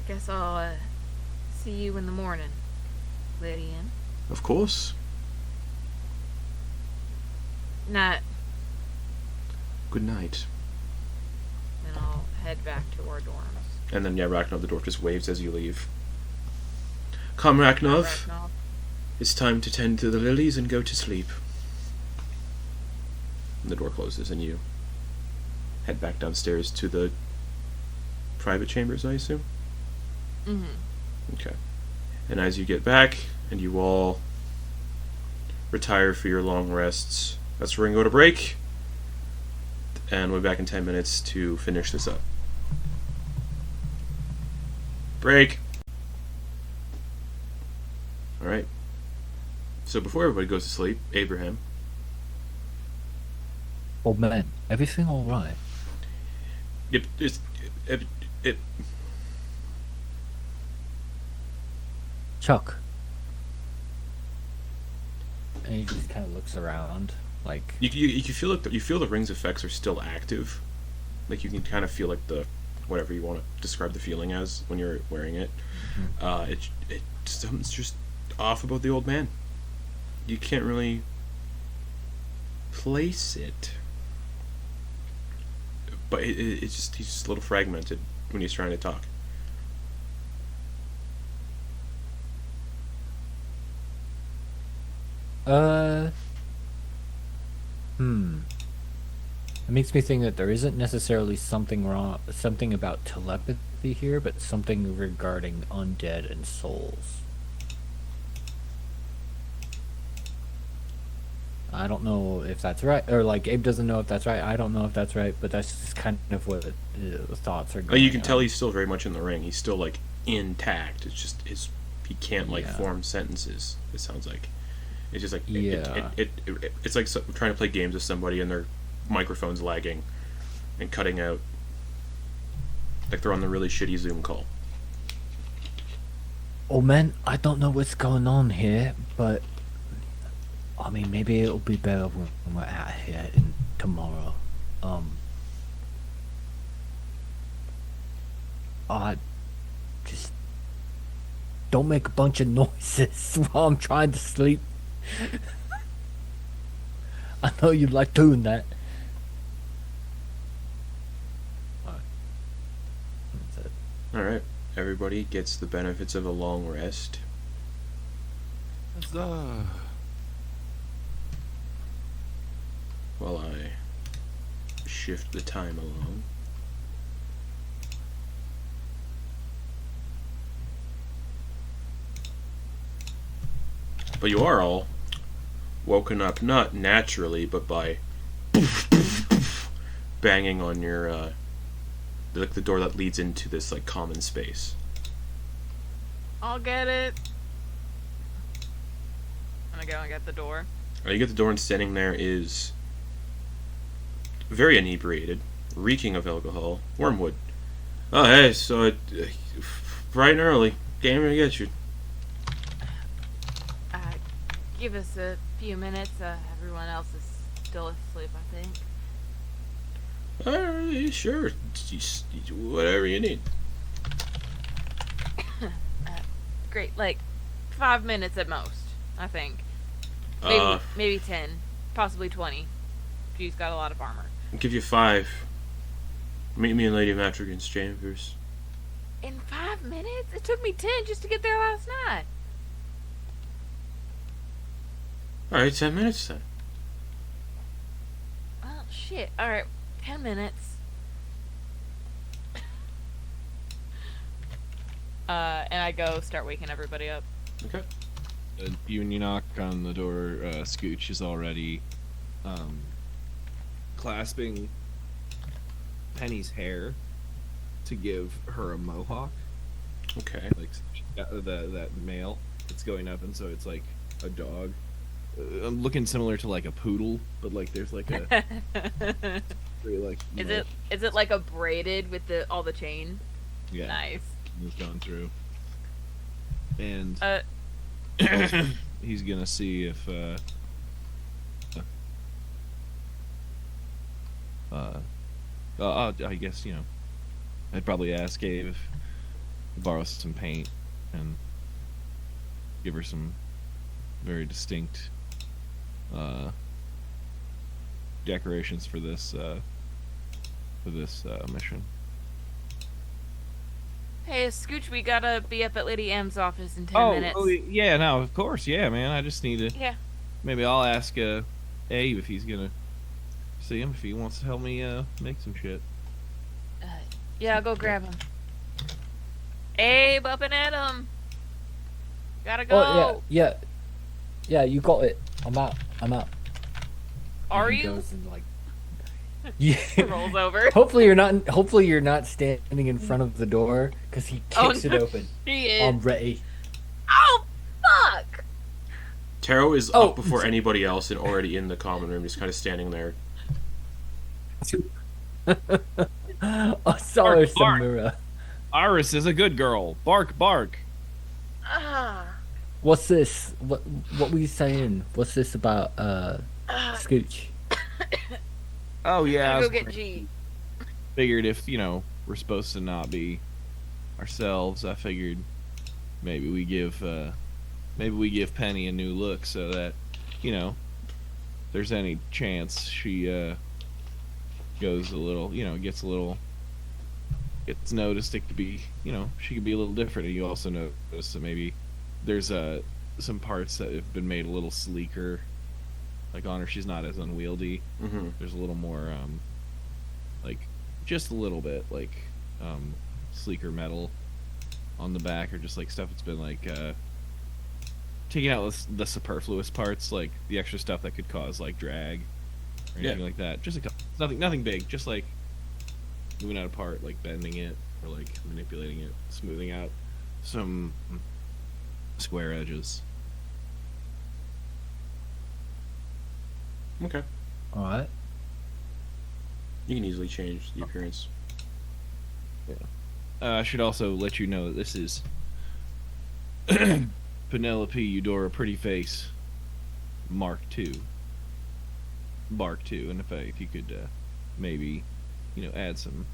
I guess I'll see you in the morning, Lady Anne. Of course. Night. Good night. And I'll head back to our dorms. And then, yeah, Ragnar the dwarf just waves as you leave. Come, Ragnar. Ragnar. It's time to tend to the lilies and go to sleep. And the door closes and you head back downstairs to the private chambers, I assume? Mm-hmm. Okay. And as you get back and you all retire for your long rests, that's where we're going to go to break. And we'll be back in 10 minutes to finish this up. Break! Alright. So before everybody goes to sleep, Abraham. Old man, everything all right? It Chuck. And he just kind of looks around, like... you feel like you feel the ring's effects are still active. Like you can kind of feel like the whatever you want to describe the feeling as when you're wearing it. Mm-hmm. Something's just off about the old man. You can't really place it, but it's just he's just a little fragmented when he's trying to talk. It makes me think that there isn't necessarily something about telepathy here, but something regarding undead and souls. I don't know if that's right, or like Abe doesn't know if that's right. I don't know if that's right, but that's just kind of what the thoughts are going You can tell on. he's still very much in the ring. He's still like intact. It's just he can't like Yeah. form sentences. It sounds like it's just like Yeah. it's like trying to play games with somebody and their microphone's lagging and cutting out, like they're on the really shitty Zoom call. Oh man, I don't know what's going on here, but I mean, maybe it'll be better when we're out here tomorrow. I just don't make a bunch of noises while I'm trying to sleep. I know you like doing that. That's it. All right, everybody gets the benefits of a long rest. While I shift the time along. But you are all woken up not naturally, but by banging on your the door that leads into this like common space. I'll get it. I'm gonna go and get the door. You get the door, and standing there is very inebriated, reeking of alcohol, Wormwood. Oh, hey, so bright and early, came here to get you. Give us a few minutes. Everyone else is still asleep, I think. Sure, whatever you need. Great, like 5 minutes at most, I think. Maybe 10, possibly 20. She's got a lot of armor. I'll give you 5. Meet me in Lady Matrigon's chambers. In 5 minutes? It took me 10 just to get there last night. Alright, 10 minutes then. Well, shit. Alright, 10 minutes. And I go start waking everybody up. Okay. When you knock on the door, Scooch is already clasping Penny's hair to give her a mohawk. Okay. Like that male, it's going up, and so it's like a dog. I'm looking similar to like a poodle, but like there's like a very, like, Is it like a braided with all the chain? Yeah. Nice. It's gone through, and he's gonna see if I guess, I'd probably ask Gabe if borrow some paint and give her some very distinct decorations for this mission. Hey, Scooch, we gotta be up at Lady M's office in 10 minutes. Oh, yeah, no, of course, yeah, man. I just need to. Yeah. Maybe I'll ask Abe if he's gonna see him if he wants to help me make some shit. Yeah, I'll go grab him. Abe, up and at him. Gotta go. Oh yeah. You got it. I'm out. Are And he you? goes and, like, yeah. Rolls over. Hopefully you're not standing in front of the door because he kicks it open. He is. I'm ready. Oh, fuck! Tero is Oh. up before anybody else and already in the common room, just kind of standing there. Oh, sorry, Bark, bark. Samira. Iris is a good girl. Bark, bark. Ah. What's this? What were you saying? What's this about Scooch? Oh yeah. I Gotta go was get G. figured if we're supposed to not be ourselves, I figured maybe we give Penny a new look so that if there's any chance she goes a little, gets noticed. It could be, she could be a little different. And you also notice that maybe there's some parts that have been made a little sleeker, like on her. She's not as unwieldy. Mm-hmm. There's a little more, like just a little bit, like sleeker metal on the back, or just like stuff that's been like taking out the superfluous parts, like the extra stuff that could cause like drag or anything like that. Just nothing big. Just like moving out a part, like bending it or like manipulating it, smoothing out some square edges. Okay. All right. You can easily change the appearance. I should also let you know that this is Penelope Eudora Pretty Face Mark II. Bark II, and if you could maybe add some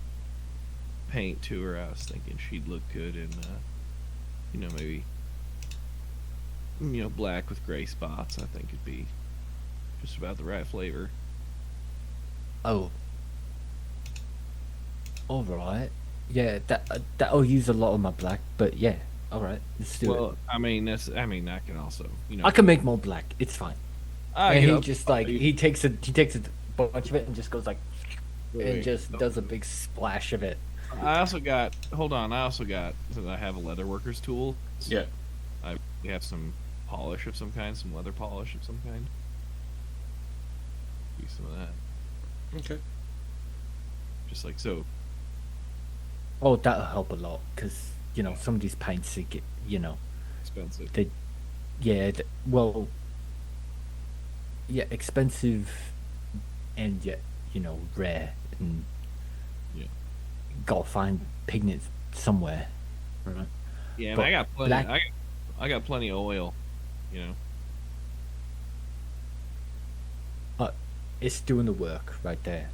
paint to her, I was thinking she'd look good in maybe black with gray spots. I think it'd be just about the right flavor. Oh. All right. Yeah, that'll use a lot of my black, but yeah. All right, let's do it. Well, I can also I can make more black. It's fine. I And get he up- just like he takes a bunch of it and just goes like and Wait. just does a big splash of it. I also got since I have a leather worker's tool. Yeah. We have some polish of some kind, some leather polish of some kind. Use some of that. Okay. Just like so. Oh, that'll help a lot because some of these paints they get Expensive. well, yeah, expensive and yet rare and Yeah. gotta find pigments somewhere, right? Yeah, But I got plenty. black- I got plenty of oil. It's doing the work right there.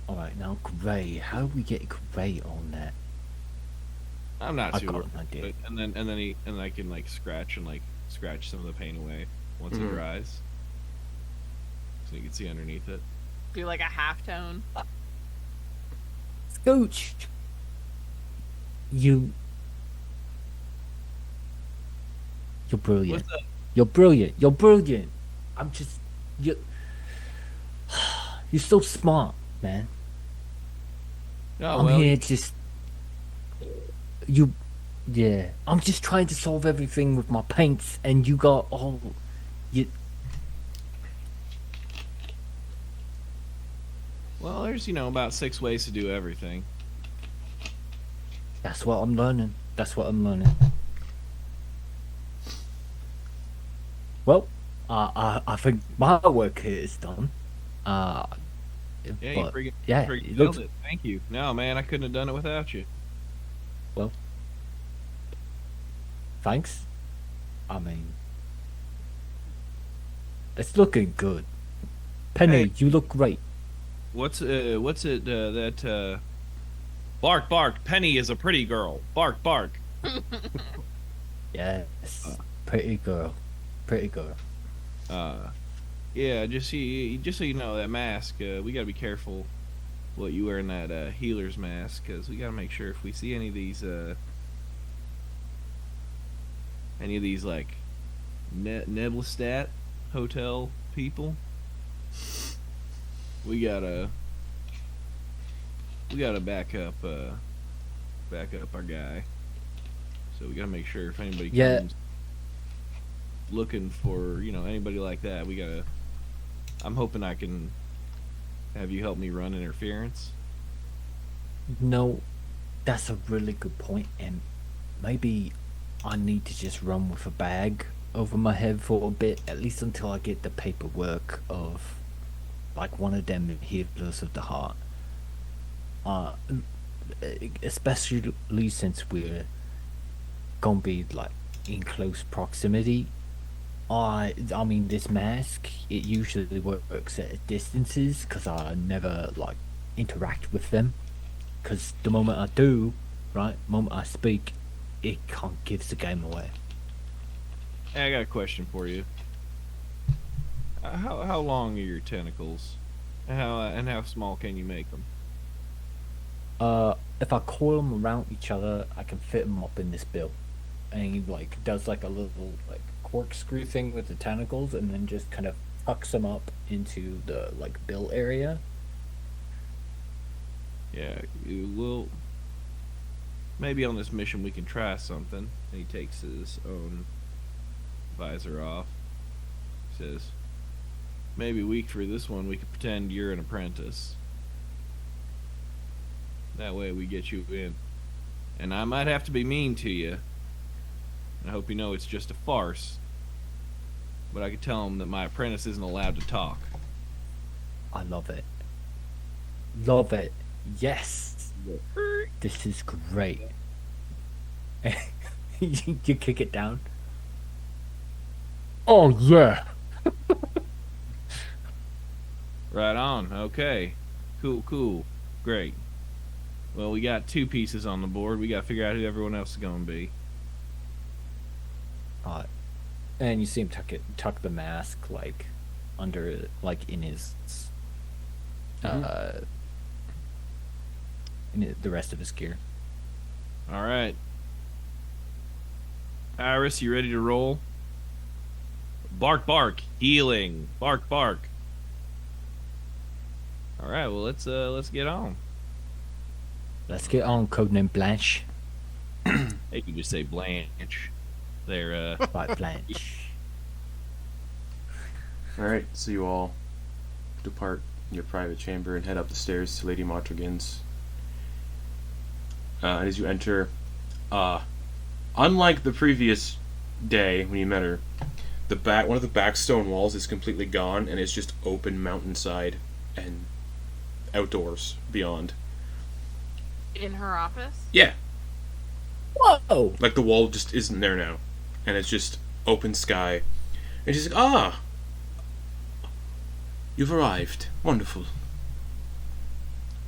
All right, now gray. How do we get gray on that? I'm not I too got worried. an idea. But, and then I can scratch some of the paint away once it Mhm. dries, so you can see underneath it. Do like a halftone. Scooch, you're brilliant. What's up? You're brilliant. You're brilliant. You're so smart, man. Oh I'm well. here just I'm just trying to solve everything with my paints, and you got all you. Well, there's about 6 ways to do everything. That's what I'm learning. Well, I think my work here is done. Yeah, you But, friggin' yeah, friggin' it looks nailed it. Thank you. No, man, I couldn't have done it without you. well. Thanks. I mean, it's looking good. Penny, Hey. you look great. What's it that bark bark? Penny is a pretty girl. Bark bark. Yes, pretty girl. Yeah, just so you know, that mask. We gotta be careful what you wearing that healer's mask, because we gotta make sure if we see any of these like Nebelstadt hotel people, we gotta back up our guy. So we gotta make sure if anybody comes looking for, anybody like that, I'm hoping I can have you help me run interference. No, that's a really good point, and maybe I need to just run with a bag over my head for a bit, at least until I get the paperwork of, like, one of them healers of the heart. Especially since we're gonna be, like, in close proximity. I mean, this mask, it usually works at distances, because I never, like, interact with them. Because the moment I do, right, the moment I speak, it kind of gives the game away. Hey, I got a question for you. How long are your tentacles? And how small can you make them? If I coil them around each other, I can fit them up in this bill. And he, like, does, like, a little, like, corkscrew thing with the tentacles, and then just kind of tucks them up into the, like, bill area. Yeah, we'll... Maybe on this mission we can try something. And he takes his own visor off. He says, maybe weak for this one, we could pretend you're an apprentice. That way we get you in. And I might have to be mean to you. I hope you know it's just a farce. But I could tell him that my apprentice isn't allowed to talk. I love it. Love it. Yes. This is great. You kick it down. Oh, yeah. Right on. Okay. Cool. Great. Well, we got 2 pieces on the board. We got to figure out who everyone else is going to be. And you see him tuck the mask, like, under, like, in his, the rest of his gear. All right. Iris, you ready to roll? Bark, healing. Bark. All right, well, let's get on. Let's get on, codename Blanche. Hey, you just say Blanche. There, Right, Blanche. Alright, so you all depart your private chamber and head up the stairs to Lady Montrosities. And as you enter, unlike the previous day when you met her, one of the back stone walls is completely gone, and it's just open mountainside and outdoors beyond. In her office? Yeah. Whoa! Like the wall just isn't there now, and it's just open sky. And she's like, you've arrived. Wonderful.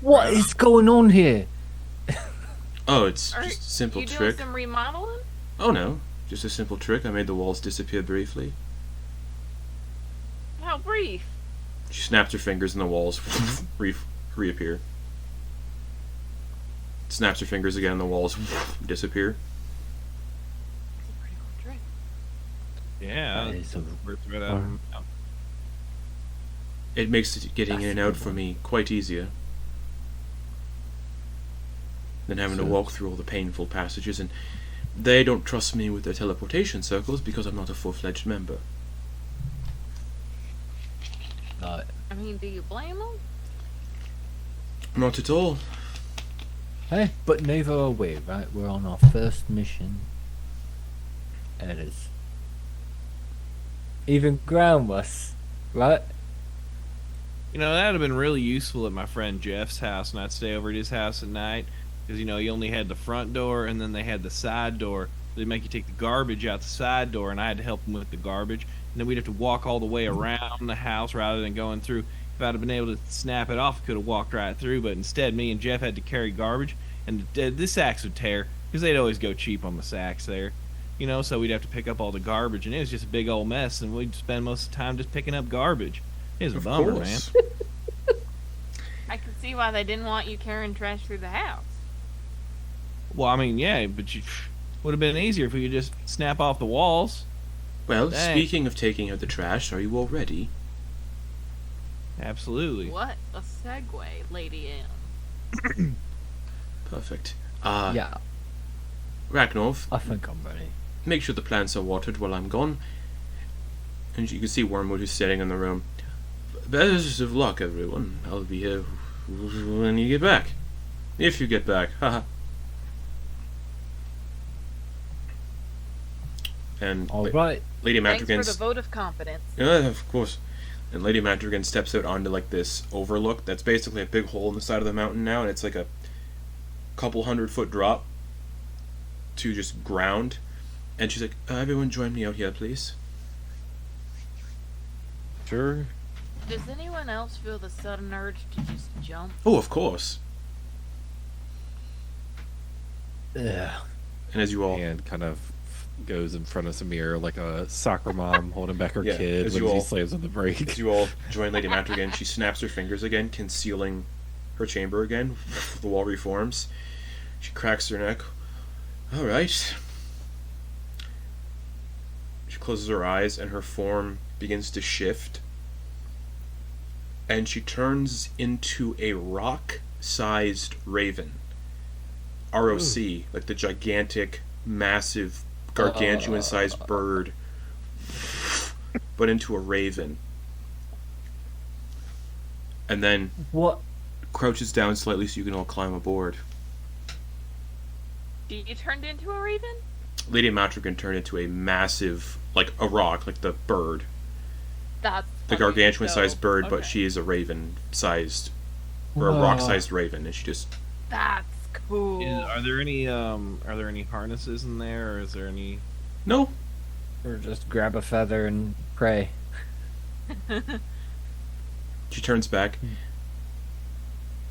What is going on here? Oh, it's just a simple you trick. doing some remodeling? Oh no, just a simple trick. I made the walls disappear briefly. How brief? She snaps her fingers and the walls reappear. Snaps her fingers again and the walls disappear. That's a pretty cool trick. yeah. That is a- Worth right out. It makes getting in and out for me quite easier than having to walk through all the painful passages, and they don't trust me with their teleportation circles because I'm not a full-fledged member. Uh, I mean, do you blame them? Not at all. Hey, but neither are we, right? We're on our first mission. It is. Even groundless, right? You know, that would have been really useful at my friend Jeff's house, and I'd stay over at his house at night. Because, he only had the front door, and then they had the side door. They'd make you take the garbage out the side door, and I had to help him with the garbage. And then we'd have to walk all the way around the house rather than going through. If I'd have been able to snap it off, I could have walked right through. But instead, me and Jeff had to carry garbage, and the sacks would tear. Because they'd always go cheap on the sacks there. So we'd have to pick up all the garbage, and it was just a big old mess, and we'd spend most of the time just picking up garbage. It was a bummer, man. I can see see why they didn't want you carrying trash through the house. Well, I mean, yeah, but you would have been easier if we could just snap off the walls. Well, Dang. speaking of taking out the trash, are you all ready? Absolutely. What a segue, Lady M. Perfect. Yeah, Ragnar, I think I'm ready. make sure the plants are watered while I'm gone. And you can see Wormwood who's sitting in the room. Best of luck, everyone. I'll be here when you get back. If you get back. Haha. And All right. Lady Thanks for the Madrigan's... vote of confidence. Yeah, of course. And Lady Madrigan steps out onto like this overlook that's basically a big hole in the side of the mountain now, and it's like a couple 100-foot drop to just ground. And she's like, everyone join me out here, please. Sure. Does anyone else feel the sudden urge to just jump? Oh, of course. Yeah. And as you all... And kind of goes in front of Samira like a soccer mom holding back her Yeah, kid as when you he all- slams on the brake. As you all join Lady Madrigan, she snaps her fingers again, concealing her chamber again. The wall reforms. She cracks her neck. All right. She closes her eyes, and her form begins to shift. And she turns into a rock-sized raven. ROC, like the gigantic, massive, gargantuan-sized bird, but into a raven. And then What? crouches down slightly so you can all climb aboard. You turned into a raven? Lady Matrigan turned into a massive, like a rock, like the bird. That's The funny. gargantuan-sized So, bird, but okay. she is a raven-sized, or a Wow. rock-sized raven, and she just... That's cool. Are there any harnesses in there, or is there any? No. Or just grab a feather and pray. She turns back.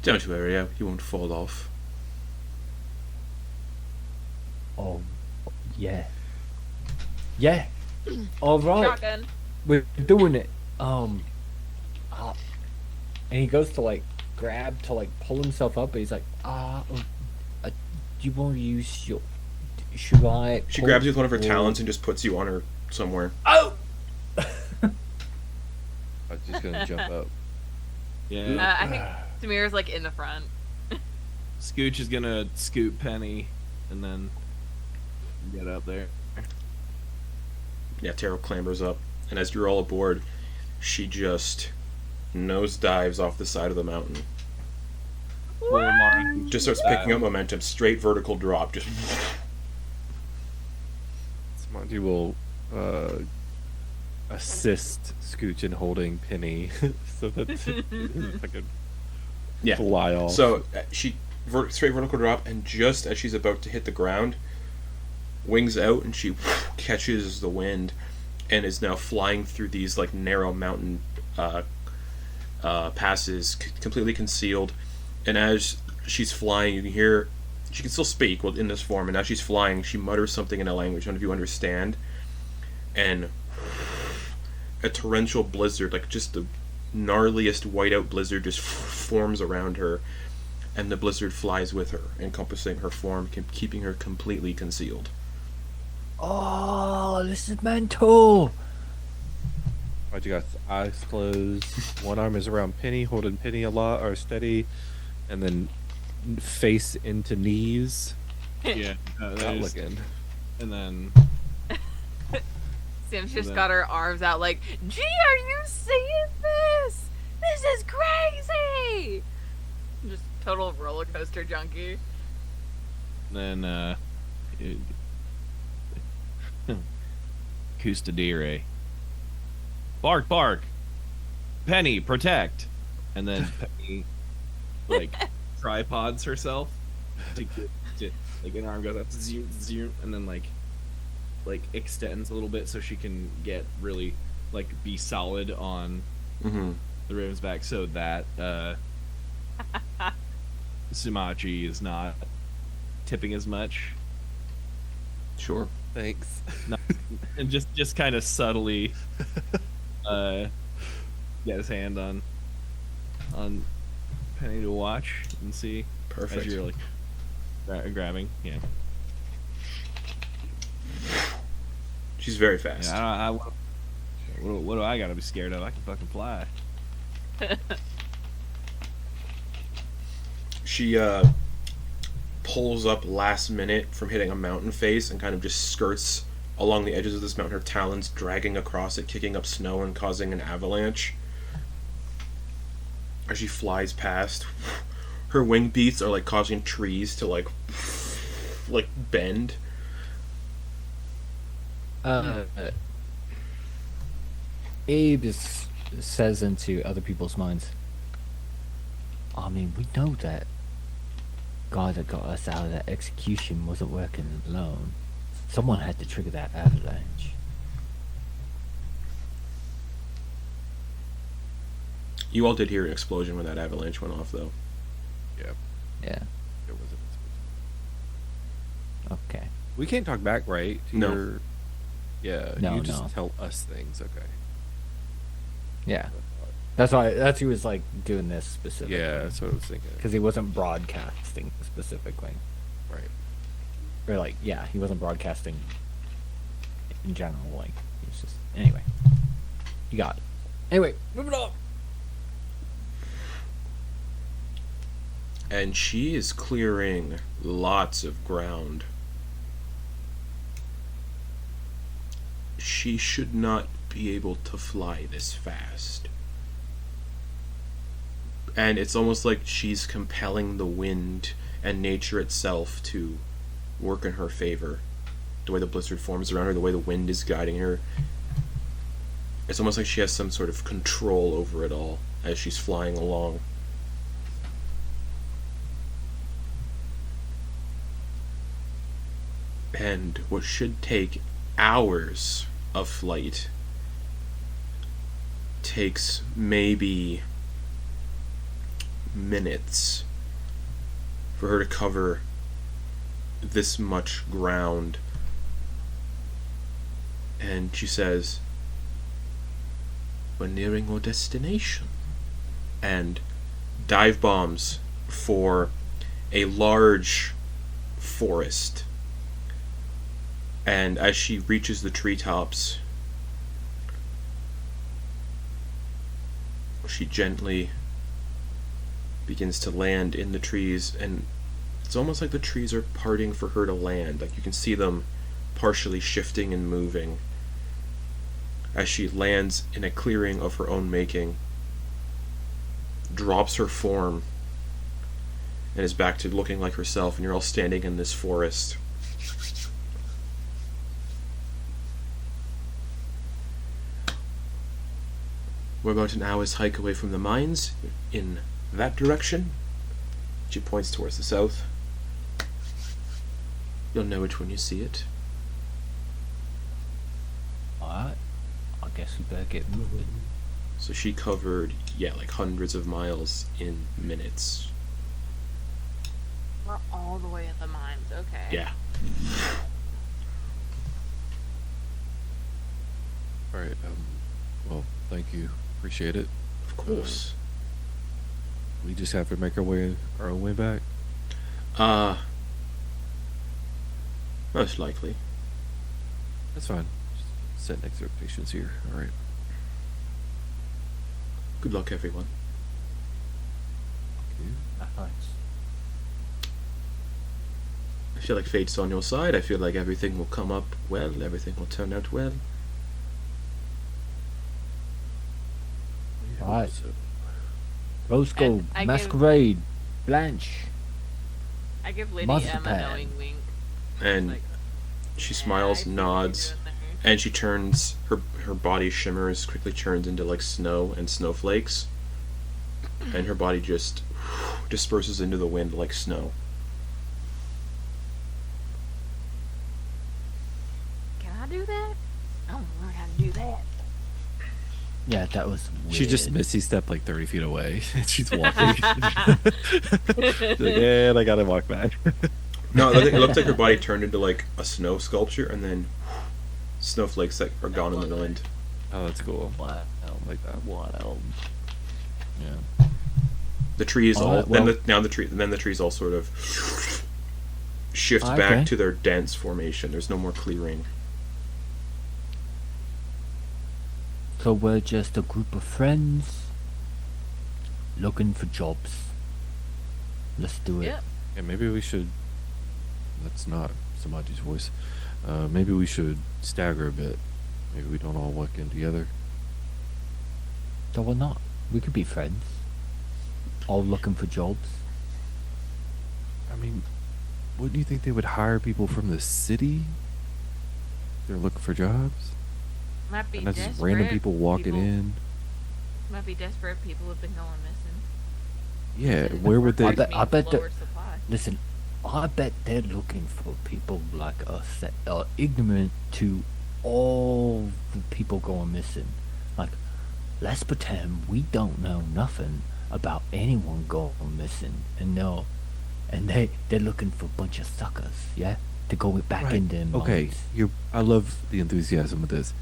Don't worry, you won't fall off. Oh, yeah. Yeah. All right. Shotgun. We're doing it. And he goes to like grab to like pull himself up, but he's like, do you want to use your? Should I? She pull grabs you with one of her or- talons and just puts you on her somewhere. Oh. I'm just gonna jump up. Yeah. I think Samira's like in the front. Scooch is gonna scoot Penny, and then get up there. Yeah, Tero clambers up, and as you're all aboard, she just nosedives off the side of the mountain. Poor Mara. Just starts picking up momentum, straight vertical drop, just... Sumaji will assist Scooch in holding Penny so that I can Yeah. fly off. So, she... straight vertical drop, and just as she's about to hit the ground, wings out, and she catches the wind, and is now flying through these, like, narrow mountain passes, completely concealed. And as she's flying, you can hear... She can still speak in this form, and as she's flying, she mutters something in a language none of you understand. And a torrential blizzard, like just the gnarliest whiteout blizzard, just forms around her. And the blizzard flies with her, encompassing her form, keeping her completely concealed. Oh, this is mental. Sumaji got his eyes closed. One arm is around Penny, holding Penny a lot or steady, and then face into knees. Yeah. Not there's- looking. And then Sam's just then- got her arms out like, gee, are you seeing this? This is crazy! Just total roller coaster junkie. Custodire. Bark, bark. Penny, protect. And then Penny, like, tripods herself. Like, an arm goes up, zoom, zoom, and then, like, extends a little bit so she can get really, like, be solid on Mm-hmm. the Raven's back so that, Sumaji is not tipping as much. Sure. Thanks. And just kind of subtly get his hand on Penny to watch and see. Perfect. As you're like grabbing, yeah. She's very fast. Yeah, what do I gotta be scared of? I can fucking fly. She pulls up last minute from hitting a mountain face and kind of just skirts along the edges of this mountain, her talons dragging across it, kicking up snow and causing an avalanche. As she flies past, her wing beats are like causing trees to like bend. Abe says into other people's minds, I mean, we know that guy that got us out of that execution wasn't working alone. Someone had to trigger that avalanche. You all did hear an explosion when that avalanche went off, though. Yeah. Yeah. There was an Okay. We can't talk back, right? To No. your- Yeah. No, you just no. tell us things. Okay. Yeah. That's why. That's he was like doing this specifically. Yeah, that's what I was thinking. Because he wasn't broadcasting specifically. Right. Or like, yeah, he wasn't broadcasting in general. Like, he was just anyway. You got it. Anyway, moving on. And she is clearing lots of ground. She should not be able to fly this fast. And it's almost like she's compelling the wind and nature itself to work in her favor. The way the blizzard forms around her, the way the wind is guiding her. It's almost like she has some sort of control over it all as she's flying along. And what should take hours of flight takes maybe minutes for her to cover this much ground. And she says, "We're nearing our destination." And dive bombs for a large forest. And as she reaches the treetops, she gently begins to land in the trees, and it's almost like the trees are parting for her to land. Like you can see them partially shifting and moving as she lands in a clearing of her own making, drops her form, and is back to looking like herself, and you're all standing in this forest. We're about an hour's hike away from the mines, in that direction. She points towards the south. You'll know it when you see it. Alright. I guess we better get moving. So she covered, like hundreds of miles in minutes. We're all the way at the mines. Okay. Yeah. All right. Well, thank you. Appreciate it. Of course. We just have to make our own way back. Most likely. That's fine. Just setting expectations here. All right. Good luck, everyone. Nice. I feel like fate's on your side. I feel like everything will come up well. Everything will turn out well. Alright. So, Rose Gold, I give- Masquerade, Blanche. I give Lady Monster M a Pad. knowing wink. And Like, she yeah, I smiles, see what you're nods, doing there. and she turns, her body shimmers, quickly turns into like snow and snowflakes. And her body just disperses into the wind like snow. Can I do that? I don't know how to do that. Yeah, that was weird. she just Misty stepped like 30 feet away. And she's walking. She's like, and I gotta walk back. No, it looked like her body turned into like a snow sculpture, and then snowflakes that are gone in the wind. Oh, that's cool. Wow. I like that. Wild. Yeah. The trees all Alright, well- then the trees all sort of shift Okay. back to their dense formation. There's no more clearing. So we're just a group of friends looking for jobs. Let's do it. Yep. Yeah, maybe we should. That's not Sumaji's voice. Maybe we should stagger a bit. Maybe we don't all walk in together. So we're not. We could be friends. All looking for jobs. I mean, wouldn't you think they would hire people from the city? They're looking for jobs. Might be And that's just desperate. random people walking in. Might be desperate. People have been going missing. Yeah, Instead of where would they? I bet means that- lower supply. Listen, I bet they're looking for people like us that are ignorant to all the people going missing. Like, let's pretend we don't know nothing about anyone going missing, and they're looking for a bunch of suckers, yeah, to go back Right. in them. Okay, I love the enthusiasm of this.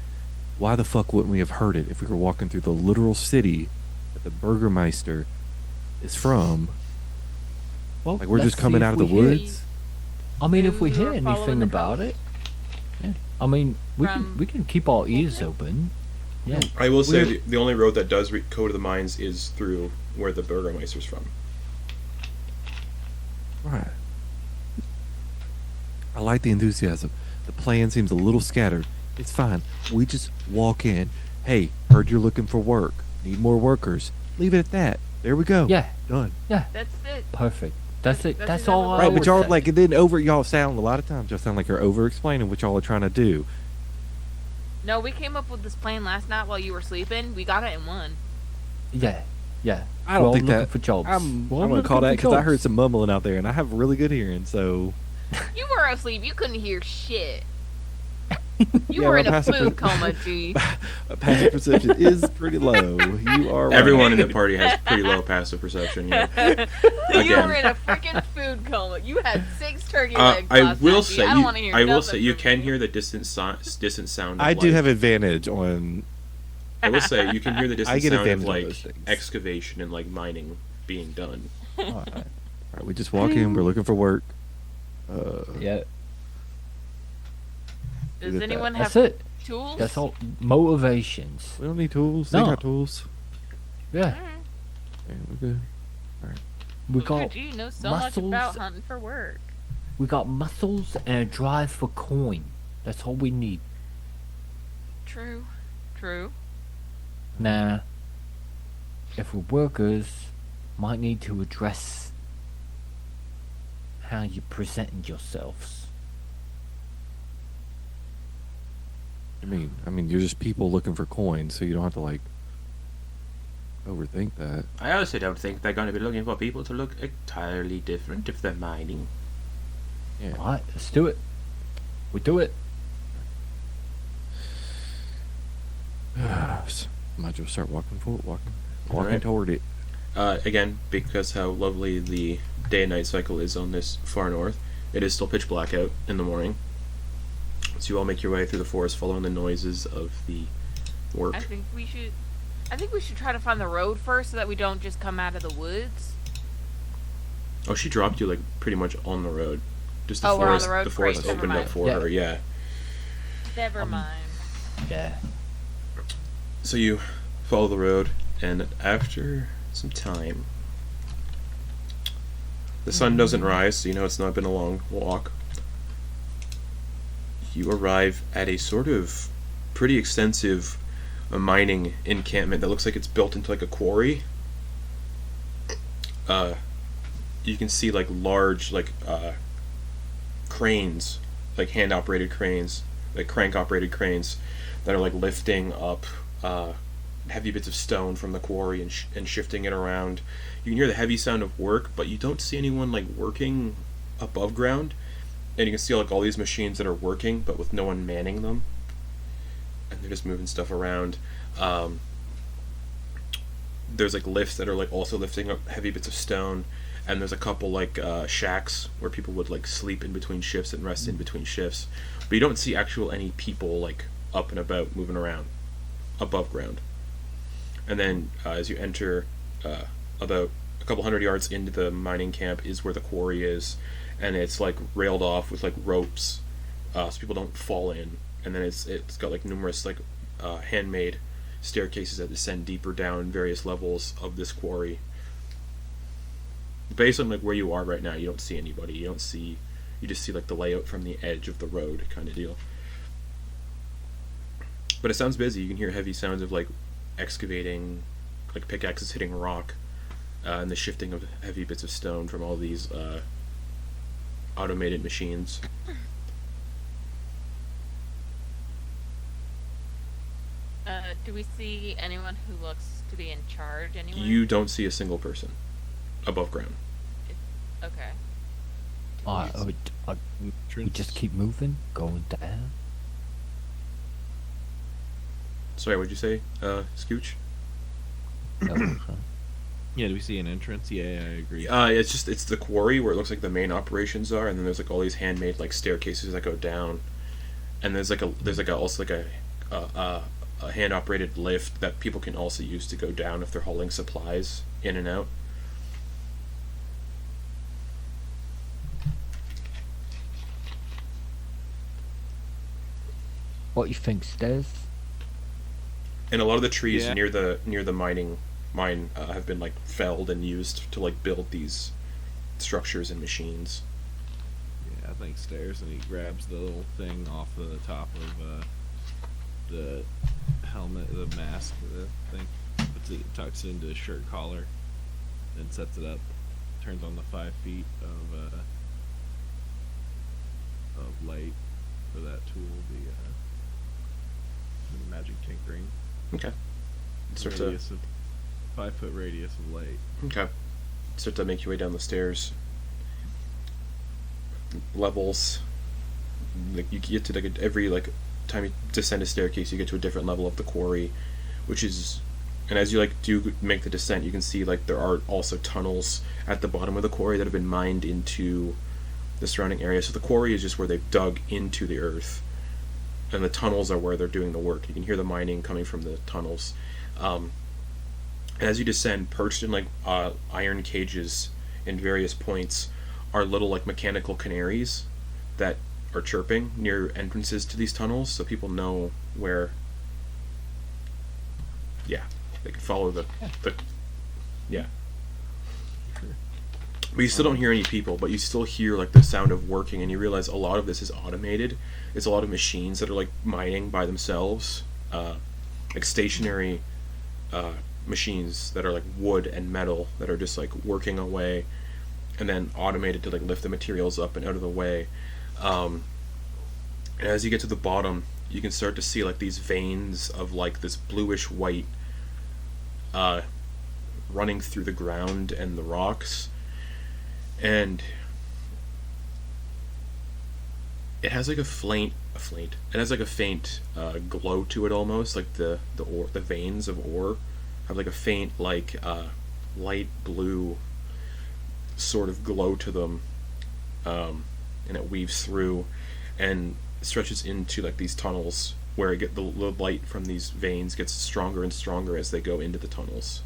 Why the fuck wouldn't we have heard it if we were walking through the literal city that the Burgermeister is from? Well, Like we're let's just coming see out if of the we hear- woods. I mean, if we Maybe we hear were following anything the about coast. it, yeah. I mean, we From- can keep our ears open. Yeah. I will say We're- the only road that does go to the mines is through where the Burgermeister's from. Right. I like the enthusiasm. The plan seems a little scattered. It's fine. We just walk in. Hey, heard you're looking for work. Need more workers. Leave it at that. There we go. Yeah. Done. Yeah. That's it. Perfect. That's it. That's That's exactly all. what I Right, would but y'all say. like and then y'all sound a lot of times y'all sound like you're over explaining what y'all are trying to do. No, we came up with this plan last night while you were sleeping. We got it in one. Yeah. Yeah. I don't We're all think looking that for jobs. I'm We're all gonna call looking that for because I jobs. heard some mumbling out there and I have really good hearing, so You were asleep. You couldn't hear shit. You Yeah, were my in a passive food per- coma, G. passive perception is pretty low. You are right. Everyone in the party has pretty low passive perception. Yeah. You Again. were in a freaking food coma. You had 6 turkey legs I last will night, G. say I don't want to hear I will nothing say you from can hear the distant sound. Of I do like- have advantage on I will say you can hear the I distant get sound of advantage on like those things. excavation and like mining being done. All right, we just walk in, we're looking for work. Yeah. Does Look at that. anyone have That's it. tools? That's all. Motivations. We don't need tools. They No. got tools. Yeah. Alright. Yeah, we're good. We Look got at you know so much muscles. about hunting for work. we got muscles and a drive for coin. That's all we need. True. True. Now, if we're workers, might need to address how you're presenting yourselves. I mean, you're just people looking for coins, so you don't have to like overthink that. I also don't think they're going to be looking for people to look entirely different if they're mining. Yeah. Alright, let's do it. We do it. Might just start walking walking Alright. toward it. Again, because how lovely the day and night cycle is on this far north, it is still pitch black out in the morning. So you all make your way through the forest, following the noises of the work. I think we should try to find the road first so that we don't just come out of the woods. Oh, she dropped you like pretty much on the road. Just the Oh, we're on forest. the road? The forest Great, never opened up mind. for Yeah. her. Yeah. Never mind. Yeah. So you follow the road, and after some time, the sun doesn't rise, so you know it's not been a long walk. You arrive at a sort of pretty extensive mining encampment that looks like it's built into like a quarry. You can see like large cranes, like hand operated cranes, like crank operated cranes that are like lifting up heavy bits of stone from the quarry and shifting it around. You can hear the heavy sound of work, but you don't see anyone like working above ground. And you can see like all these machines that are working, but with no one manning them, and they're just moving stuff around. There's like lifts that are like also lifting up heavy bits of stone, and there's a couple like shacks where people would like sleep in between shifts and rest in between shifts. But you don't see any people like up and about moving around above ground. And then as you enter about a couple hundred yards into the mining camp is where the quarry is, and it's like railed off with like ropes, so people don't fall in. And then it's got like numerous like handmade staircases that descend deeper down various levels of this quarry. Based on like where you are right now, you don't see anybody. You just see like the layout from the edge of the road kind of deal. But it sounds busy. You can hear heavy sounds of like excavating, like pickaxes hitting rock, and the shifting of heavy bits of stone from all these automated machines. Do we see anyone who looks to be in charge anywhere? You don't see a single person above ground. Okay. We just keep moving, going down. Sorry, what'd you say, Scooch? Yeah, do we see an entrance? Yeah, I agree. It's the quarry where it looks like the main operations are, and then there's like all these handmade like staircases that go down, and there's also a hand operated lift that people can also use to go down if they're hauling supplies in and out. What you think, stairs? And a lot of the trees Yeah. near the mine have been like felled and used to like build these structures and machines. Yeah, I think stairs, and he grabs the little thing off the top of the helmet, the mask, the thing, tucks it into his shirt collar, and sets it up. Turns on the 5 feet of light for that tool, the magic tinkering. Okay. Start to Radius of 5 foot radius of light. start to make your way down the stairs. Levels. Like you get to like every like time you descend a staircase, you get to a different level of the quarry, which is, and as you like do make the descent, you can see like there are also tunnels at the bottom of the quarry that have been mined into the surrounding area. So the quarry is just where they've dug into the earth, and the tunnels are where they're doing the work. You can hear the mining coming from the tunnels. And as you descend, perched in like iron cages in various points are little like mechanical canaries that are chirping near entrances to these tunnels, so people know where. Yeah, they can follow the yeah. But you still don't hear any people, but you still hear like the sound of working, and you realize a lot of this is automated. It's a lot of machines that are like mining by themselves, like stationary machines that are like wood and metal that are just like working away, and then automated to like lift the materials up and out of the way. And as you get to the bottom, you can start to see like these veins of like this bluish white running through the ground and the rocks, and it has like a faint glow to it, almost like the veins of ore have like a faint like light blue sort of glow to them, and it weaves through and stretches into like these tunnels where it the light from these veins gets stronger and stronger as they go into the tunnels,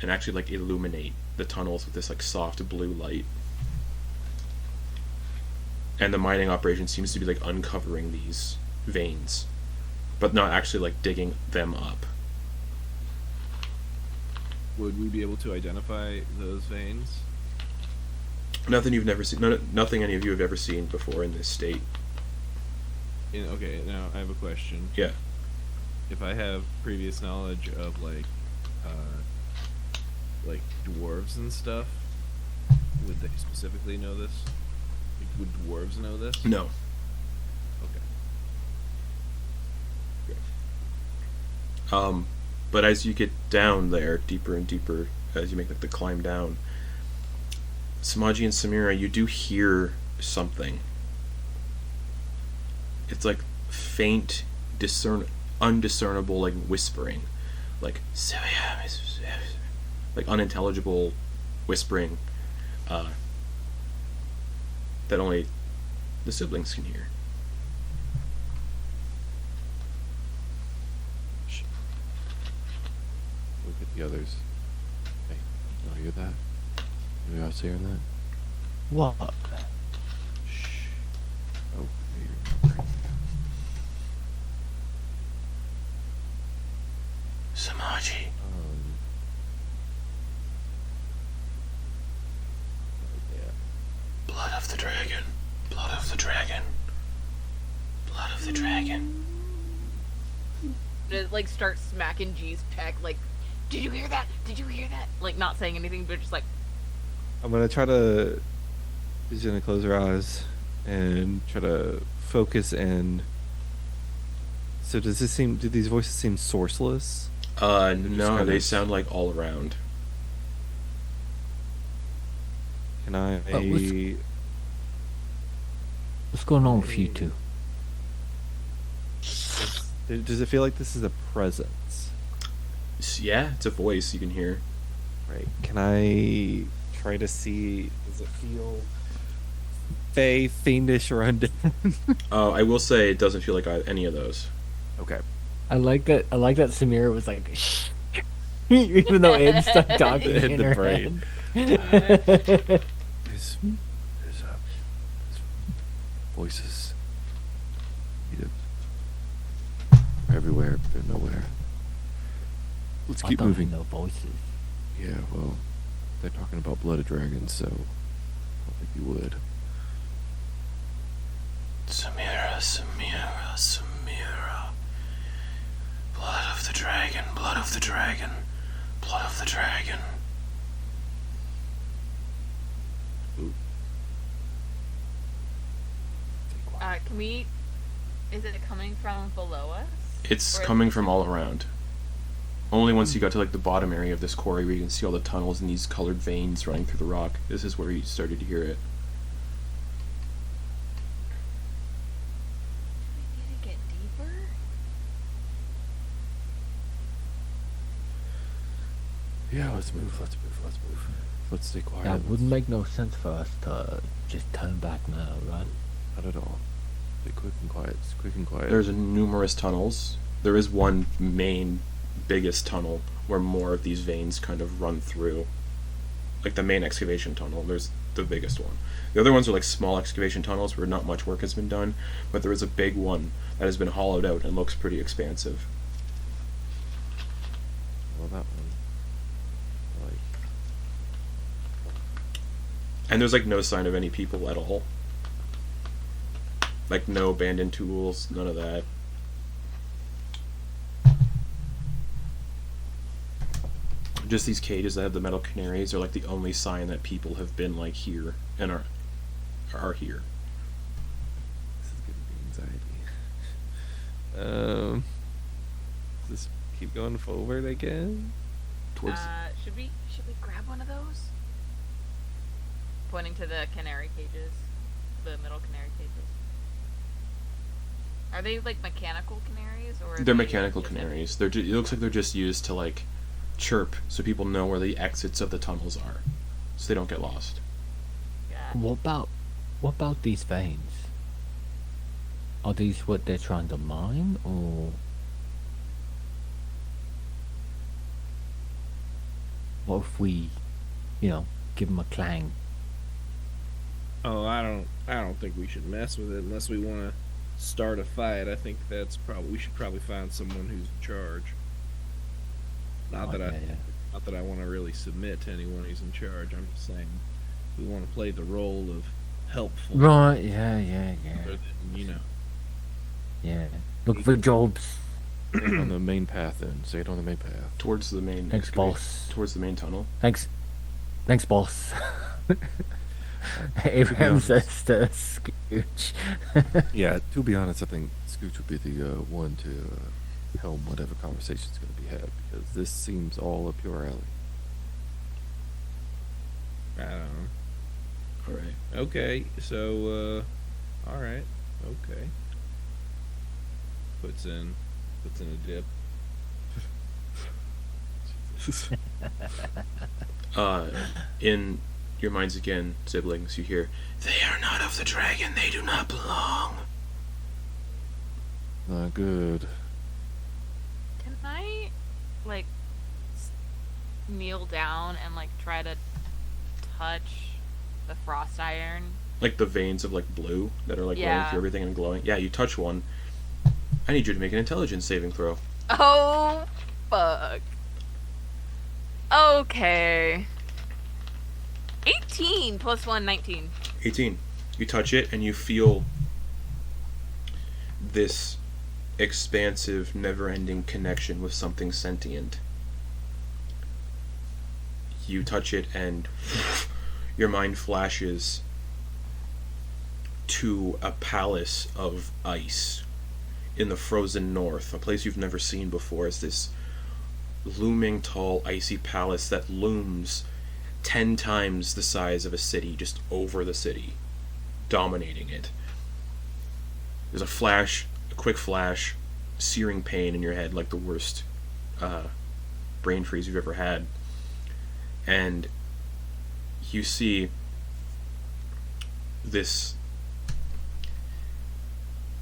and actually like illuminate the tunnels with this like soft blue light. And the mining operation seems to be like uncovering these veins, but not actually like digging them up. Would we be able to identify those veins? Nothing you've never seen. Nothing any of you have ever seen before in this state. Okay, now I have a question. Yeah. If I have previous knowledge of like dwarves and stuff, would they specifically know this? Like, would dwarves know this? No. Okay. But as you get down there, deeper and deeper, as you make like the climb down, Sumaji and Samira, you do hear something. It's like faint, undiscernible, like whispering, like unintelligible whispering, that only the siblings can hear. Look at the others. Hey, no, hear that? You guys hearing that? What? Shh. Oh, here. Sumaji. Yeah. Blood of the dragon. Blood of the dragon. Blood of the dragon. Just, like, start smacking G's peck, like, did you hear that? Did you hear that? Like, not saying anything, but just like, I'm gonna try to. She's gonna close her eyes and try to focus in. So does this seem? Do these voices seem sourceless? No, kind they of- sound like all around. Can I? What's going on with you two? Does it feel like this is a presence? Yeah, it's a voice you can hear. Right. Can I try to see? Does it feel fey, fiendish, or undead? I will say it doesn't feel like any of those. Okay. I like that Samira was like, shh. Even though Ed started talking In in the her brain. head. There's voices. They're everywhere, but they're nowhere. Let's I keep thought moving. No voices. Yeah, well, they're talking about blooded dragons, so I don't think you would. Samira, Samira, Samira. Blood of the dragon, blood of the dragon, blood of the dragon. can we, is it coming from below us? It's Or is coming it- from all around. Only once you got to like the bottom area of this quarry where you can see all the tunnels and these colored veins running through the rock. This is where you started to hear it. We need to get deeper? Yeah, let's move. Let's stay quiet. That wouldn't make no sense for us to just turn back now, right? Not at all. Stay quick and quiet. Quick and quiet. There's numerous tunnels. There is one main, biggest tunnel where more of these veins kind of run through. Like the main excavation tunnel, there's the biggest one. The other ones are like small excavation tunnels where not much work has been done, but there is a big one that has been hollowed out and looks pretty expansive. Well, that one. Like, And there's like no sign of any people at all. Like no abandoned tools, none of that. Just these cages that have the metal canaries are like the only sign that people have been like here and are here. this is giving me anxiety. Does this keep going forward again? Towards Should we grab one of those? Pointing to the canary cages, the middle canary cages. Are they like mechanical canaries or? Are they're they mechanical just canaries. It looks like they're just used to like chirp so people know where the exits of the tunnels are, so they don't get lost. Yeah. What about these veins? Are these what they're trying to mine, or what if we, give them a clang? Oh, I don't think we should mess with it unless we want to start a fight. I think we should probably find someone who's in charge. Not that I want to really submit to anyone who's in charge. I'm just saying we want to play the role of helpful. Right? Yeah. Rather than, Yeah. Look for jobs. On the main path, then. Say it on the main path. Towards the main. Thanks, boss. Towards the main tunnel. Thanks, boss. Abraham says to Scooch. Yeah, to be honest, I think Scooch would be the one to helm whatever conversation's going to be had, because this seems all up your alley. I don't know. Alright. Okay, so all right, okay. Puts in a dip. In your minds again, siblings, you hear, "They are not of the dragon, they do not belong." Not good. Can I, like, kneel down and like try to touch the frost iron. Like the veins of like blue that are like running through everything and glowing. Yeah, you touch one. I need you to make an intelligence saving throw. Oh, fuck. Okay. 18 plus 1, 19. 18. You touch it and you feel this expansive, never-ending connection with something sentient. You touch it and your mind flashes to a palace of ice in the frozen north, a place you've never seen before. It's this looming tall icy palace that looms 10 times the size of a city, just over the city, dominating it. There's a flash, a quick flash, searing pain in your head, like the worst brain freeze you've ever had. And you see this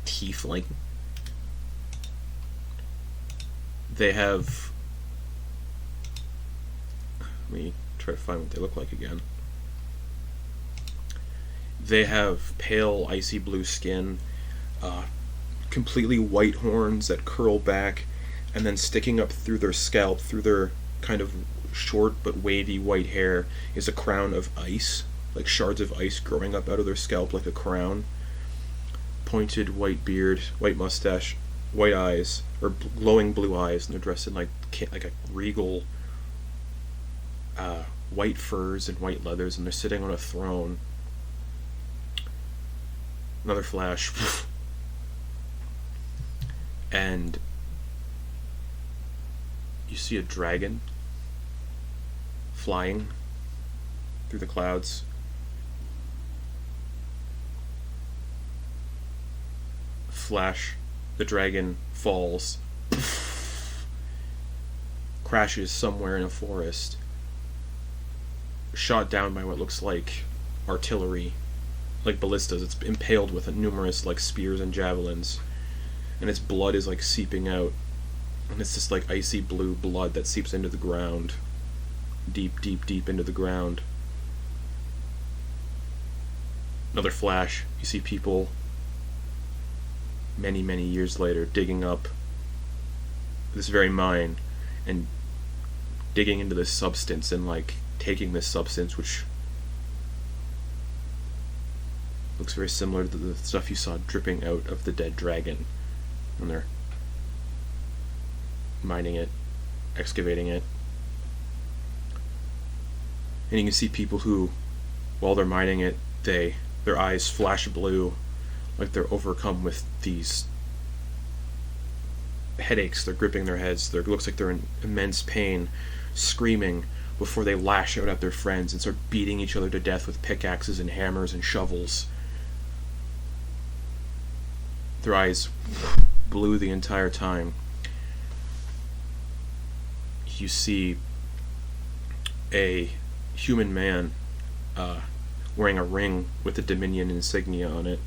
tiefling. They have... Let me try to find what they look like again. They have pale, icy blue skin, completely white horns that curl back, and then sticking up through their scalp, through their kind of short but wavy white hair, is a crown of ice, like shards of ice growing up out of their scalp like a crown. Pointed white beard, white mustache, white eyes, or glowing blue eyes, and they're dressed in like a regal white furs and white leathers, and they're sitting on a throne. Another flash. And you see a dragon flying through the clouds. Flash, the dragon falls, crashes somewhere in a forest, shot down by what looks like artillery, like ballistas. It's impaled with numerous like spears and javelins, and its blood is like seeping out, and it's this like icy blue blood that seeps into the ground, deep, deep, deep into the ground. Another flash, you see people many, many years later digging up this very mine and digging into this substance and like taking this substance, which looks very similar to the stuff you saw dripping out of the dead dragon, and they're mining it, excavating it. And you can see people who, while they're mining it, their eyes flash blue, like they're overcome with these headaches. They're gripping their heads. It looks like they're in immense pain, screaming before they lash out at their friends and start beating each other to death with pickaxes and hammers and shovels. Their eyes blue the entire time. You see a human man wearing a ring with the Dominion insignia on it,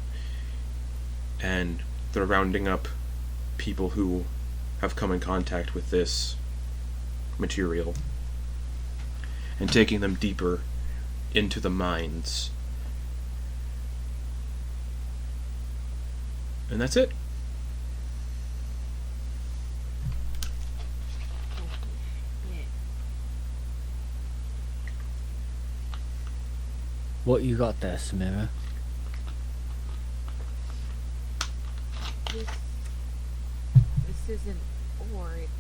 and they're rounding up people who have come in contact with this material and taking them deeper into the mines. And that's it. What you got there, Samira? This isn't ore, it's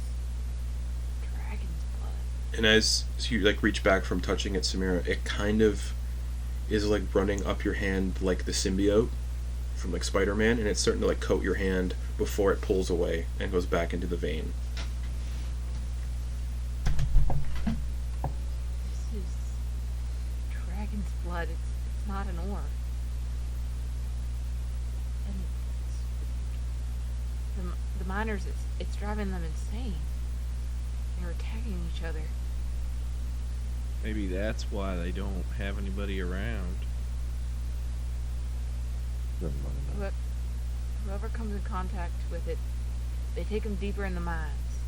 dragon's blood. And as you like reach back from touching it, Samira, it kind of is like running up your hand like the symbiote from like Spider-Man, and it's starting to like coat your hand before it pulls away and goes back into the vein. This is dragon's blood, it's not an ore. And the miners, it's driving them insane. They're attacking each other. Maybe that's why they don't have anybody around. Whoever comes in contact with it, they take them deeper in the mines.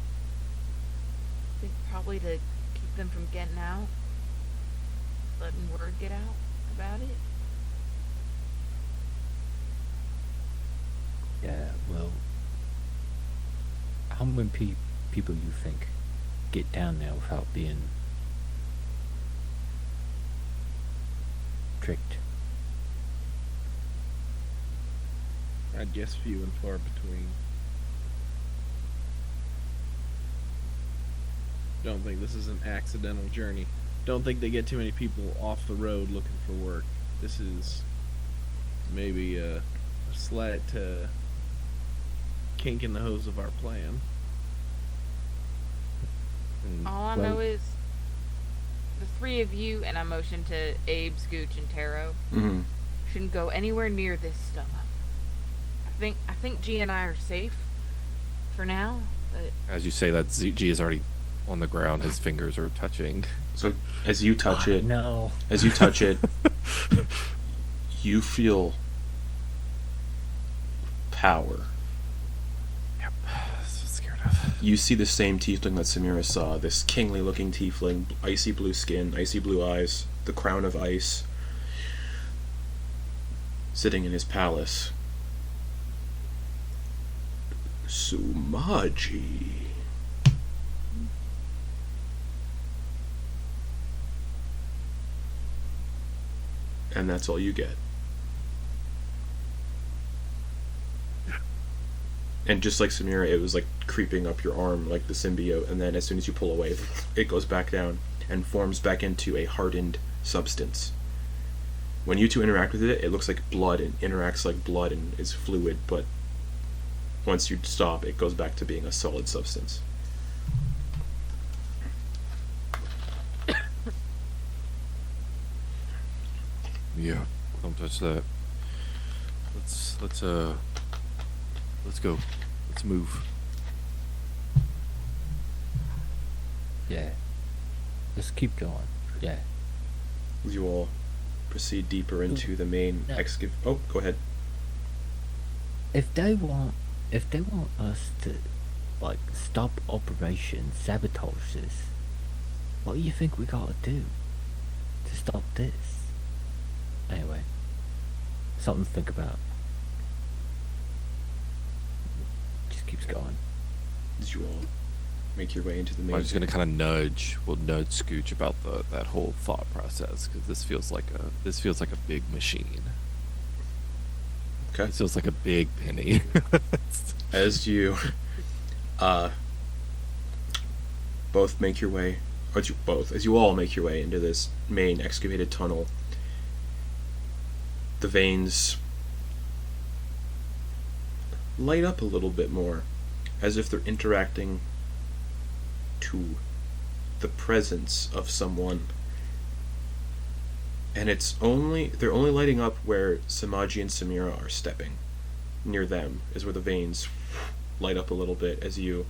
I think probably to keep them from getting out? Letting word get out about it? Yeah, well, how many people you think get down there without being tricked? I guess few and far between. Don't think this is an accidental journey. Don't think they get too many people off the road looking for work. This is maybe a slight kink in the hose of our plan. All I know is the three of you, and I motion to Abe, Scooch, and Tero, shouldn't go anywhere near this stuff. I think G and I are safe for now, but As you say that, G is already on the ground. His fingers are touching. So as you touch it, No. as you touch it, you feel power. Yep. So scared of. You see the same tiefling that Samira saw, this kingly looking tiefling, icy blue skin, icy blue eyes, the crown of ice, sitting in his palace. Sumaji. And that's all you get. And just like Samira, it was like creeping up your arm like the symbiote, and then as soon as you pull away, it goes back down and forms back into a hardened substance. When you two interact with it, it looks like blood and interacts like blood and is fluid, but once you stop, it goes back to being a solid substance. Yeah, don't touch that. Let's go. Let's move. Yeah. Let's keep going. Yeah. You all proceed deeper into the main No. Oh, go ahead. If they want us to, like, stop Operation Sabotage this, what do you think we gotta do to stop this? Anyway, something to think about. Just keeps going. As you all make your way into the main. I'm just gonna kind of nudge. We'll nudge Scooch about that whole thought process because this feels like a big machine. Okay. This feels like a big penny. As you both make your way, as you all make your way into this main excavated tunnel, the veins light up a little bit more, as if they're interacting to the presence of someone. And they're only lighting up where Sumaji and Samira are stepping. Near them is where the veins light up a little bit as you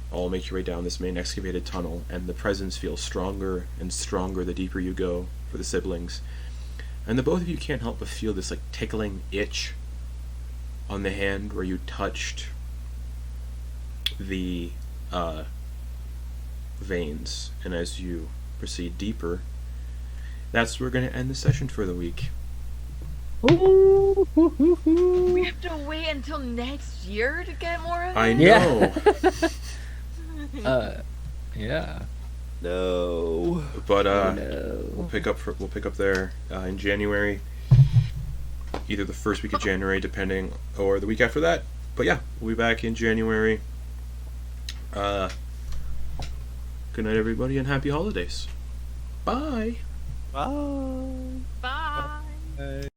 all make your way down this main excavated tunnel, and the presence feels stronger and stronger the deeper you go for the siblings. And the both of you can't help but feel this like tickling itch on the hand where you touched the veins. And as you proceed deeper, that's where we're going to end the session for the week. we have to wait until next year to get more of it? I know. Yeah. No. But No. we'll pick up there in January, either the first week of January, depending, or the week after that. But yeah, we'll be back in January. Good night, everybody, and happy holidays. Bye. Bye. Bye. Bye.